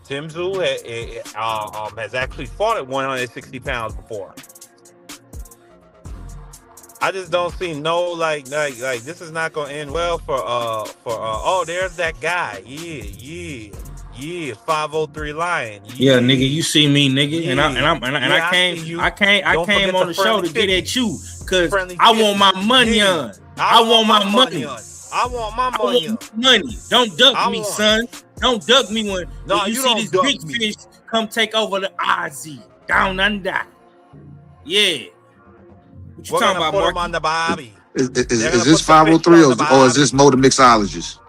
Tim Tszyu has actually fought at 160 pounds before. I just don't see no like this is not gonna end well for oh, there's that guy. Yeah, 503 Lion. Yeah, nigga, you see me, nigga, Yeah. I came on the show to get at you because I want my money on. I want my money on. I want my money on. Money. Don't duck me, son. Don't duck me when you see this big fish come take over the Aussie down under. Yeah. What you talking about, Mark? Mark? On the Bobby. Is this 503 or is this Motor Mixologist?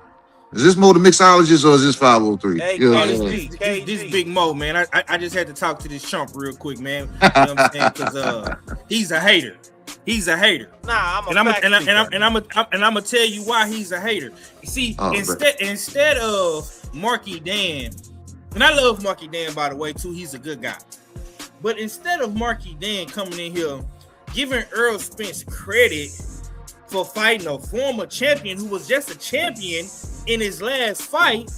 Is this Motor Mixologist or is this 503? Hey, this Big Mo, man. I just had to talk to this chump real quick, man. You know what I'm saying? Because he's a hater. He's a hater. Nah, I'm gonna tell you why he's a hater. You see, instead of Marky Dan, and I love Marky Dan, by the way, too. He's a good guy. But instead of Marky Dan coming in here giving Earl Spence credit for fighting a former champion who was just a champion in his last fight,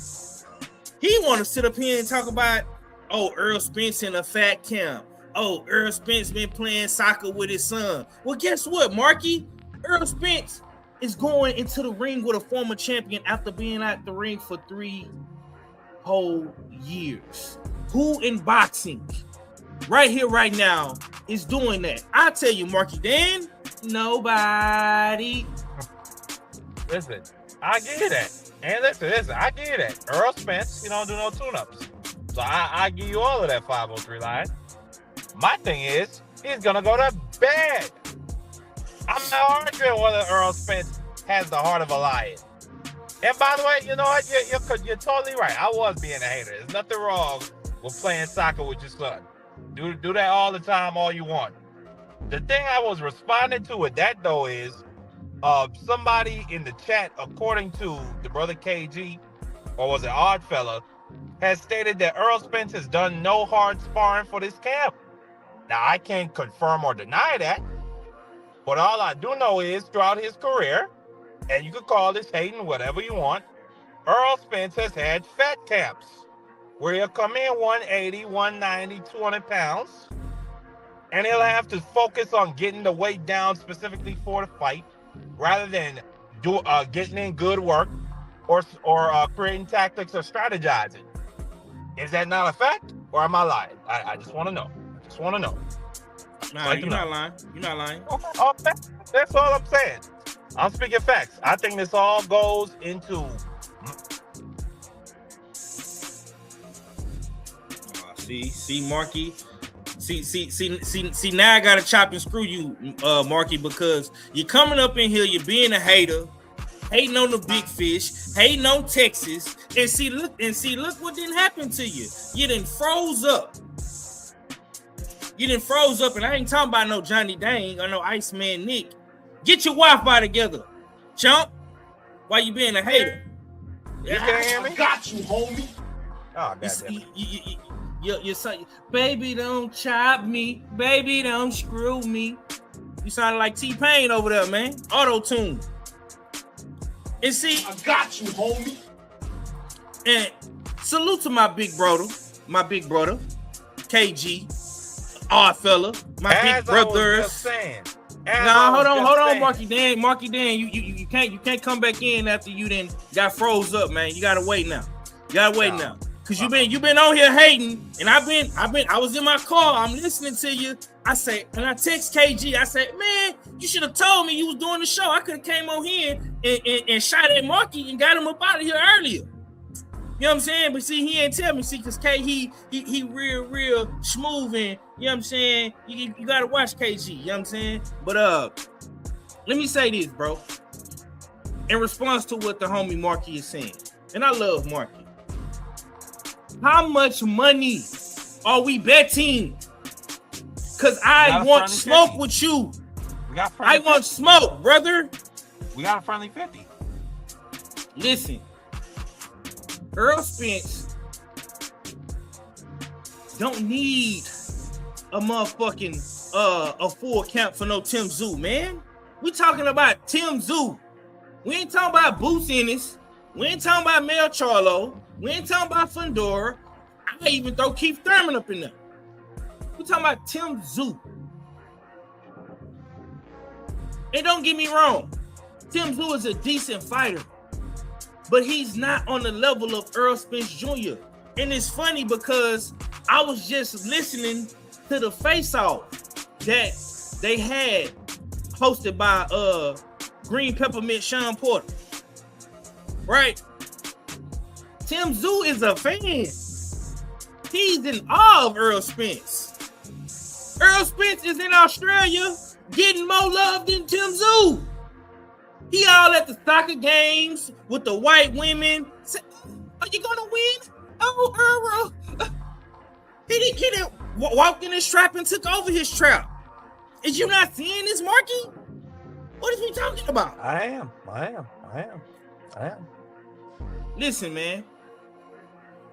he want to sit up here and talk about, oh, Earl Spence in a fat camp. Oh, Earl Spence been playing soccer with his son. Well, guess what, Marky? Earl Spence is going into the ring with a former champion after being out the ring for 3 whole years. Who in boxing, right here, right now, is doing that? I tell you, Marky Dan, nobody. Listen, I give that. And listen, I give that. Earl Spence, he don't do no tune-ups. So I give you all of that 503 line. My thing is, he's gonna go to bed. I'm not arguing whether Earl Spence has the heart of a lion. And by the way, you know what? You're totally right. I was being a hater. There's nothing wrong with playing soccer with your son. Do that all the time, all you want. The thing I was responding to with that, though, is somebody in the chat, according to the brother KG, or was it Oddfella, has stated that Earl Spence has done no hard sparring for this camp. Now, I can't confirm or deny that, but all I do know is throughout his career, and you could call this hating, whatever you want, Earl Spence has had fat camps where he'll come in 180, 190, 200 pounds, and he'll have to focus on getting the weight down specifically for the fight rather than getting in good work or creating tactics or strategizing. Is that not a fact, or am I lying? I just want to know. Nah, you're not lying. You're not lying. That's all I'm saying. I'm speaking facts. I think this all goes into. See, Marky. See. Now I gotta chop and screw you, Marky, because you're coming up in here. You're being a hater, hating on the big fish, hating on Texas, and see, look what didn't happen to you. You done froze up. And I ain't talking about no Johnny Dang or no Iceman Nick. Get your Wi-Fi together, chump. Why you being a hater? You can't hear me? I got you, homie. Oh, goddamn. You're saying, baby, don't chop me. Baby, don't screw me. You sounded like T-Pain over there, man. Auto-tune. And see, I got you, homie. And salute to my big brother, KG. Oddfella, my big brothers. Nah, hold on, Marky Dan. You can't come back in after you then got froze up, man. You gotta wait now. Cause you've been on here hating, and I was in my car. I'm listening to you. I text KG. I said, man, you should have told me you was doing the show. I could have came on here and shot at Marky and got him up out of here earlier. You know what I'm saying? But see, he ain't tell me. See, because K, he real smooth, and you know what I'm saying? You gotta watch KG, you know what I'm saying? But let me say this, bro. In response to what the homie Marky is saying, and I love Marky. How much money are we betting? Because I want smoke 50. With you. I want smoke, brother. We got a friendly 50. Listen. Earl Spence don't need a motherfucking a full camp for no Tim Tszyu, man. We talking about Tim Tszyu. We ain't talking about Boots Ennis. We ain't talking about Mel Charlo. We ain't talking about Fundora. I even throw Keith Thurman up in there. We're talking about Tim Tszyu. And don't get me wrong, Tim Tszyu is a decent fighter, but he's not on the level of Errol Spence Jr. And it's funny because I was just listening to the face-off that they had hosted by Green Peppermint Sean Porter. Right? Tim Tszyu is a fan. He's in awe of Errol Spence. Errol Spence is in Australia getting more love than Tim Tszyu. He all at the soccer games with the white women. Say, are you gonna win? Oh, Errol. He didn't walk in his trap and took over his trap. Is you not seeing this, Marky? What is we talking about? I am. Listen, man.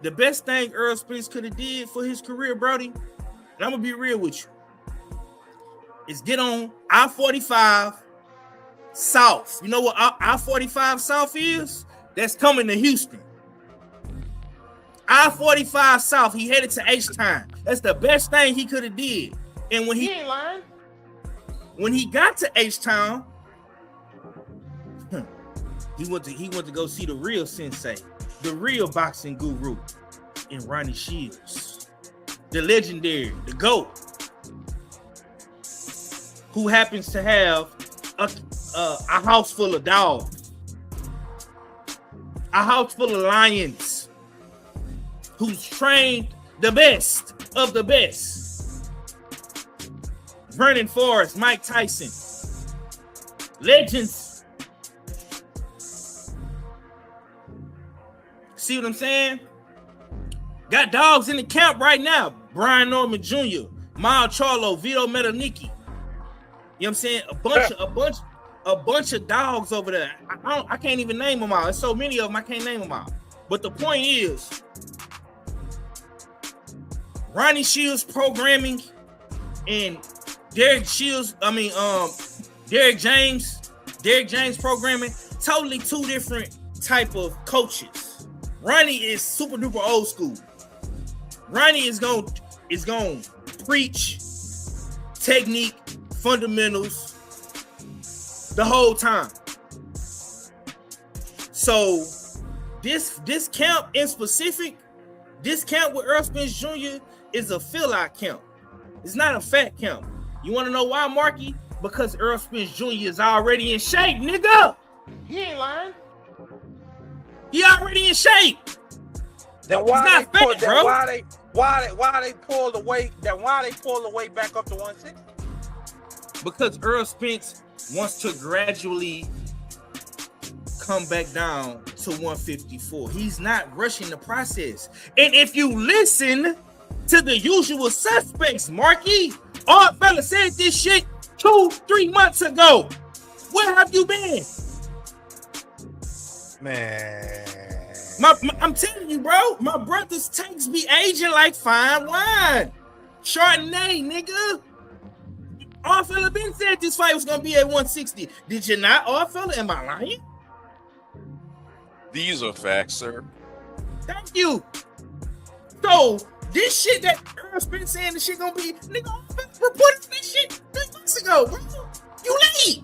The best thing Errol Spence could have did for his career, Brody, and I'm gonna be real with you, is get on I-45 South. You know what I-45 South is? That's coming to Houston. I-45 South. He headed to H-Town. That's the best thing he could have did. And when he ain't lying. When he got to H-Town, he went to go see the real sensei, the real boxing guru, in Ronnie Shields, the legendary, the GOAT, who happens to have a house full of dogs, a house full of lions, who's trained the best of the best. Vernon Forrest, Mike Tyson, legends. See what I'm saying? Got dogs in the camp right now. Brian Norman Jr., Mal Charlo, Vito Metalnicki. You know what I'm saying? A bunch of dogs over there. I can't even name them all. There's so many of them I can't name them all. But the point is, Ronnie Shields programming and Derek James programming, totally two different type of coaches. Ronnie is super duper old school. Ronnie is going preach technique, fundamentals the whole time. So this camp in specific, this camp with Errol Spence Jr. is a fill-out camp. It's not a fat camp. You want to know why, Marky? Because Errol Spence Jr. is already in shape, nigga. He ain't lying. He already in shape. Then why they pull the weight back up to 160? Because Errol Spence wants to gradually come back down to 154. He's not rushing the process. And if you listen to the usual suspects, Marky, all fella said this shit 2-3 months ago. Where have you been? Man. I'm telling you, bro, my brother's tanks be aging like fine wine. Chardonnay, nigga. All fella been said this fight was gonna be at 160. Did you not, all fella? Am I lying? These are facts, sir. Thank you. So this shit that Errol Spence saying the shit gonna be, nigga, reported this shit 3 months ago, bro. You late.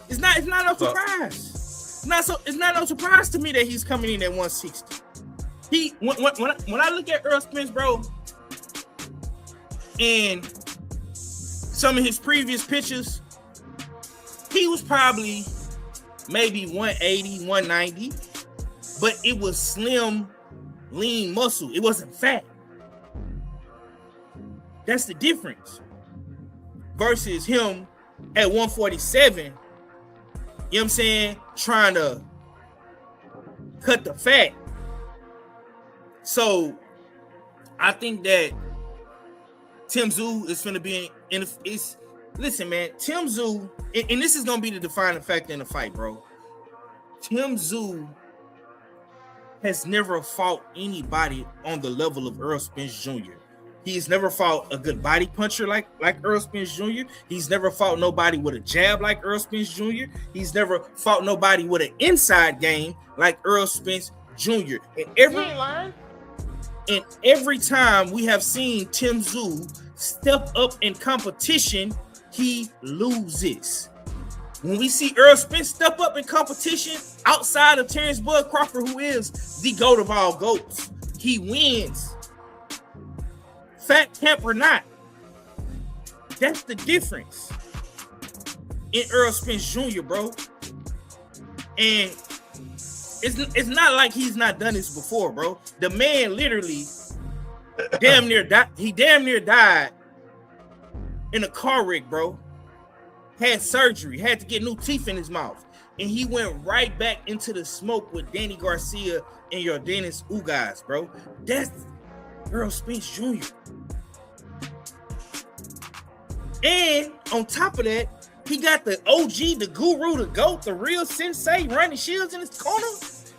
It's not no surprise. It's not no surprise to me that he's coming in at 160. When I look at Errol Spence, bro, and some of his previous pictures, he was probably maybe 180, 190, but it was slim, lean muscle. It wasn't fat. That's the difference. Versus him at 147, you know what I'm saying, trying to cut the fat. So I think that Tim Tszyu is going to be listen, man, Tim Tszyu, and this is going to be the defining factor in the fight, bro. Tim Tszyu has never fought anybody on the level of Errol Spence Jr. He's never fought a good body puncher like Errol Spence Jr. He's never fought nobody with a jab like Errol Spence Jr. He's never fought nobody with an inside game like Errol Spence Jr. Line. And every time we have seen Tim Tszyu step up in competition, he loses. When we see Earl Spence step up in competition outside of Terrence Bud Crawford, who is the GOAT of all GOATs, he wins. Fat camp or not, that's the difference in Earl Spence Jr., bro. And it's not like he's not done this before, bro. The man literally damn near died. He damn near died in a car wreck, bro. Had surgery, had to get new teeth in his mouth. And he went right back into the smoke with Danny Garcia and your Dennis Ugas, bro. That's Earl Spence Jr. And on top of that, he got the OG, the guru, the GOAT, the real sensei, Ronnie Shields in his corner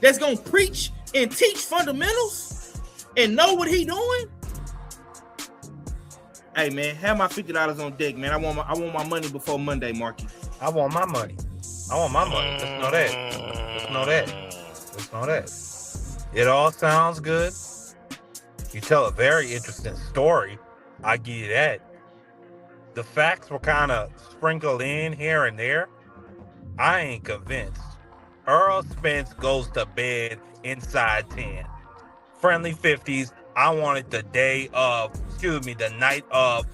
that's going to preach and teach fundamentals and know what he doing. Hey, man, have my $50 on deck, man. I want my money before Monday, Marky. I want my money. Let's know that. It all sounds good. You tell a very interesting story. I give you that. The facts were kind of sprinkled in here and there. I ain't convinced. Earl Spence goes to bed inside 10. Friendly 50s. I want it the night of.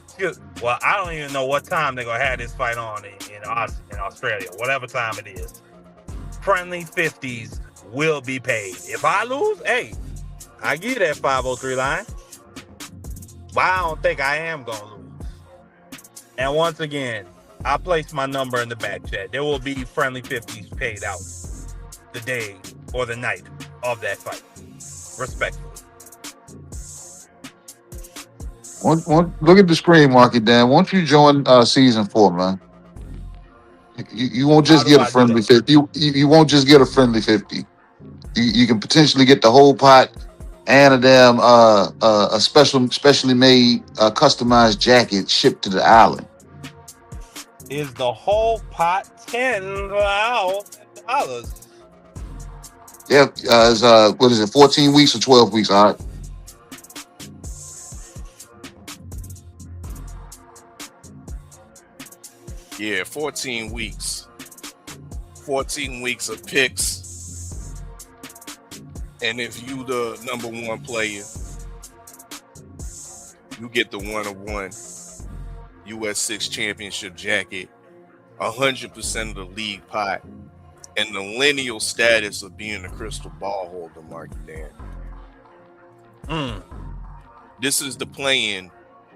Well, I don't even know what time they're going to have this fight on in Australia, whatever time it is. Friendly 50s will be paid. If I lose, hey, I give you that 503 line. But I don't think I am going to lose. And once again, I placed my number in the back chat. There will be friendly 50s paid out the day or the night of that fight. Respectfully. Look at the screen, Marky Dan. Won't you join season 4, man? You won't just get a friendly 50. You won't just get a friendly 50. You can potentially get the whole pot and a damn a specially made customized jacket shipped to the island. Is the whole pot $10,000? Yeah, it's what is it, 14 weeks or 12 weeks? All right. Yeah, 14 weeks. 14 weeks of picks. And if you the number one player, you get the 1-of-1 US6 championship jacket, 100% of the league pot, and the lineal status of being a crystal ball holder, Marky Dan. This is the play-in,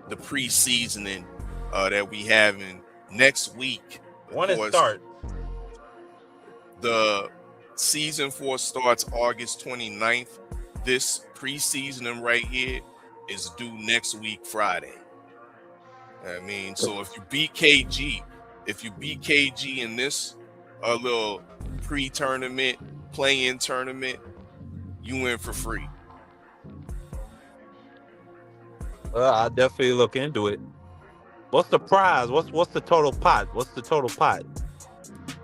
the pre-seasoning that we having next week. When it starts? The season 4 starts August 29th. This preseason right here is due next week, Friday. I mean, so if you beat KG in this little pre-tournament, play-in tournament, you in for free. I'll definitely look into it. What's the prize? What's the total pot?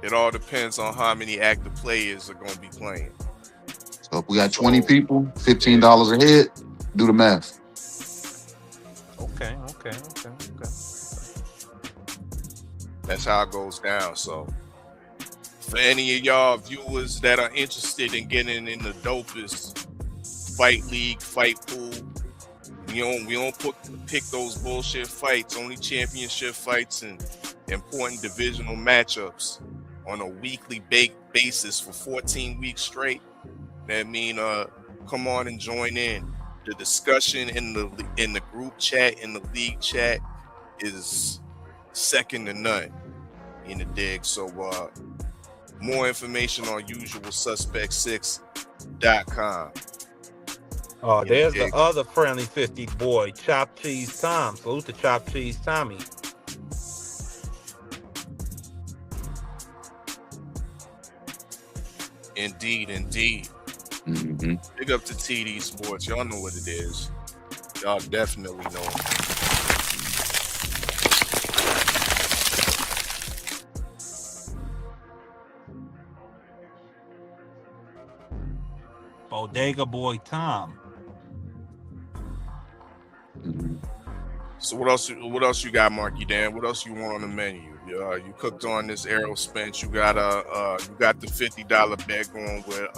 It all depends on how many active players are going to be playing. So if we got 20 people, $15 a head, do the math. Okay. That's how it goes down. So for any of y'all viewers that are interested in getting in the dopest fight league, fight pool, we don't pick those bullshit fights, only championship fights and important divisional matchups on a weekly basis for 14 weeks straight. That mean come on and join in. The discussion in the group chat, in the league chat, is second to none in the dig. So more information on usualsuspect6.com. Oh, there's the other friendly 50 boy, Chop Cheese Tom. Salute to Chop Cheese Tommy. Indeed. Mm-hmm. Big up to TD Sports. Y'all know what it is. Y'all definitely know. Bodega Boy Tom. So what else? What else you got, Marky Dan? What else you want on the menu? You cooked on this Aero Spence. You got you got the $50 bet going with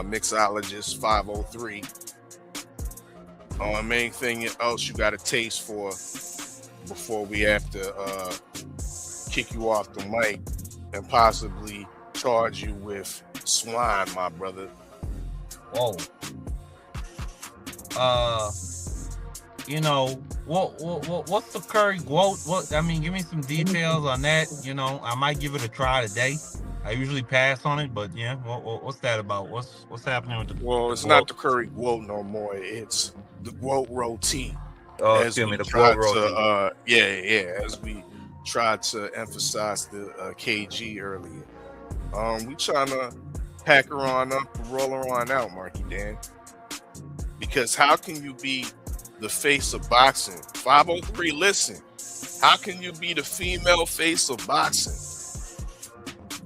Mixologist 503. Main thing else you got a taste for before we have to kick you off the mic and possibly charge you with swine, my brother. Whoa. You know, what's the curry quote? Give me some details on that. You know, I might give it a try today. I usually pass on it, but yeah, what's that about? What's happening with the? Well, it's not the curry quote no more. It's the quote roti. Oh, excuse me, the quote roti. As we tried to emphasize the KG earlier. We trying to pack her on up and roll her on out, Marky Dan. Because how can you be the face of boxing? 503, listen. How can you be the female face of boxing?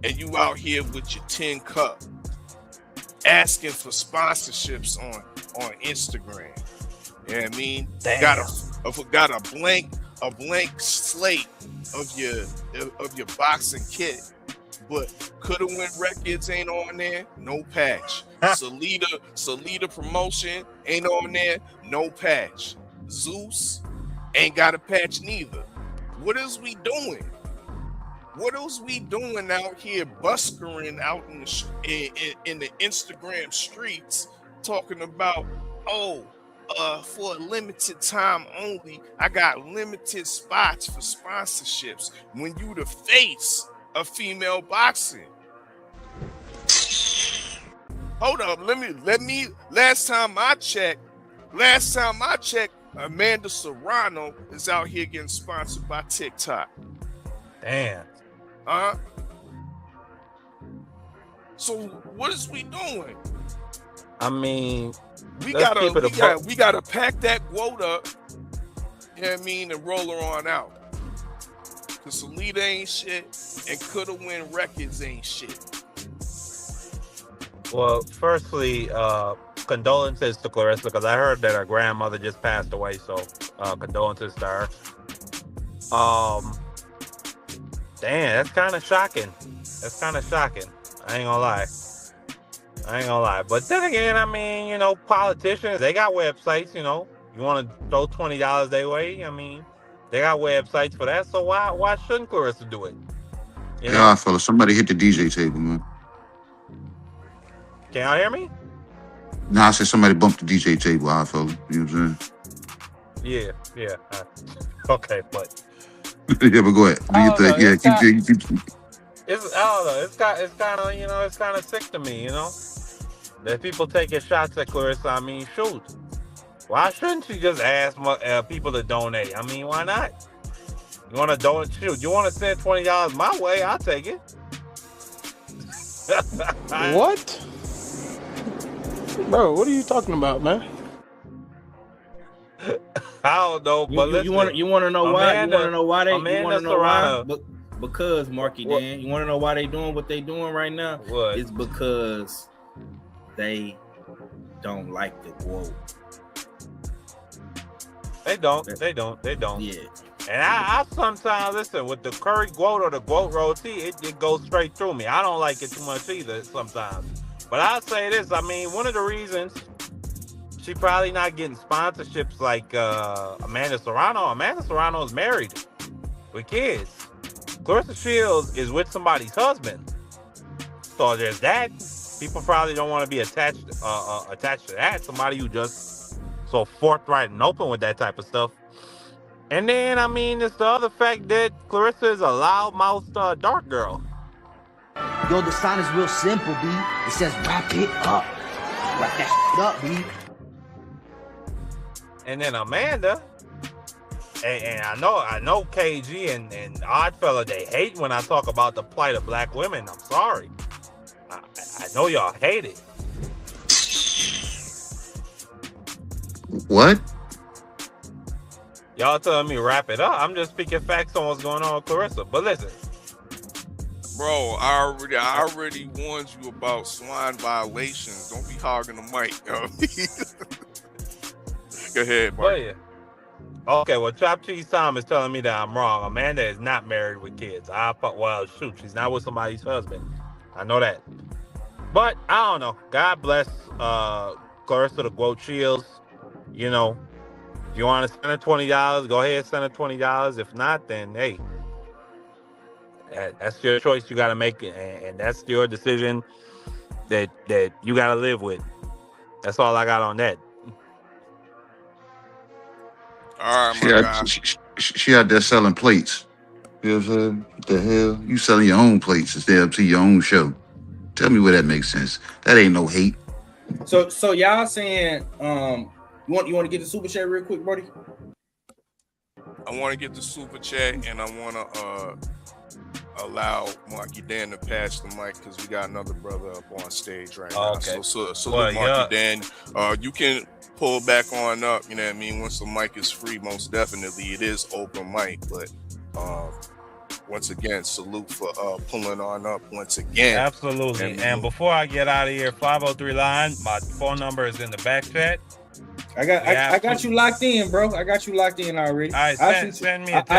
And you out here with your tin cup asking for sponsorships on Instagram. You know what I mean? Damn. Got a blank slate of your boxing kit. But Coulda Win Records ain't on there, no patch. Salida Promotion ain't on there, no patch. Zeus ain't got a patch neither. What is we doing? What else we doing out here buskering out in the Instagram streets talking about, for a limited time only, I got limited spots for sponsorships when you the face of female boxing. Hold up, let me last time I checked, Amanda Serrano is out here getting sponsored by TikTok. Damn. So what is we doing? I mean, we gotta pack that quote up, you know what I mean, and roll her on out. Cause Salida ain't shit and Coulda Win Records ain't shit. Well, firstly, condolences to Clarissa, because I heard that her grandmother just passed away, so condolences to her. Damn, that's kind of shocking. I ain't gonna lie. But then again, I mean, you know, politicians, they got websites, you know. You want to throw $20 their way? I mean, they got websites for that, so why shouldn't Clarissa do it? You know? Yeah, fella, somebody hit the DJ table, man. Can y'all hear me? Nah, I said somebody bumped the DJ table, fella. You know what I'm saying? Yeah. Okay, but... yeah, but go ahead. Do you think? Yeah, keep. I don't know. It's kind of, you know, it's kind of sick to me, you know, that people taking shots at Clarissa. I mean, shoot, why shouldn't she just ask people to donate? I mean, why not? You want to donate? Shoot, you want to send $20 my way? I'll take it. What? Bro, what are you talking about, man? I don't know, but you want to know why? You want to know why they? You want to know why? Because Marky Dan, you want to know why they doing what they doing right now? What? It's because they don't like the quote. They don't. Yeah. And I sometimes listen with the curry quote or the quote roti, it goes straight through me. I don't like it too much either sometimes. But I'll say this, I mean, one of the reasons she probably not getting sponsorships like Amanda Serrano. Amanda Serrano is married with kids. Clarissa Shields is with somebody's husband. So there's that. People probably don't want to be attached to that. Somebody who just so forthright and open with that type of stuff. And then, I mean, it's the other fact that Clarissa is a loudmouth dark girl. Yo, the sign is real simple, B. It says wrap it up. Wrap that shit up, B. And then Amanda, and I know KG and Oddfella, they hate when I talk about the plight of black women. I'm sorry. I know y'all hate it. What? Y'all telling me wrap it up. I'm just speaking facts on what's going on with Clarissa. But listen, Bro, I already warned you about swine violations. Don't be hogging the mic. Go ahead, Mark. Oh, yeah. Okay, well, Chop Cheese Tom is telling me that I'm wrong. Amanda is not married with kids. Well, shoot, she's not with somebody's husband. I know that. But I don't know. God bless Clarissa the Quote Shields. You know, if you want to send her $20, go ahead and send her $20. If not, then hey, that's your choice. You got to make it, and that's your decision that you got to live with. That's all I got on that. All right, my guy. She out there selling plates. You know what I'm saying? What the hell? You selling your own plates instead of to your own show. Tell me where that makes sense. That ain't no hate. So y'all saying you want to get the super chat real quick, Brody? I want to get the super chat, and I want to allow Marky Dan to pass the mic because we got another brother up on stage right now. Okay. So Marky Dan, you can pull back on up. You know what I mean? Once the mic is free, most definitely it is open mic. But once again, salute for pulling on up once again. Absolutely. And before I get out of here, 503 line, my phone number is in the back chat. I got you locked in, bro. I got you locked in already. All right, send me a text.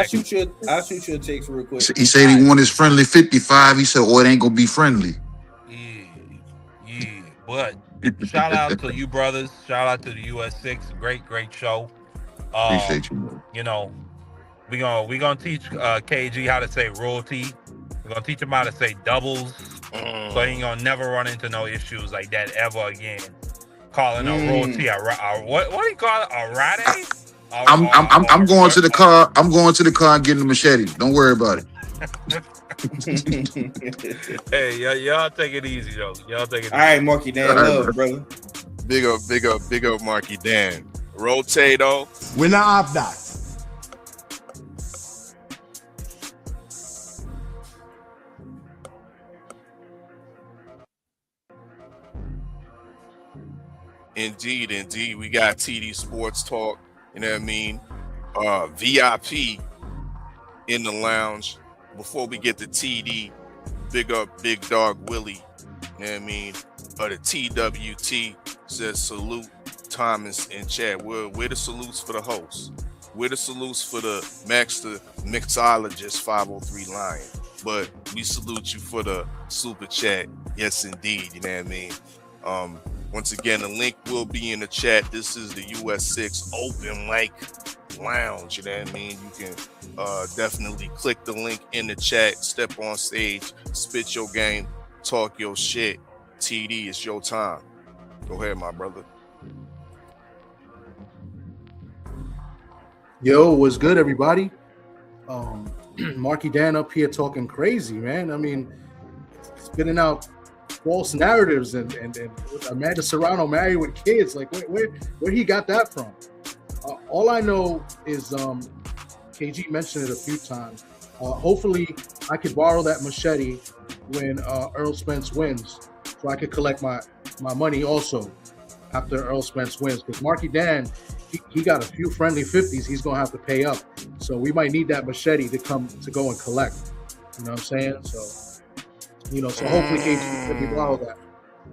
I'll shoot you a text real quick. He said he won his friendly 55. He said, "Oh, it ain't gonna be friendly." Yeah. But shout out to you brothers. Shout out to the US6. Great show. Appreciate you. You know, we gonna teach KG how to say royalty. We're gonna teach him how to say doubles, so he ain't gonna never run into no issues like that ever again. Calling a royalty what do you call it? A rade? I'm going to the car. I'm going to the car and getting the machete. Don't worry about it. Hey, y'all take it easy though. Y'all take it easy. All right, Marky Dan, love, brother. Big up, Marky Dan. Rotato. We're not off that. Indeed. We got TD Sports Talk. You know what I mean? VIP in the lounge. Before we get to TD, big up Big Dog Willie. You know what I mean? The TWT says salute Thomas and Chad. We're the salutes for the hosts. We're the salutes for the master mixologist 503 Lion. But we salute you for the super chat. Yes, indeed. You know what I mean? Once again, the link will be in the chat. This is the US6 Open Mic Lounge. You know what I mean? You can definitely click the link in the chat, step on stage, spit your game, talk your shit. TD, it's your time. Go ahead, my brother. Yo, what's good, everybody? Marky Dan up here talking crazy, man. I mean, spitting out false narratives and Amanda Serrano married with kids. Like, where he got that from? All I know is KG mentioned it a few times. Hopefully, I could borrow that machete when Earl Spence wins, so I could collect my money also after Earl Spence wins. Because Marky Dan, he got a few friendly 50s he's gonna have to pay up, so we might need that machete to go and collect. You know what I'm saying? So hopefully KG can borrow that.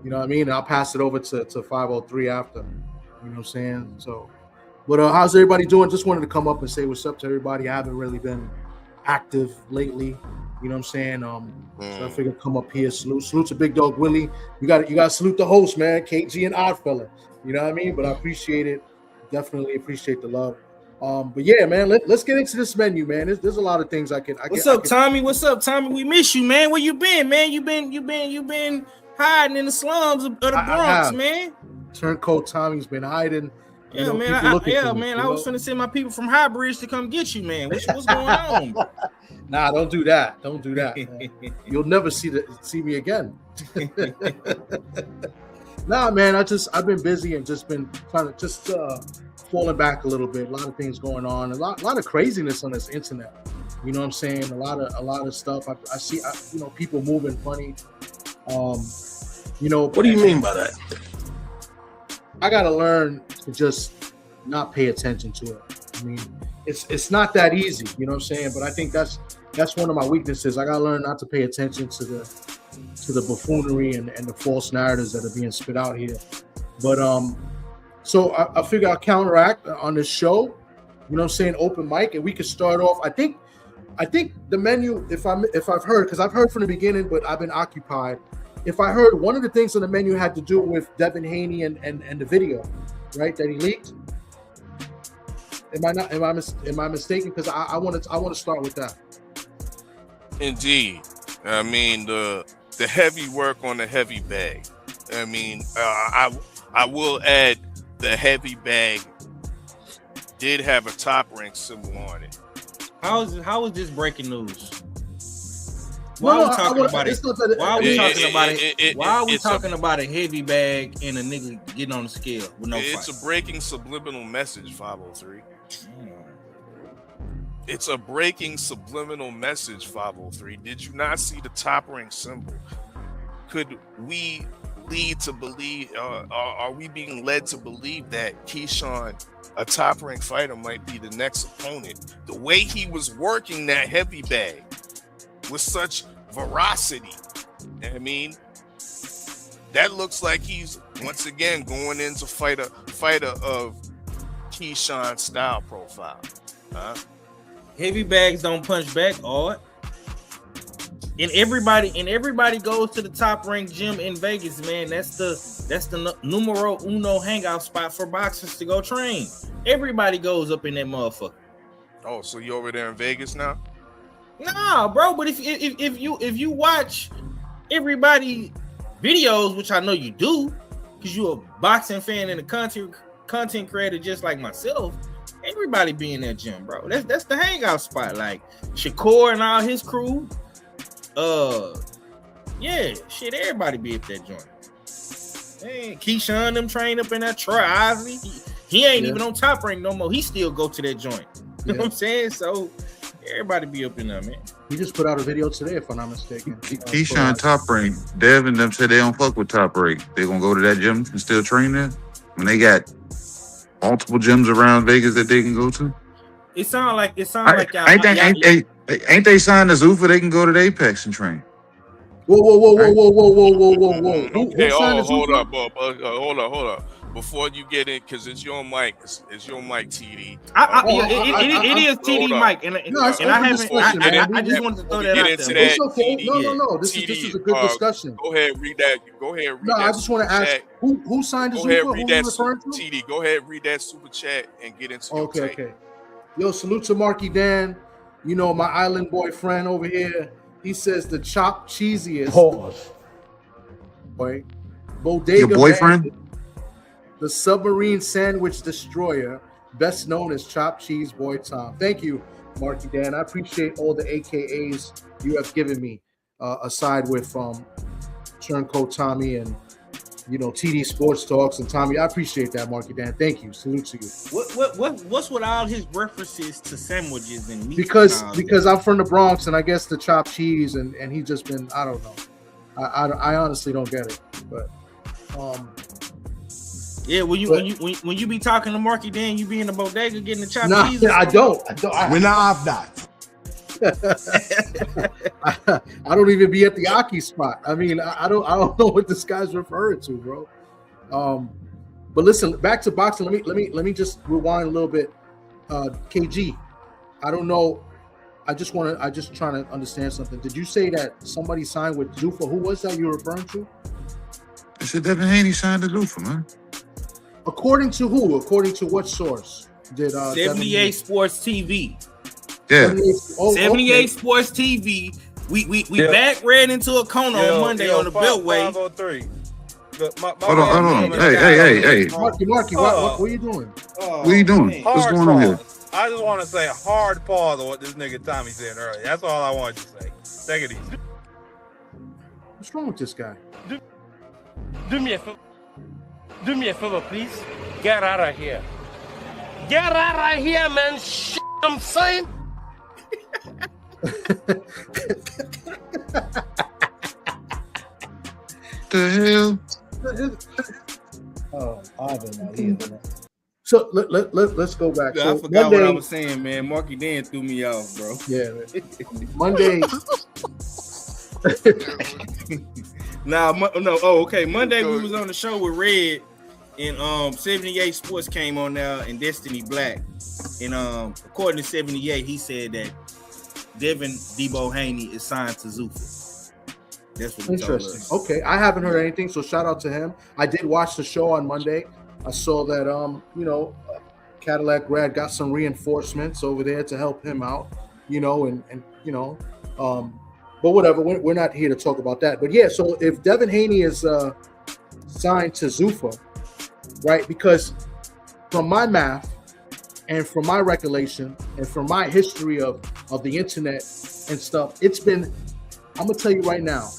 You know what I mean? And I'll pass it over to 503 after. You know what I'm saying? So, but how's everybody doing? Just wanted to come up and say what's up to everybody. I haven't really been active lately. You know what I'm saying? So I figured come up here. Salute to Big Dog Willie. You got to salute the host, man. KG and Oddfella. You know what I mean? But I appreciate it. Definitely appreciate the love. But yeah, man, let's get into this menu, man. There's a lot of things I can. What's up, Tommy? We miss you, man. Where you been, man? You been hiding in the slums of the Bronx, man. Turncoat Tommy's been hiding. Yeah, man. I was finna send my people from High Bridge to come get you, man. What's going on? Nah, don't do that. Don't do that. You'll never see me again. Nah, man. I've been busy and just been trying to falling back a little bit. A lot of things going on. A lot of craziness on this internet. You know what I'm saying? A lot of stuff. I see. People moving funny. What do you mean by that? I gotta learn to just not pay attention to it. I mean, it's not that easy, you know what I'm saying? But I think that's one of my weaknesses. I gotta learn not to pay attention to the buffoonery and the false narratives that are being spit out here. But so I figure I'll counteract on this show, you know what I'm saying, open mic, and we could start off. I think the menu, if I've heard, because I've heard from the beginning, but I've been occupied. If I heard, one of the things on the menu had to do with Devin Haney and the video, right, that he leaked. Am I mistaken? Because I want to start with that. Indeed. I mean, the heavy work on the heavy bag. I mean, I will add the heavy bag did have a Top Rank symbol on it. How is this breaking news? Why are we talking about it? Why are we talking about it? Why are we talking about a heavy bag and a nigga getting on the scale with no fight? It's a breaking subliminal message, 503. It's a breaking subliminal message, 503. Did you not see the Top Rank symbol? Could we lead to believe, are we being led to believe that Keyshawn, a Top Rank fighter, might be the next opponent? The way he was working that heavy bag with such veracity, I mean, that looks like he's once again going in to fight a fighter of Keyshawn style profile. Heavy bags don't punch back, Art. And everybody goes to the Top Rank gym in Vegas, man. That's the numero uno hangout spot for boxers to go train. Everybody goes up in that motherfucker. Oh, so you over there in Vegas now? Nah, bro. But if you watch everybody videos, which I know you do, because you're a boxing fan and a content creator just like myself, everybody be in that gym, bro. That's the hangout spot. Like Shakur and all his crew. Yeah, shit, everybody be at that joint. Hey, Keyshawn them train up in that Troy Isley. He ain't even on Top Rank no more. He still go to that joint. You know what I'm saying? So everybody be up in there, man. He just put out a video today, if I'm not mistaken. Keyshawn Top Rank. Dev and them said they don't fuck with Top Rank. They gonna go to that gym and still train there when they got multiple gyms around Vegas that they can go to. It sound like y'all. Ain't they signed to Zuffa? They can go to the Apex and train. Whoa. Okay, hold up. Before you get in, because it's your mic, it's your mic, TD. It is TD mic, and I just wanted to throw that out there. It's okay. No. This is a good discussion. Go ahead, read that. No, I just want to ask who signed the Zuffa? Go ahead, read that TD. Go ahead, read that super chat and get into your take. Okay. Yo, salute to Marky Dan. You know, my island boyfriend over here. He says the chopped cheesiest. Pause. Boy, bodega. Your boyfriend? Bandit, the submarine sandwich destroyer, best known as Chopped Cheese Boy Tom. Thank you, Marky Dan. I appreciate all the AKAs you have given me, aside with Turncoat Tommy and TD Sports Talks and Tommy. I appreciate that, Marky Dan. Thank you. Salute to you. What's with all his references to sandwiches and meat? Because I'm from the Bronx and I guess the chopped cheese and he just been, I don't know. I honestly don't get it. But yeah, when you be talking to Marky Dan, you be in the bodega getting the chopped cheese. I don't. We're not that. I don't even be at the Aki spot. I mean, I don't know what this guy's referring to, bro. But listen, back to boxing. Let me just rewind a little bit. KG, I don't know. I just trying to understand something. Did you say that somebody signed with Zuffa? Who was that you were referring to? I said Devin Haney signed to Zuffa, man. According to who? According to what source? Did 78 Sports TV. Yeah. 78 Sports TV. We back ran into a corner on Monday on the Beltway. 503. Hold on. Hey. Marky, what are you doing? What are you doing? What's going on here? I just want to say hard pause on what this nigga Tommy said earlier. That's all I wanted to say. Take it easy. What's wrong with this guy? Do me a favor, please. Get out of here. Get out of here, man. Shit, I'm saying. The hell? Oh, I don't know. So let's go back. Dude, So I forgot Monday, what I was saying, man. Marky Dan threw me off, bro. Yeah, Monday. Monday we was on the show with Red, and 78 Sports came on now, and Destiny Black, and according to 78, he said that Devin Debo Haney is signed to Zuffa. That's what he told us. Okay, I haven't heard anything, so shout out to him. I did watch the show on Monday. I saw that Cadillac Grad got some reinforcements over there to help him out, but whatever, we're not here to talk about that. But yeah, so if Devin Haney is signed to Zuffa, right? Because from my math and from my recollection and from my history of the internet and stuff, it's been, I'm gonna tell you right now,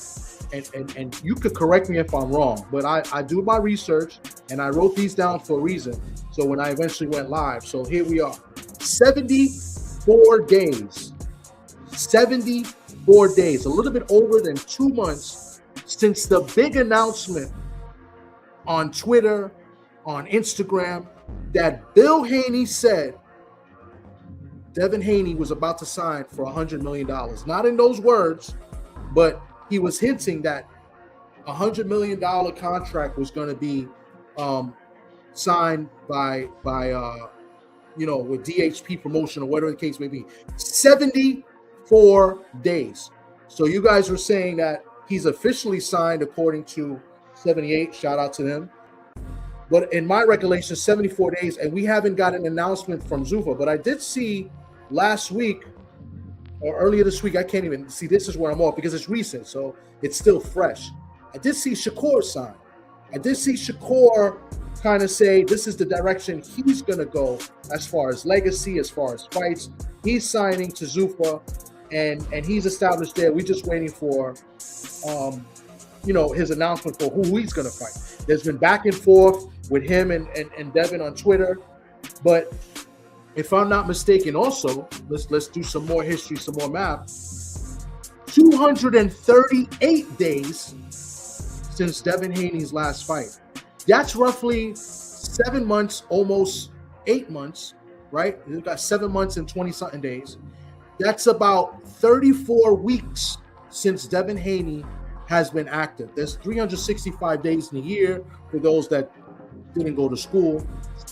and you could correct me if I'm wrong, but I do my research and I wrote these down for a reason. So when I eventually went live, so here we are, 74 days, 74 days, a little bit over than 2 months since the big announcement on Twitter, on Instagram, that Bill Haney said Devin Haney was about to sign for $100 million. Not in those words, but he was hinting that $100 million contract was going to be signed by with DHP promotion or whatever the case may be. 74 days. So you guys were saying that he's officially signed according to 78. Shout out to them. But in my recollection, 74 days, and we haven't got an announcement from Zuffa. But I did see last week or earlier this week, I can't even see, this is where I'm off because it's recent, so it's still fresh. I did see Shakur sign. I did see Shakur kind of say this is the direction he's going to go as far as legacy, as far as fights. He's signing to Zuffa, and he's established there. We're just waiting for, his announcement for who he's going to fight. There's been back and forth with him and Devin on Twitter, but if I'm not mistaken, also let's do some more history, some more math. 238 days since Devin Haney's last fight. That's roughly 7 months, almost 8 months, right? We've got 7 months and 20-something days. That's about 34 weeks since Devin Haney has been active. There's 365 days in a year for those that didn't go to school.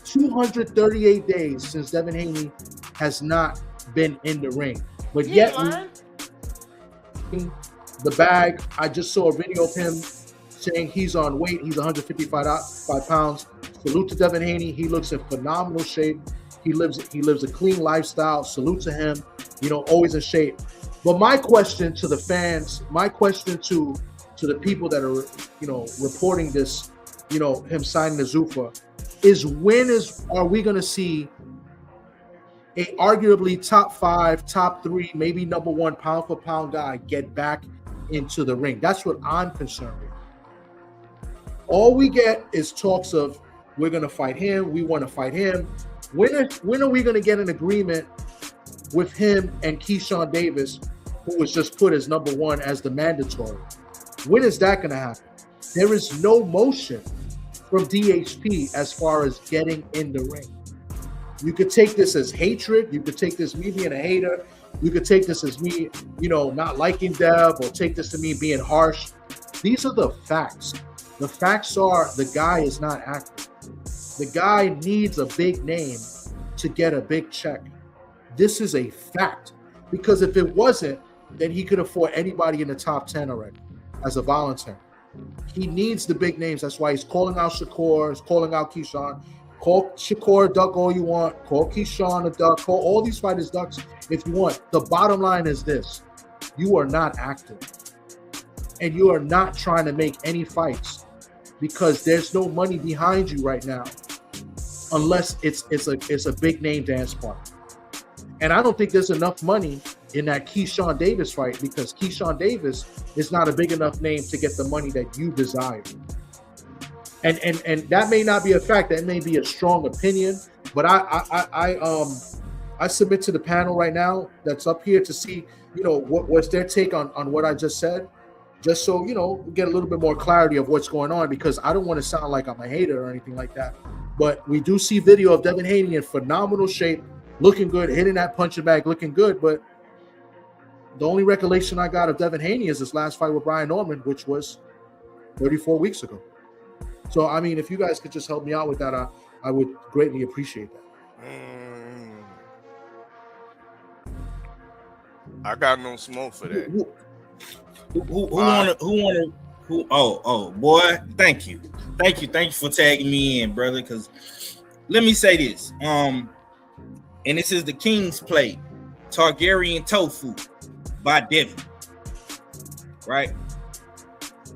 238 days since Devin Haney has not been in the ring. But yet, the bag, I just saw a video of him saying he's on weight. He's 155 pounds. Salute to Devin Haney. He looks in phenomenal shape. He lives a clean lifestyle. Salute to him. Always in shape. But my question to the fans, my question to the people that are, reporting this, him signing to Zuffa, is when are we going to see a arguably top 5, top 3, maybe number 1 pound for pound guy get back into the ring? That's what I'm concerned with. All we get is talks of we're going to fight him. We want to fight him. When are we going to get an agreement with him and Keyshawn Davis, who was just put as number 1 as the mandatory? When is that going to happen? There is no motion from DHP as far as getting in the ring. You could take this as hatred. You could take this me being a hater. You could take this as me, not liking Dev, or take this to me being harsh. These are the facts. The facts are the guy is not active. The guy needs a big name to get a big check. This is a fact. Because if it wasn't, then he could afford anybody in the top 10 already as a volunteer. He needs the big names. That's why he's calling out Shakur. He's calling out Keyshawn. Call Shakur a duck all you want. Call Keyshawn a duck. Call all these fighters ducks if you want. The bottom line is this. You are not active. And you are not trying to make any fights because there's no money behind you right now unless it's a big name dance party. And I don't think there's enough money in that Keyshawn Davis fight because Keyshawn Davis is not a big enough name to get the money that you desire. And that may not be a fact. That may be a strong opinion. But I submit to the panel right now that's up here to see, what's their take on what I just said. just so we get a little bit more clarity of what's going on, because I don't want to sound like I'm a hater or anything like that. But we do see video of Devin Haney in phenomenal shape, looking good, hitting that punching bag, looking good. But the only recollection I got of Devin Haney is this last fight with Brian Norman, which was 34 weeks ago. So, I mean, if you guys could just help me out with that, I would greatly appreciate that. I got no smoke for that. Oh, boy, thank you for tagging me in, brother, because let me say this, and this is the King's Plate, Targaryen Tofu by Devin, right?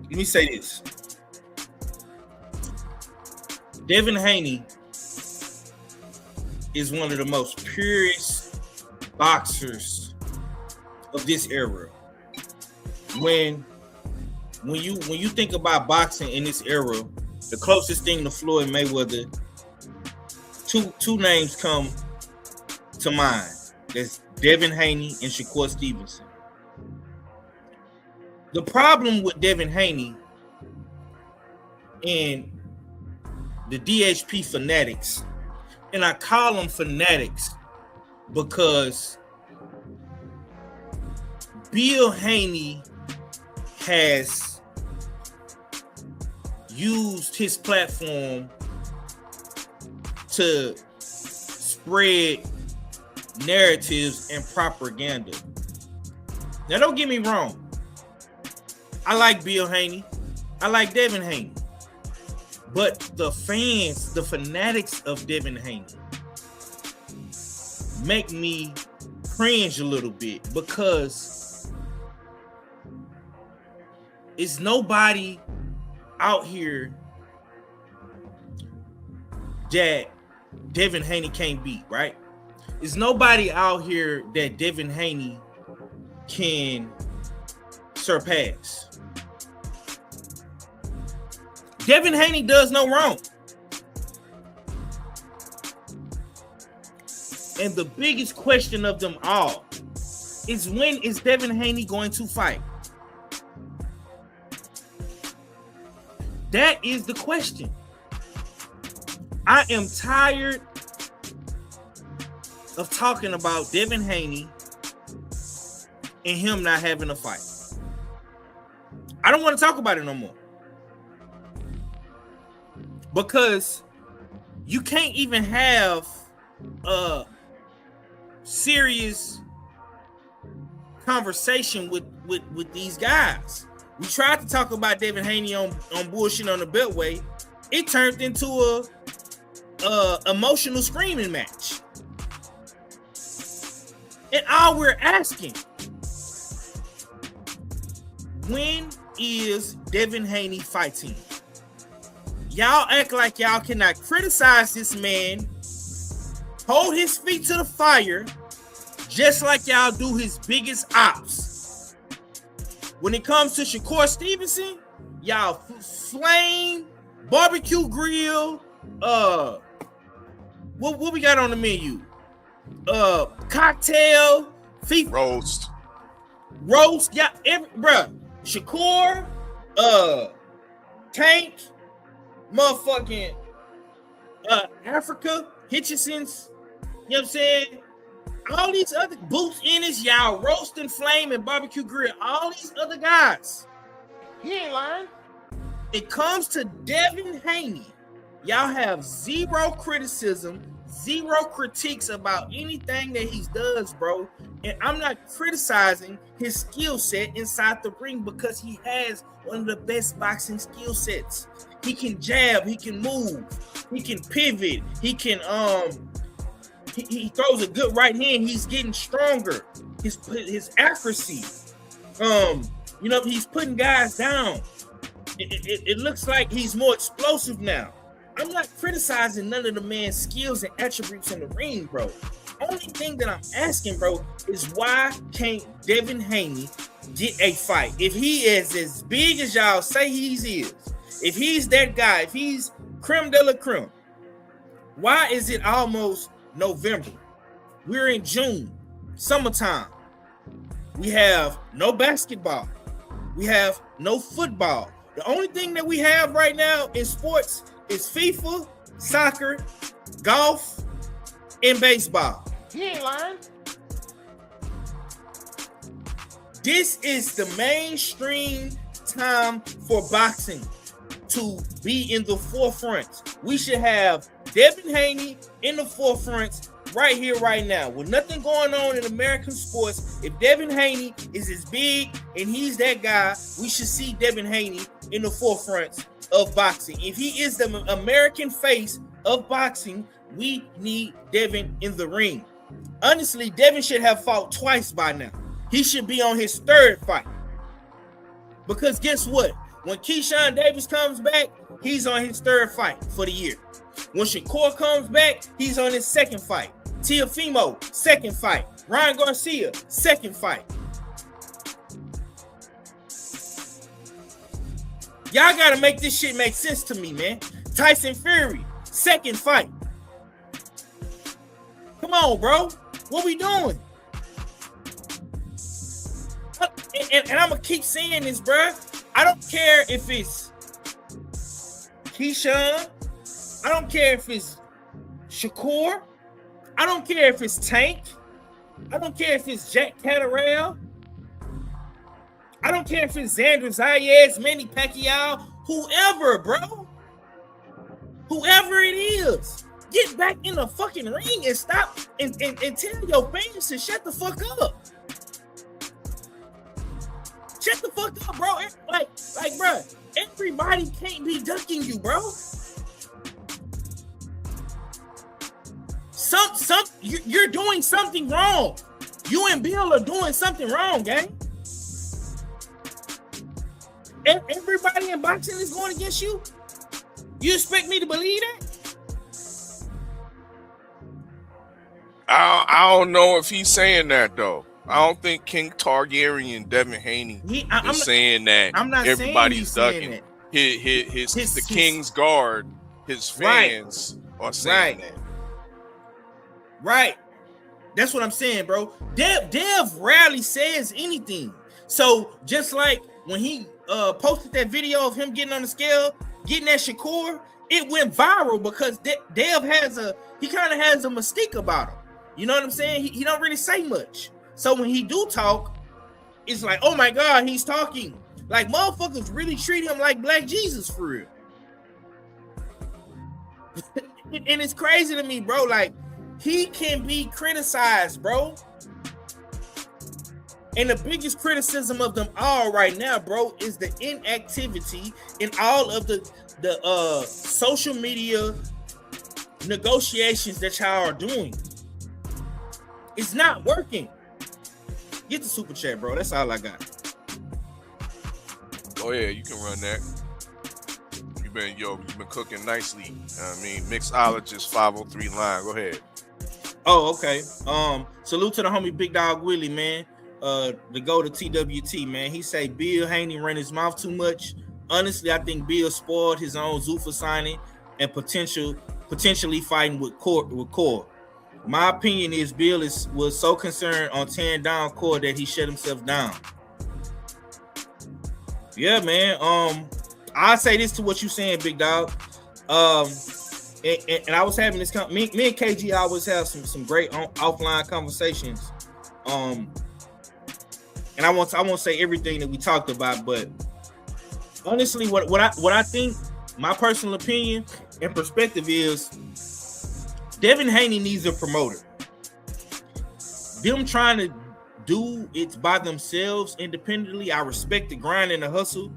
Let me say this. Devin Haney is one of the most purest boxers of this era. When you think about boxing in this era, the closest thing to Floyd Mayweather, two names come to mind. That's Devin Haney and Shakur Stevenson. The problem with Devin Haney and the DHP fanatics, and I call them fanatics because Bill Haney has used his platform to spread narratives and propaganda. Now, don't get me wrong. I like Bill Haney. I like Devin Haney. But the fans, the fanatics of Devin Haney make me cringe a little bit, because it's nobody out here that Devin Haney can't beat, right? There's nobody out here that Devin Haney can surpass. Devin Haney does no wrong. And the biggest question of them all is, when is Devin Haney going to fight? That is the question. I am tired of talking about Devin Haney and him not having a fight. I don't want to talk about it no more. Because you can't even have a serious conversation with these guys. We tried to talk about Devin Haney on bullshit on the Beltway. It turned into a emotional screaming match. And all we're asking, when is Devin Haney fighting? Y'all act like y'all cannot criticize this man, hold his feet to the fire, just like y'all do his biggest ops. When it comes to Shakur Stevenson, y'all flame, barbecue grill, what we got on the menu? Cocktail, roast, yeah, bruh. Shakur, Tank, motherfucking Africa, Hitchison's, you know what I'm saying? All these other Boots Ennis, y'all roast and flame and barbecue grill, all these other guys. He ain't lying. It comes to Devin Haney, y'all have zero criticism, zero critiques about anything that he does, bro. And I'm not criticizing his skill set inside the ring, because he has one of the best boxing skill sets. He can jab, he can move, he can pivot, he can he throws a good right hand. He's getting stronger. His accuracy, he's putting guys down. It looks like he's more explosive now. I'm not criticizing none of the man's skills and attributes in the ring, bro. Only thing that I'm asking, bro, is why can't Devin Haney get a fight? If he is as big as y'all say he is, if he's that guy, if he's creme de la creme, why is it almost November? We're in June, summertime. We have no basketball. We have no football. The only thing that we have right now in sports is FIFA, soccer, golf, and baseball. He ain't lying. This is the mainstream time for boxing to be in the forefront. We should have Devin Haney in the forefront right here, right now. With nothing going on in American sports, if Devin Haney is as big and he's that guy, we should see Devin Haney in the forefront of boxing. If he is the American face of boxing, we need Devin in the ring. Honestly, Devin should have fought twice by now. He should be on his third fight. Because guess what? When Keyshawn Davis comes back, he's on his third fight for the year. When Shakur comes back, he's on his second fight. Teofimo, second fight. Ryan Garcia, second fight. Y'all got to make this shit make sense to me, man. Tyson Fury, second fight. Come on, bro. What we doing? And I'm going to keep saying this, bro. I don't care if it's Keyshawn. I don't care if it's Shakur. I don't care if it's Tank. I don't care if it's Jack Catterall. I don't care if it's Xander Zayas, Manny Pacquiao, whoever, bro. Whoever it is. Get back in the fucking ring and stop and tell your fans to shut the fuck up. Shut the fuck up, bro. Like, bro, everybody can't be ducking you, bro. You're doing something wrong. You and Bill are doing something wrong, gang. Everybody in boxing is going against you. You expect me to believe that? I don't know if he's saying that though. I don't think King Targaryen Devin Haney is saying that. I'm not everybody's saying ducking. The King's Guard, his fans are saying that. Right. That's what I'm saying, bro. Dev rarely says anything. So just like when he posted that video of him getting on the scale, getting that Shakur, it went viral because Dev he kind of has a mystique about him. You know what I'm saying? He don't really say much. So when he do talk, it's like, oh my God, he's talking. Like motherfuckers really treat him like Black Jesus for real. And it's crazy to me, bro. Like he can be criticized, bro. And the biggest criticism of them all right now, bro, is the inactivity in all of the social media negotiations that y'all are doing. It's not working. Get the super chat, bro. That's all I got. Oh yeah, you can run that. You've been cooking nicely. I mean, mixologist 503 line. Go ahead. Oh, okay. Salute to the homie Big Dog Willie, man. To go to TWT, man. He say Bill Haney ran his mouth too much. Honestly, I think Bill spoiled his own Zuffa signing and potentially fighting with Core. My opinion is Bill was so concerned on tearing down Core that he shut himself down. Yeah, man. I say this to what you saying, Big Dog. And I was having this. Me and KG always have some great offline conversations. And I won't say everything that we talked about, but honestly, what I think, my personal opinion and perspective is, Devin Haney needs a promoter. Them trying to do it by themselves independently, I respect the grind and the hustle,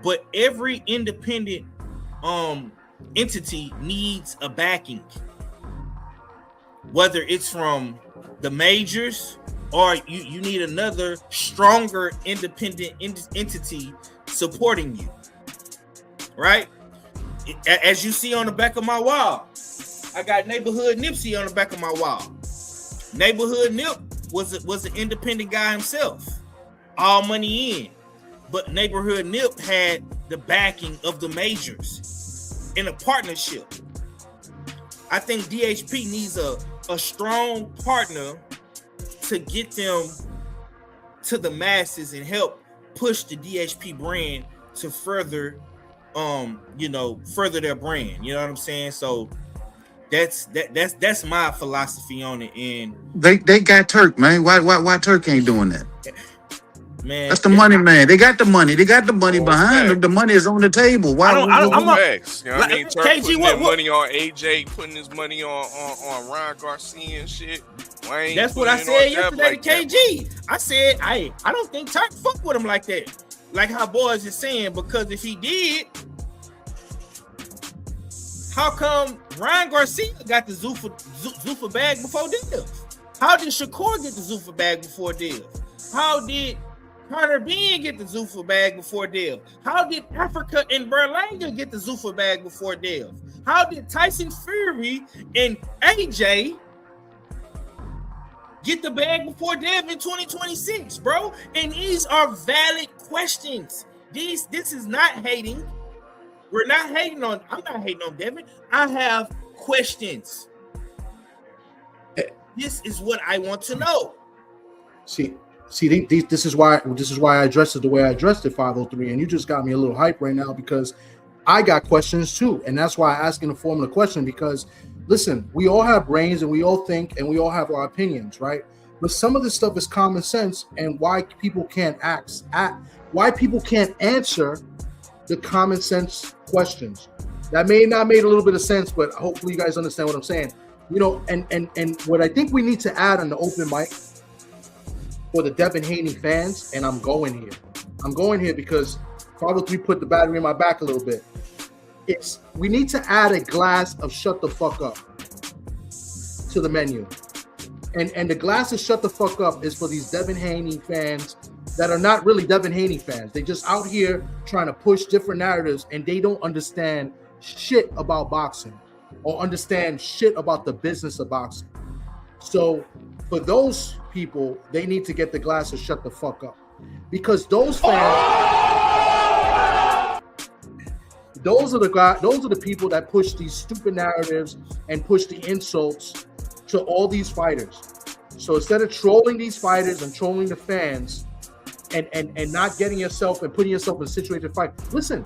but every independent entity needs a backing, whether it's from the majors or you need another stronger independent entity supporting you, right? As you see on the back of my wall, I got Neighborhood Nipsey on the back of my wall. Neighborhood Nip was an independent guy himself, all money in, but Neighborhood Nip had the backing of the majors in a partnership. I think DHP needs a strong partner to get them to the masses and help push the DHP brand to further, further their brand. You know what I'm saying? So that's my philosophy on it. And they got Turk, man. Why Turk ain't doing that? Man, that's the money, man. They got the money. They got the money behind them. The money is on the table. Why don't facts? You know what I mean? Turk putting that money on AJ, putting his money on Ryan Garcia and shit. That's what I said yesterday to KG. I said, I don't think Turk fuck with him like that. Like how boys is saying, because if he did, how come Ryan Garcia got the Zuffa bag before Div? How did Shakur get the Zuffa bag before Div? How did Carter Bean get the Zuffa bag before Div? How did Africa and Berlanga get the Zuffa bag before Div? How did Tyson Fury and AJ get the bag before Div in 2026, bro? And these are valid questions. This is not hating. I'm not hating on Devin. I have questions. This is what I want to know. See, this is why I addressed it the way I addressed it, 503, and you just got me a little hype right now because I got questions too, and that's why I ask in the form of a question. Because listen, we all have brains and we all think and we all have our opinions, right? But some of this stuff is common sense, and why people can't why people can't answer the common sense questions. That may not make a little bit of sense, but hopefully you guys understand what I'm saying. You know, and what I think we need to add on the open mic for the Devin Haney fans, and I'm going here because 503 put the battery in my back a little bit. We need to add a glass of shut the fuck up to the menu. And the glass of shut the fuck up is for these Devin Haney fans that are not really Devin Haney fans. They just out here trying to push different narratives, and they don't understand shit about boxing or understand shit about the business of boxing. So for those people, they need to get the glass of shut the fuck up, because those fans, those are the people that push these stupid narratives and push the insults to all these fighters. So instead of trolling these fighters and trolling the fans and not getting yourself and putting yourself in a situation to fight, listen,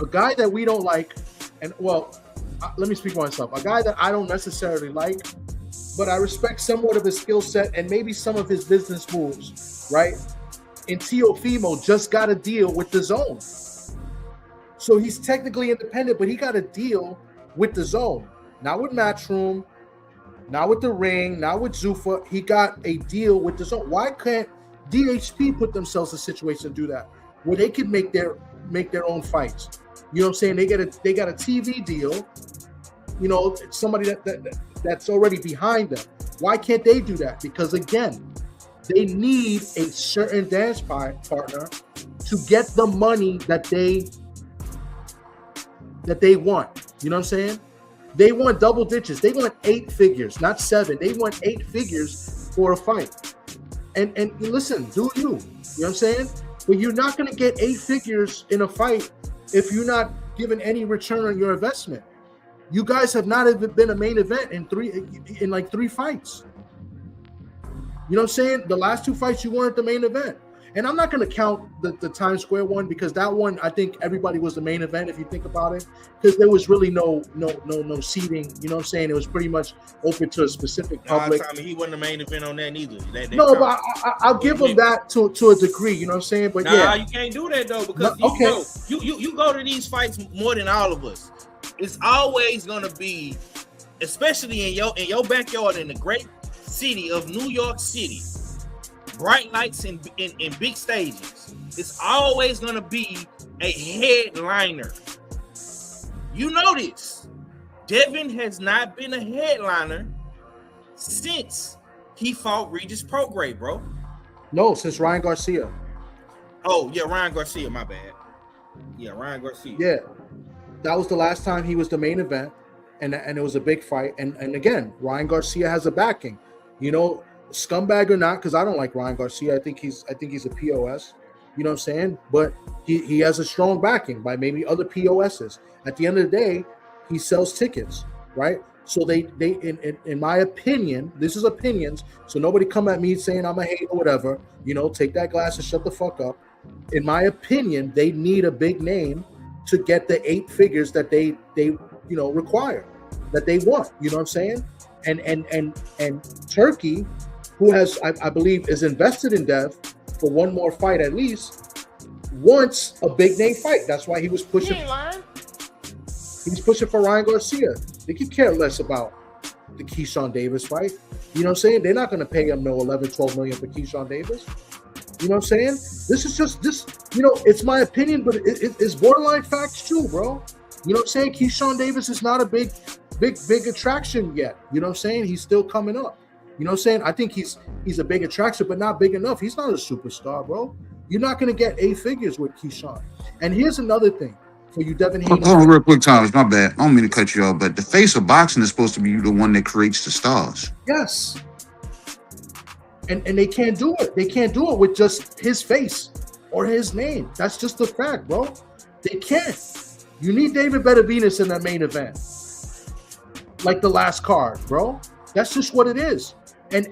a guy that we don't like, and let me speak for myself, a guy that I don't necessarily like, but I respect somewhat of his skill set and maybe some of his business moves, right? And Teofimo just got a deal with the Zone. So he's technically independent, but he got a deal with the Zone. Not with Matchroom, not with the Ring, not with Zuffa. He got a deal with the Zone. Why can't DHP put themselves in a situation to do that, where they could make their own fights? You know what I'm saying? They got a TV deal. You know, somebody that's already behind them. Why can't they do that? Because again, they need a certain dance partner to get the money that they want. You know what I'm saying? They want double digits. They want 8 figures, not 7. They want 8 figures for a fight. And listen, do you? You know what I'm saying? But you're not going to get 8 figures in a fight if you're not given any return on your investment. You guys have not even been a main event in 3 fights. You know what I'm saying? The last 2 fights you weren't the main event. And I'm not going to count the Times Square one, because that one, I think everybody was the main event if you think about it, because there was really no seating. You know what I'm saying? It was pretty much open to a specific public. No, he wasn't the main event on that neither. But I'll give him that to a degree. You know what I'm saying? But you can't do that though, because you go to these fights more than all of us. It's always going to be, especially in your backyard in the great city of New York City, bright lights and in big stages. It's always going to be a headliner. You know this. Devin has not been a headliner since he fought Regis Prograis, bro. No, since Ryan Garcia. Oh, yeah, Ryan Garcia, my bad. Yeah, Ryan Garcia. Yeah. That was the last time he was the main event, and it was a big fight. And again, Ryan Garcia has a backing. You know, scumbag or not, because I don't like Ryan Garcia. I think he's a POS. You know what I'm saying? But he has a strong backing by maybe other POSs. At the end of the day, he sells tickets, right? So they in my opinion, this is opinions. So nobody come at me saying I'm a hater or whatever. You know, take that glass and shut the fuck up. in my opinion, they need a big name to get the 8 figures that they require, that they want. You know what I'm saying? And Turkey, who has I believe is invested in Dev for one more fight at least, wants a big name fight. That's why he was pushing. He's pushing for Ryan Garcia. They could care less about the Keyshawn Davis fight. You know what I'm saying? They're not going to pay him no 11, 12 million for Keyshawn Davis. You know what I'm saying? This is just this. It's my opinion, but it's borderline facts too, bro. You know what I'm saying? Keyshawn Davis is not a big attraction yet. You know what I'm saying? He's still coming up. You know what I'm saying? I think he's a big attraction, but not big enough. He's not a superstar, bro. You're not going to get 8 figures with Keyshawn. And here's another thing for you, Devin Haney. Hold on real quick, Thomas. My bad. I don't mean to cut you off, but the face of boxing is supposed to be the one that creates the stars. Yes. And they can't do it. They can't do it with just his face or his name. That's just the fact, bro. They can't. You need David Benavidez in that main event. Like the last card, bro. That's just what it is. And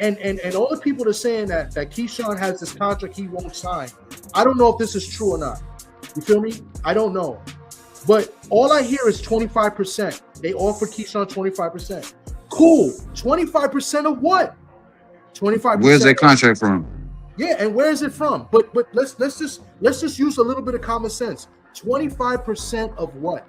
all the people that are saying that Keyshawn has this contract he won't sign. I don't know if this is true or not. You feel me? I don't know. But all I hear is 25%. They offered Keyshawn 25%. Cool. 25% of what? 25%. Where's that contract from? Yeah, and where is it from? But let's just use a little bit of common sense. 25% of what?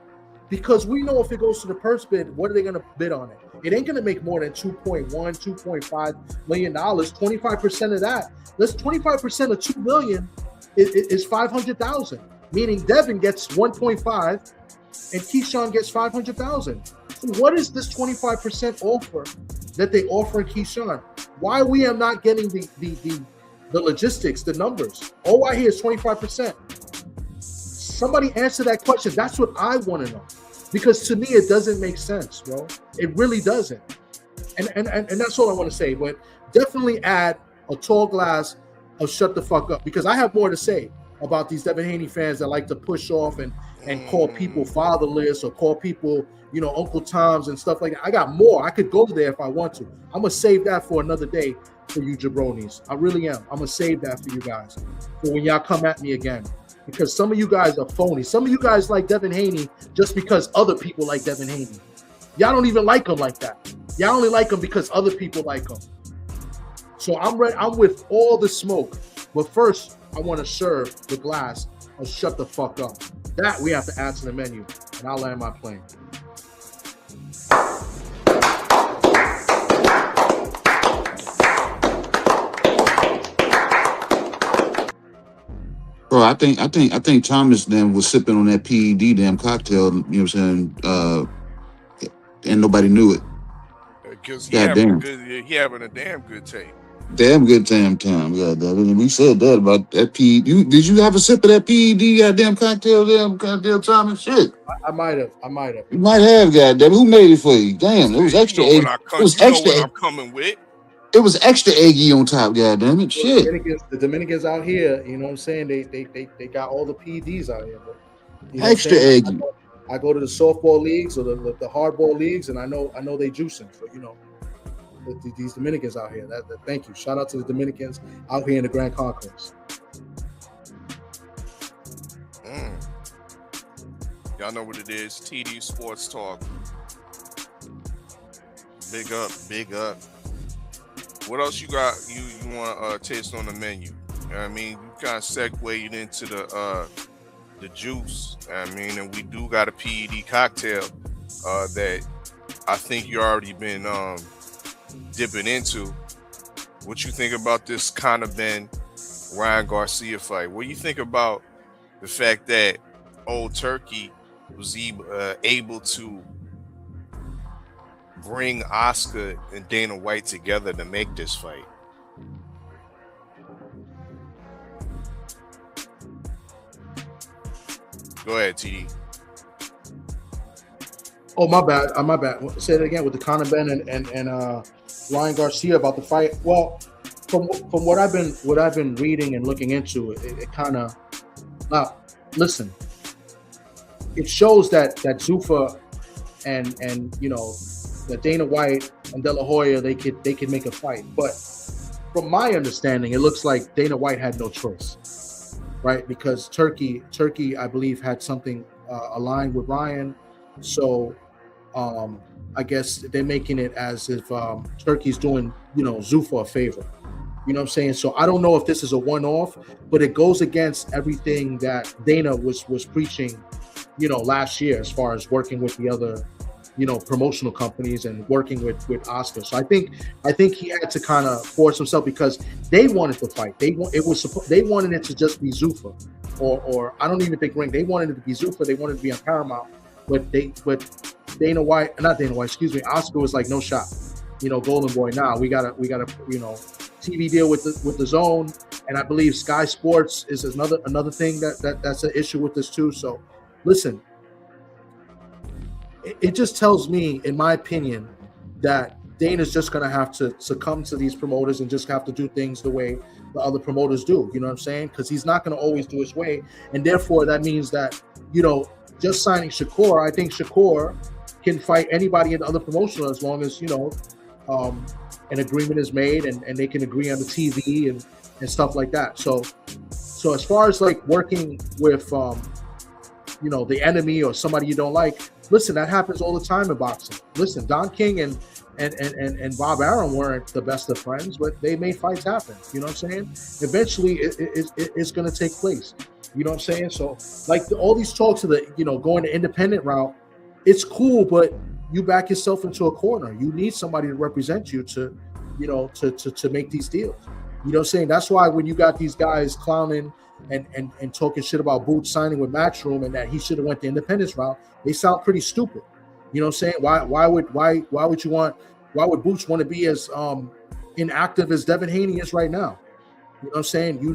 Because we know if it goes to the purse bid, what are they going to bid on it? It ain't going to make more than $2.1, $2.5 million. 25% of that. That's 25% of $2 million is $500,000. Meaning Devin gets 1.5 and Keyshawn gets 500,000. So what is this 25% offer that they offer Keyshawn? Why we are not getting the logistics, the numbers? All I hear is 25%. Somebody answer that question. That's what I want to know. Because to me, it doesn't make sense, bro. It really doesn't. And that's all I want to say. But definitely add a tall glass of shut the fuck up. Because I have more to say about these Devin Haney fans that like to push off and call people fatherless or call people, Uncle Toms and stuff like that. I got more. I could go there if I want to. I'm going to save that for another day for you jabronis. I really am. I'm going to save that for you guys for when y'all come at me again. Because some of you guys are phony. Some of you guys like Devin Haney just because other people like Devin Haney. Y'all don't even like him like that. Y'all only like him because other people like him. So I'm ready. I'm with all the smoke. But first, I want to serve the glass of shut the fuck up. That we have to add to the menu. And I'll land my plane. Bro, I think Thomas then was sipping on that PED damn cocktail, you know what I'm saying? And nobody knew it. Because he having a damn good tape. Damn good damn time. Yeah, we said that about that PED. Did you have a sip of that PED goddamn cocktail, Thomas? Shit. I might have. You might have, goddamn. Who made it for you? Damn, it was extra egg. It was extra. What I'm coming with. It was extra eggy on top, goddamn it. Shit. The Dominicans out here, you know what I'm saying? They got all the PEDs out here, but extra eggy. I go to the softball leagues or the hardball leagues, and I know they juicing. So these Dominicans out here. Thank you. Shout out to the Dominicans out here in the Grand Concourse. Y'all know what it is. TD Sports Talk. Big up, big up. What else you got? You want to taste on the menu? You know what I mean, you kind of segued into the juice. I mean, and we do got a PED cocktail that I think you already been dipping into. What you think about this Conor Ben Ryan Garcia fight? What do you think about the fact that Old Turkey was able to bring Oscar and Dana White together to make this fight? Go ahead, TD. Oh, my bad. Say it again with the Conor Ben and Ryan Garcia about the fight. Well, from what I've been reading and looking into, it kind of listen. It shows that Zuffa and that Dana White and De La Hoya they could make a fight. But from my understanding, it looks like Dana White had no choice. right? Because Turkey, I believe, had something aligned with Ryan, so I guess they're making it as if Turkey's doing, Zuffa a favor. You know what I'm saying? So I don't know if this is a one-off, but it goes against everything that Dana was preaching, last year as far as working with the other, promotional companies and working with Oscar. So I think he had to kind of force himself because they wanted to fight. They wanted it to just be Zuffa, or I don't even think Ring. They wanted it to be Zuffa. They wanted it to be on Paramount, but Oscar was like, no shot. Golden Boy. Nah, we gotta, TV deal with the Zone, and I believe Sky Sports is another thing that's an issue with this too. So, listen, it just tells me, in my opinion, that Dana's just gonna have to succumb to these promoters and just have to do things the way the other promoters do. You know what I'm saying? Because he's not gonna always do his way, and therefore that means that just signing Shakur, I think Shakur can fight anybody in the other promotion as long as an agreement is made and they can agree on the TV and stuff like that. So as far as like working with the enemy or somebody you don't like, listen, that happens all the time in boxing. Listen, Don King and Bob Arum weren't the best of friends, but they made fights happen. You know what I'm saying? Eventually it's going to take place. You know what I'm saying? So like all these talks of the going the independent route, it's cool, but you back yourself into a corner. You need somebody to represent you to make these deals. You know what I'm saying? That's why when you got these guys clowning and talking shit about Boots signing with Matchroom and that he should have went the independence route, they sound pretty stupid. You know what I'm saying? Why would Boots want to be as inactive as Devin Haney is right now? You know what I'm saying? You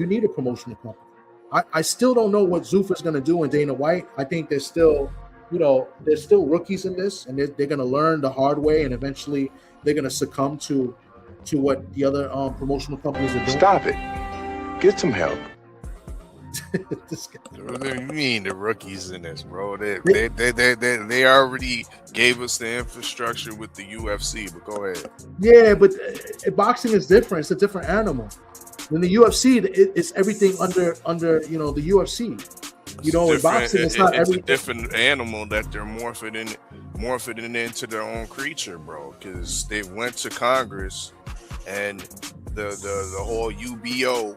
need a promotional company. I still don't know what Zuffa's going to do in Dana White. I think there's still rookies in this, and they're going to learn the hard way, and eventually they're going to succumb to what the other promotional companies are doing. Stop it. Get some help. What do you mean the rookies in this, bro? They already gave us the infrastructure with the UFC, but go ahead. Yeah, but boxing is different. It's a different animal. In the UFC, it's everything under the UFC. In boxing, it's not everything. It's a different animal that they're morphing into their own creature, bro. Because they went to Congress, and the whole UBO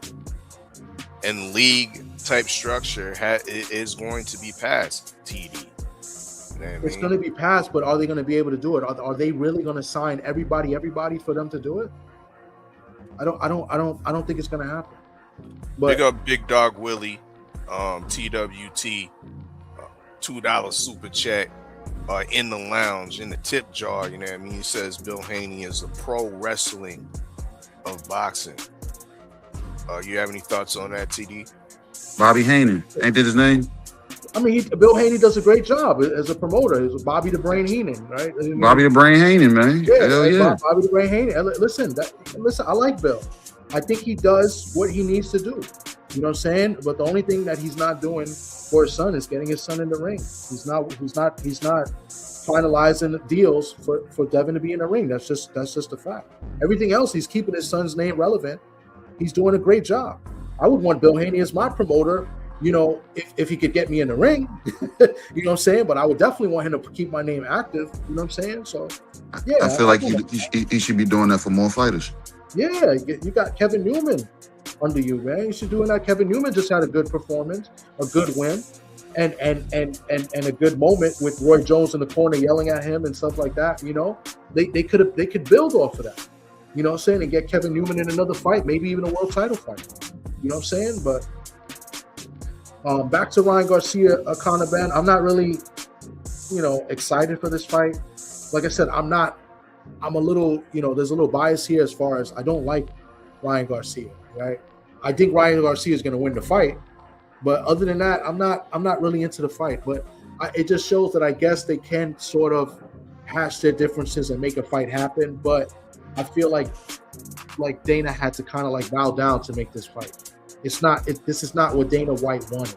and league type structure is going to be passed. TD. It's going to be passed, but are they going to be able to do it? Are they really going to sign everybody for them to do it? I don't think it's going to happen. But big up Big Dog Willie, TWT, $2 super chat in the lounge, in the tip jar. You know what I mean? He says Bill Haney is the pro wrestling of boxing. You have any thoughts on that, TD? Bobby Heenan, ain't that his name? I mean, Bill Haney does a great job as a promoter. He's Bobby the Brain Heenan, right? Bobby the Brain Heenan, man. Yeah, hell yeah. Bobby the Brain Heenan. Listen, I like Bill. I think he does what he needs to do. You know what I'm saying? But the only thing that he's not doing for his son is getting his son in the ring. He's not finalizing deals for Devin to be in the ring. That's just a fact. Everything else, he's keeping his son's name relevant. He's doing a great job. I would want Bill Haney as my promoter, if he could get me in the ring. You know what I'm saying? But I would definitely want him to keep my name active. You know what I'm saying? So, yeah. I feel like he should be doing that for more fighters. Yeah, you got Kevin Newman under you, man. You should do that. Kevin Newman just had a good performance, a good win, and a good moment with Roy Jones in the corner yelling at him and stuff like that. They could build off of that. You know what I'm saying? And get Kevin Newman in another fight, maybe even a world title fight. You know what I'm saying? But back to Ryan Garcia, Conor Ben. I'm not really, excited for this fight. Like I said, I'm a little, there's a little bias here as far as I don't like Ryan Garcia, right? I think Ryan Garcia is going to win the fight, but other than that, I'm not really into the fight. But it just shows that I guess they can sort of hash their differences and make a fight happen. But I feel like Dana had to kind of like bow down to make this fight. This is not what Dana White wanted,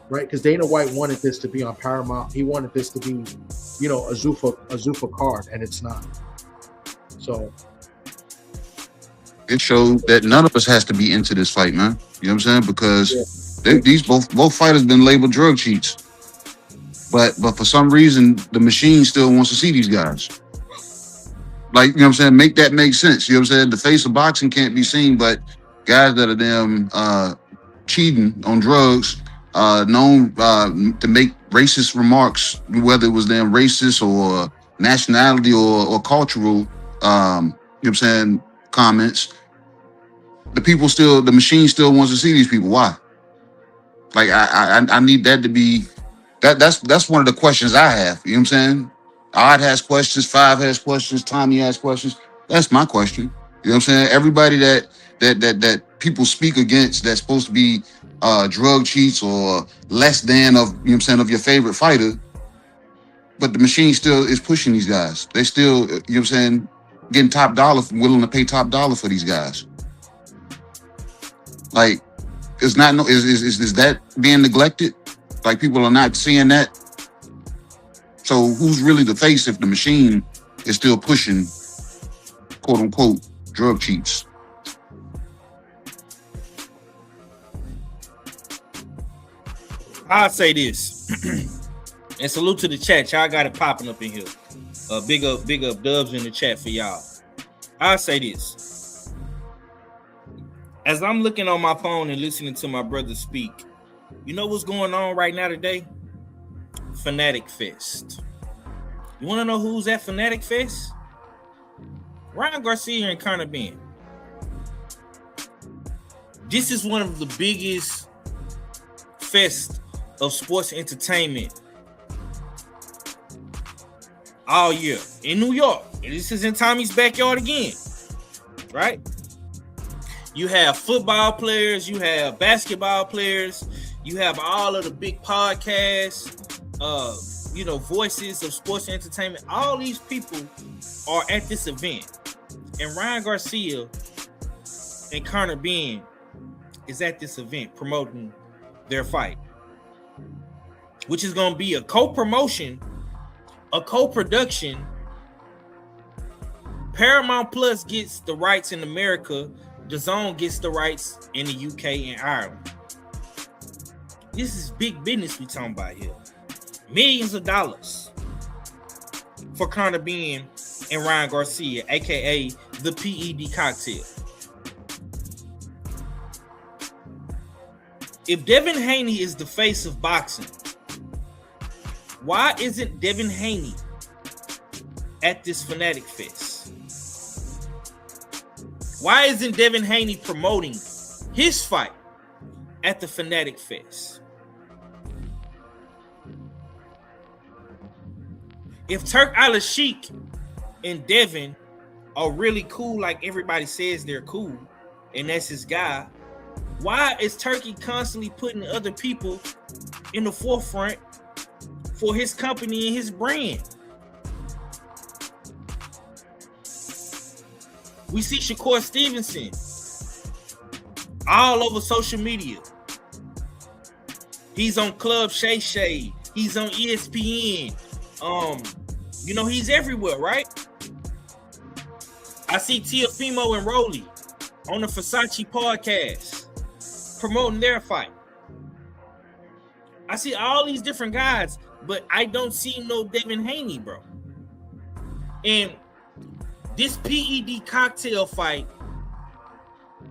right? Because Dana White wanted this to be on Paramount. He wanted this to be, a Zuffa card, and it's not. So it showed that none of us has to be into this fight, man. You know what I'm saying? Because these both fighters been labeled drug cheats. But for some reason, the machine still wants to see these guys. Like, you know what I'm saying? Make that make sense. You know what I'm saying? The face of boxing can't be seen, but guys that are damn cheating on drugs, known to make racist remarks, whether it was damn racist or nationality or cultural, you know what I'm saying, comments. The machine still wants to see these people. Why? Like, I need that to be, that's one of the questions I have. You know what I'm saying? Odd has questions, Five has questions, Tommy has questions. That's my question. You know what I'm saying? Everybody that people speak against that's supposed to be drug cheats or less than of, you know what I'm saying, of your favorite fighter, but the machine still is pushing these guys. They still, you know what I'm saying, getting top dollar, willing to pay top dollar for these guys. Like, is that being neglected? Like, people are not seeing that. So who's really the face if the machine is still pushing, quote unquote, drug cheats? I'll say this. And salute to the chat. Y'all got it popping up in here. Big up dubs in the chat for y'all. I'll say this. As I'm looking on my phone and listening to my brother speak, you know what's going on right now today? Fanatic Fest. You want to know who's at Fanatic Fest? Ryan Garcia and Conor Ben. This is one of the biggest fest of sports entertainment all year in New York. And this is in Tommy's backyard again, right? You have football players, you have basketball players, you have all of the big podcasts, voices of sports entertainment. All these people are at this event. And Ryan Garcia and Conor Ben is at this event promoting their fight, which is going to be a co-promotion, a co-production. Paramount Plus gets the rights in America. DAZN gets the rights in the UK and Ireland. This is big business we talking about here. Millions of dollars for Conor Ben and Ryan Garcia, aka the PED cocktail. If Devin Haney is the face of boxing, why isn't Devin Haney at this Fanatic Fest? Why isn't Devin Haney promoting his fight at the Fanatic Fest? If Turk Al-Sheikh and Devin are really cool, like everybody says they're cool, and that's his guy, why is Turkey constantly putting other people in the forefront for his company and his brand? We see Shakur Stevenson all over social media. He's on Club Shay Shay. He's on ESPN. He's everywhere, right? I see Teofimo and Rolly on the Versace podcast promoting their fight. I see all these different guys, but I don't see no Devin Haney, bro. And this PED cocktail fight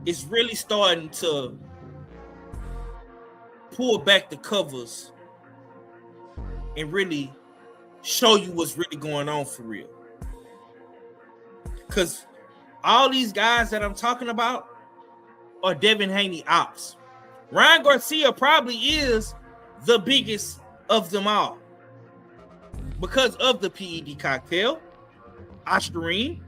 is really starting to pull back the covers and really show you what's really going on for real. Because all these guys that I'm talking about are Devin Haney ops. Ryan Garcia probably is the biggest of them all because of the PED cocktail, Oscarine.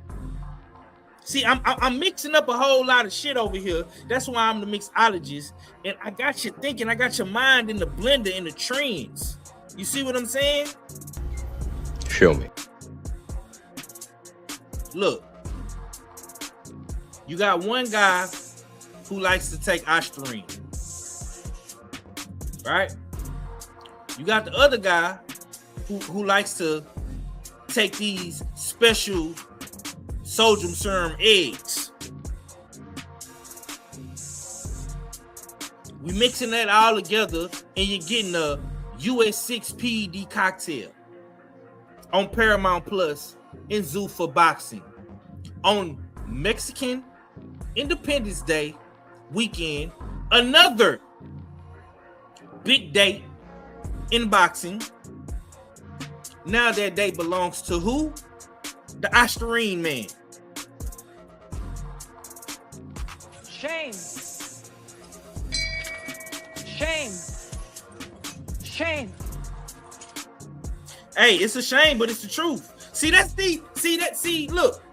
See, I'm mixing up a whole lot of shit over here. That's why I'm the mixologist. And I got you thinking, I got your mind in the blender in the trends. You see what I'm saying? Show me. Look, you got one guy who likes to take Oscarine, right? You got the other guy who likes to take these special sodium serum eggs. We mixing that all together, and you're getting a US6 PED cocktail on Paramount Plus in Zoo for Boxing on Mexican Independence Day weekend. Another big date in boxing. Now that day belongs to who? The Astarine man. Shame. Shame. Shame. Hey, it's a shame, but it's the truth. Look,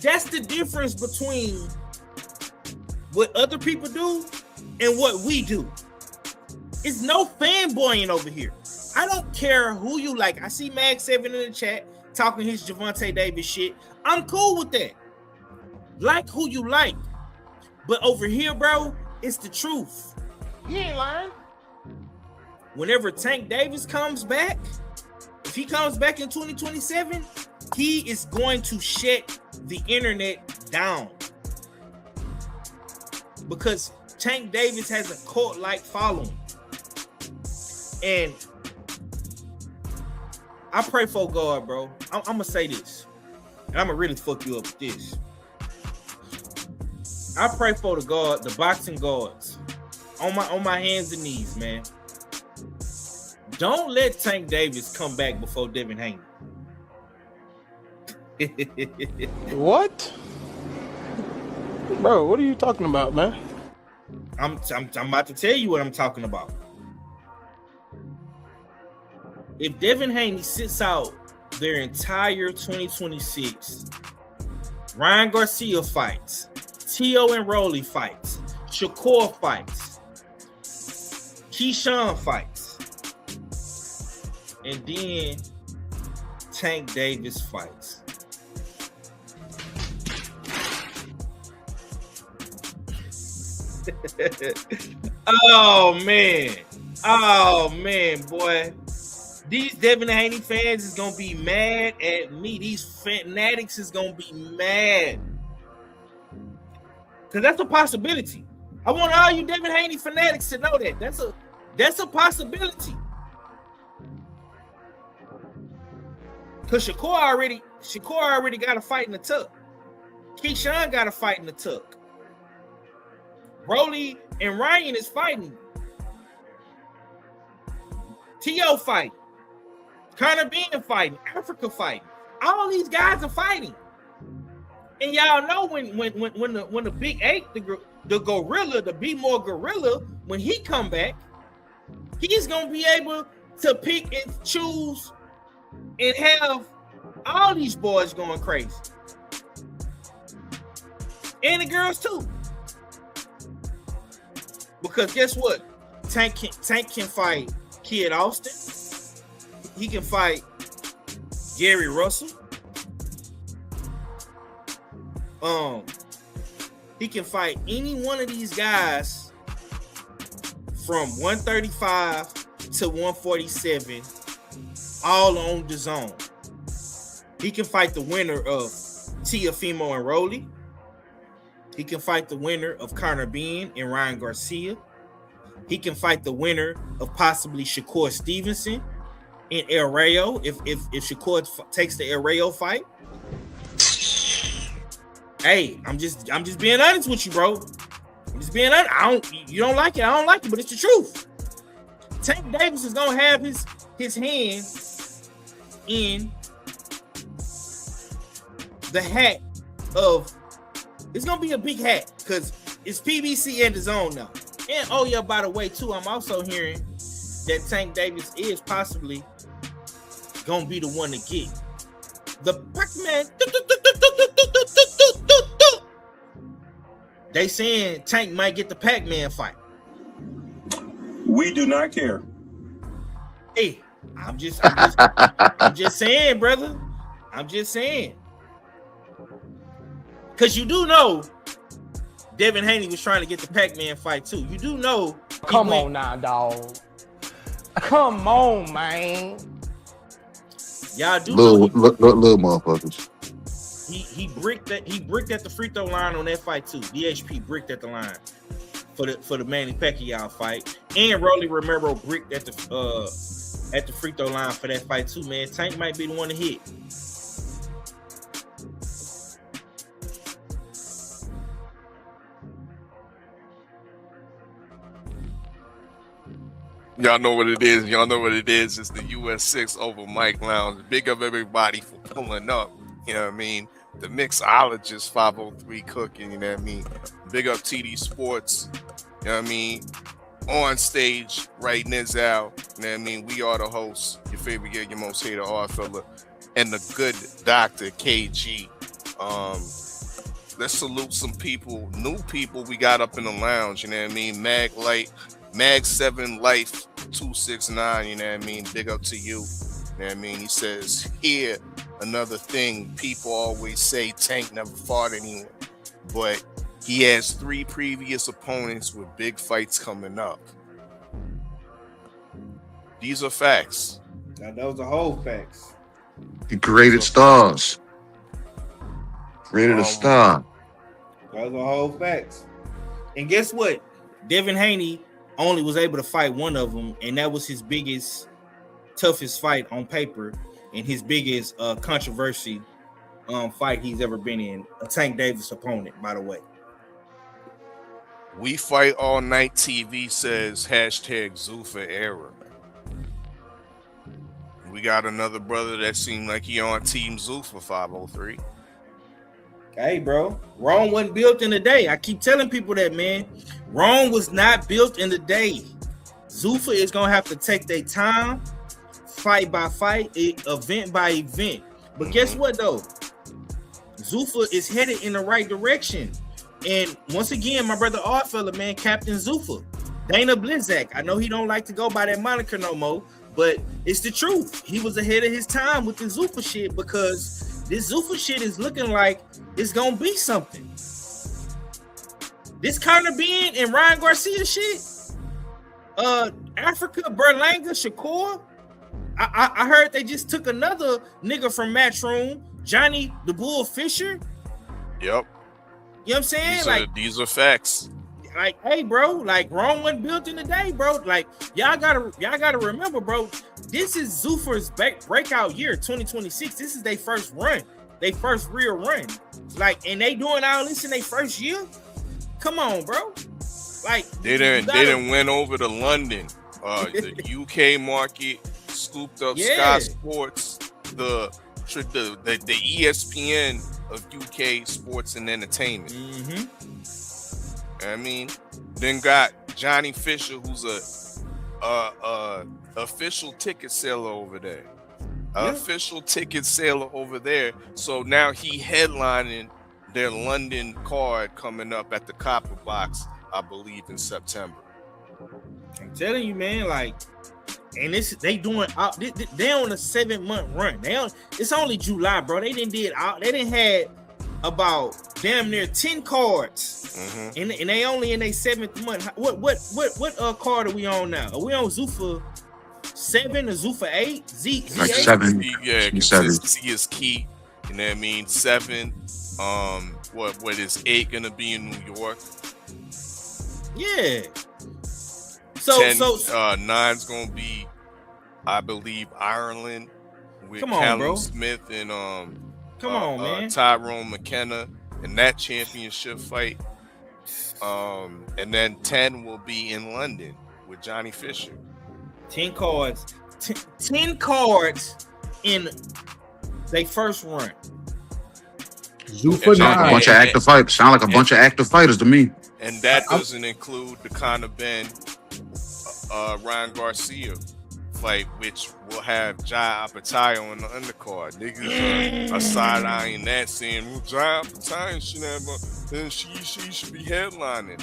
that's the difference between what other people do and what we do. It's no fanboying over here. I don't care who you like. I see Mag7 in the chat talking his Javante Davis shit. I'm cool with that. Like who you like. But over here, bro, it's the truth. You ain't lying. Whenever Tank Davis comes back, if he comes back in 2027, he is going to shut the internet down. Because Tank Davis has a cult-like following. And I pray for God, bro. I'm going to say this. And I'm going to really fuck you up with this. I pray for the boxing gods on my hands and knees, man. Don't let Tank Davis come back before Devin Haney. What? Bro, what are you talking about, man? I'm about to tell you what I'm talking about. If Devin Haney sits out their entire 2026, Ryan Garcia fights, Tio and Rolly fights, Shakur fights, Keyshawn fights, and then Tank Davis fights. Oh man, boy. These Devin Haney fans is gonna be mad at me. These fanatics is gonna be mad. Because that's a possibility. I want all you Devin Haney fanatics to know that. That's a possibility. Because Shakur already got a fight in the tuck. Keyshawn got a fight in the tuck. Rolly and Ryan is fighting. T.O. fighting. Connor Bean fighting. Africa fighting. All these guys are fighting. And y'all know when the Big Eight, the gorilla, the Be More gorilla, when he come back, he's gonna be able to pick and choose and have all these boys going crazy. And the girls too. Because guess what? Tank can fight Kid Austin. He can fight Gary Russell. He can fight any one of these guys from 135 to 147, all on the zone. He can fight the winner of Teofimo and Rolly. He can fight the winner of Connor Bean and Ryan Garcia. He can fight the winner of possibly Shakur Stevenson and El Rayo if Shakur takes the El Rayo fight. Hey, I'm just being honest with you, bro. I'm just being honest. You don't like it, I don't like it, but it's the truth. Tank Davis is gonna have his hand in the hat of. It's gonna be a big hat because it's PBC and the zone now. And oh yeah, by the way, too, I'm also hearing that Tank Davis is possibly gonna be the one to get the Pac-Man. They saying Tank might get the Pac-Man fight. We do not care. Hey, I'm just saying, brother. I'm just saying. Because you do know Devin Haney was trying to get the Pac-Man fight too. You do know. Come on now, dog. Come on, man. Y'all do little know motherfuckers. He bricked at the free throw line on that fight too. DHP bricked at the line for the Manny Pacquiao fight. And Rolly Romero bricked at the free throw line for that fight too, man. Tank might be the one to hit. Y'all know what it is. Y'all know what it is. It's the US6 over Mike Lounge. Big up everybody for pulling up. You know what I mean? The mixologist 503 cooking. You know what I mean? Big up TD Sports. You know what I mean? On stage, right, Nizal. You know what I mean? We are the hosts. Your favorite girl, your most hated hard fella, and the good Dr. KG. Let's salute some people, new people we got up in the lounge. You know what I mean? Mag 7 Life 269, you know what I mean? Big up to you. You know what I mean? He says, here, another thing, people always say Tank never fought anyone, but he has 3 previous opponents with big fights coming up. These are facts. Now, those are whole facts. He created stars. Created a star. Those are whole facts. And guess what? Devin Haney only was able to fight one of them, and that was his biggest, toughest fight on paper, and his biggest controversy fight he's ever been in. A Tank Davis opponent, by the way. We Fight All Night TV says hashtag Zuffa era. We got another brother that seemed like he on Team Zuffa 503. Hey, bro, Rome wasn't built in a day. I keep telling people that, man. Rome was not built in a day. Zuffa is going to have to take their time, fight by fight, event by event. But guess what, though? Zuffa is headed in the right direction. And once again, my brother Oddfella, man, Captain Zuffa, Dana Blizzak. I know he don't like to go by that moniker no more, but it's the truth. He was ahead of his time with the Zuffa shit because this Zuffa shit is looking like it's gonna be something. This Conor Ben and Ryan Garcia shit, Africa, Berlanga, Shakur. I heard they just took another nigga from Matchroom, Johnny the Bull Fisher. Yep. You know what I'm saying? These are facts. Like, hey, bro, like Rome wasn't built in a day, bro. Like, y'all gotta remember, bro. This is Zuffa's breakout year, 2026. This is their first run. They first real run, like, and they doing all this in their first year. Come on, bro. Like, they didn't went over to London, the UK market, scooped up Sky Sports, the ESPN of UK sports and entertainment. I mean, then got Johnny Fisher, who's a official ticket seller over there. Official ticket seller over there. So now he headlining their London card coming up at the Copper Box, I believe, in September. I'm telling you, man, like, and this they doing they on a 7-month run. It's only July, bro. They didn't had about damn near 10 cards, and they only in their 7th month. What card are we on now? Are we on Zuffa 7 or Zuffa 8? Z8? Like 7. Yeah, consistency is key. You know what I mean? 7. What is 8 gonna be in New York? Yeah. 10, 9's gonna be, I believe, Ireland with Callum Smith and Tyrone McKenna in that championship fight. And then 10 will be in London with Johnny Fisher. 10 cards. 10 cards in their first run. Sound like a bunch of active fighters. Sound like a bunch of active fighters to me. And that doesn't include the Conor Ben, Ryan Garcia fight, which will have Jai Apatayo on the undercard. Niggas are side-eyeing that, saying, well, Jai Apatayo should have, then she should be headlining.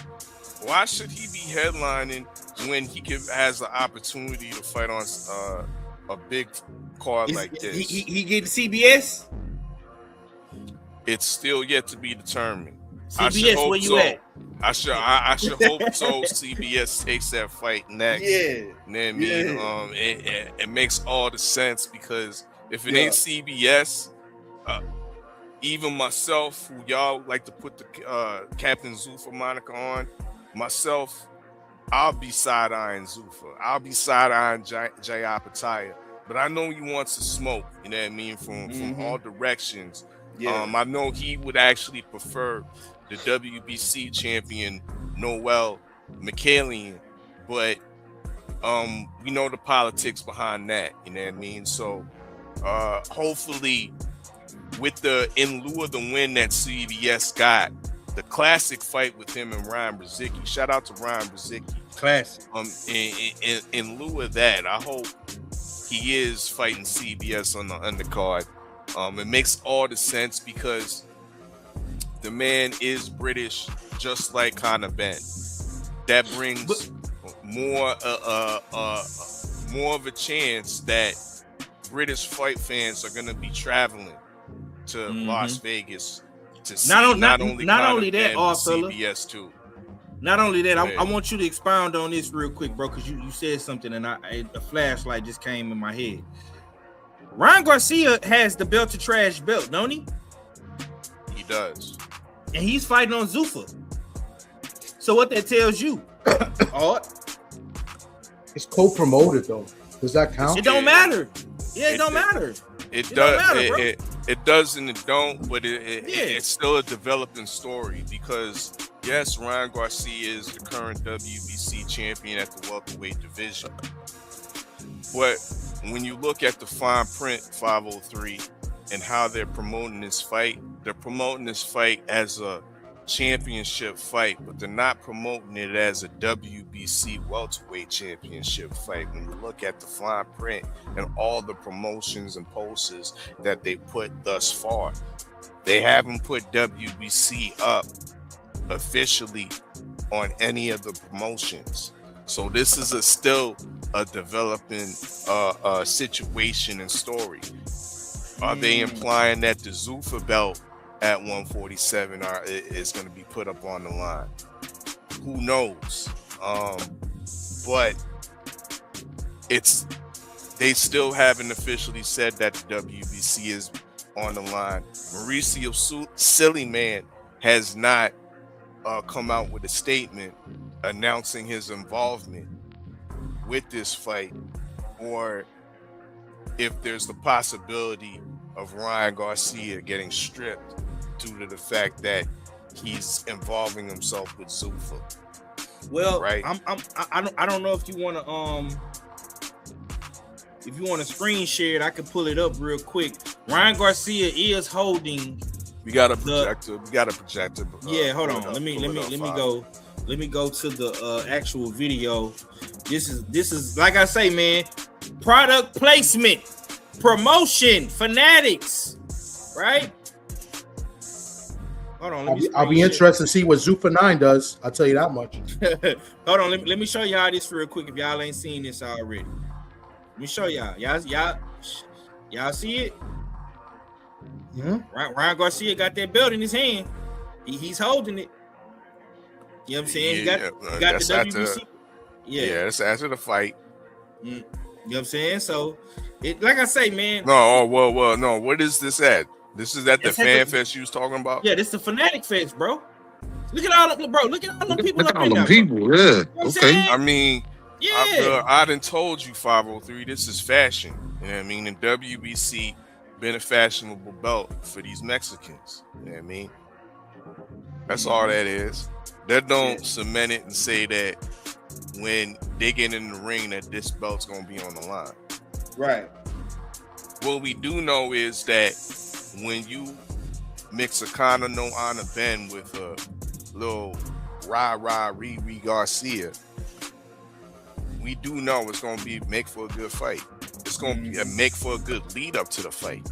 Why should he be headlining when he has the opportunity to fight on a big card like this? He get the CBS? It's still yet to be determined. CBS, where you at? I should hope so. CBS takes that fight next. Yeah. You know what I mean? It makes all the sense, because if it ain't CBS, even myself, who y'all like to put the Captain Zuffa moniker on, myself, I'll be side-eyeing Zuffa. I'll be side-eyeing Jai Apataya. But I know he wants to smoke, you know what I mean, from all directions. Yeah. I know he would actually prefer the WBC champion Noel Michaelian, but we know the politics behind that, you know what I mean? So hopefully in lieu of the win that CBS got, the classic fight with him and Ryan Brzezicki. Shout out to Ryan Brzezicki. Classic. In lieu of that, I hope he is fighting CBS on the undercard. It makes all the sense because the man is British, just like Conor Benn. That brings more of a chance that British fight fans are going to be traveling to Las Vegas to see not only that, CBS too. Not only that, I want you to expound on this real quick, bro, because you said something and a flashlight just came in my head. Ryan Garcia has the belt to trash belt, don't he? He does. And he's fighting on Zuffa. So what that tells you? It's co-promoted though. Does that count? It don't matter. Yeah, it don't matter. It does and it don't, but it's still a developing story because yes, Ryan Garcia is the current WBC champion at the welterweight division. But when you look at the fine print 503 and how they're promoting this fight as a championship fight, but they're not promoting it as a WBC welterweight championship fight. When you look at the fine print and all the promotions and posters that they put thus far, they haven't put WBC up officially on any of the promotions. So this is still a developing situation and story. Are they implying that the Zuffa belt at 147 is going to be put up on the line? Who knows? But they still haven't officially said that the WBC is on the line. Mauricio Sillyman has not come out with a statement announcing his involvement with this fight, or if there's the possibility of Ryan Garcia getting stripped due to the fact that he's involving himself with Zuffa. Well, right? I don't know if you want to screen share it. I can pull it up real quick. Ryan Garcia is holding. We got a projector. Yeah, hold on. Let me go to the actual video. This is like I say, man. Product placement, promotion, fanatics, right? Hold on. I'll be interested to see what Zuffa 9 does. I'll tell you that much. Hold on. Let me show y'all this real quick if y'all ain't seen this already. Let me show y'all. Y'all see it? Mm-hmm. Ryan Garcia got that belt in his hand. He's holding it. You know what I'm saying? He got the WBC. Yeah, that's after the fight. You know what I'm saying? So, like I say, man. No, no. What is this at? This is at the fan fest you was talking about? Yeah, this is the Fanatic Fest, bro. Look at all them, bro. Look at all them people Look up at in all there. them people, yeah. You know Okay. I mean, yeah. I done told you 503. This is fashion. You know what I mean? And WBC been a fashionable belt for these Mexicans. You know what I mean? That's all that is. They don't cement it and say that when they get in the ring that this belt's gonna be on the line. Right. What we do know is that when you mix a Conor No Honor Ben with a little Riri Garcia, we do know it's gonna be make for a good fight. It's gonna be a make for a good lead up to the fight.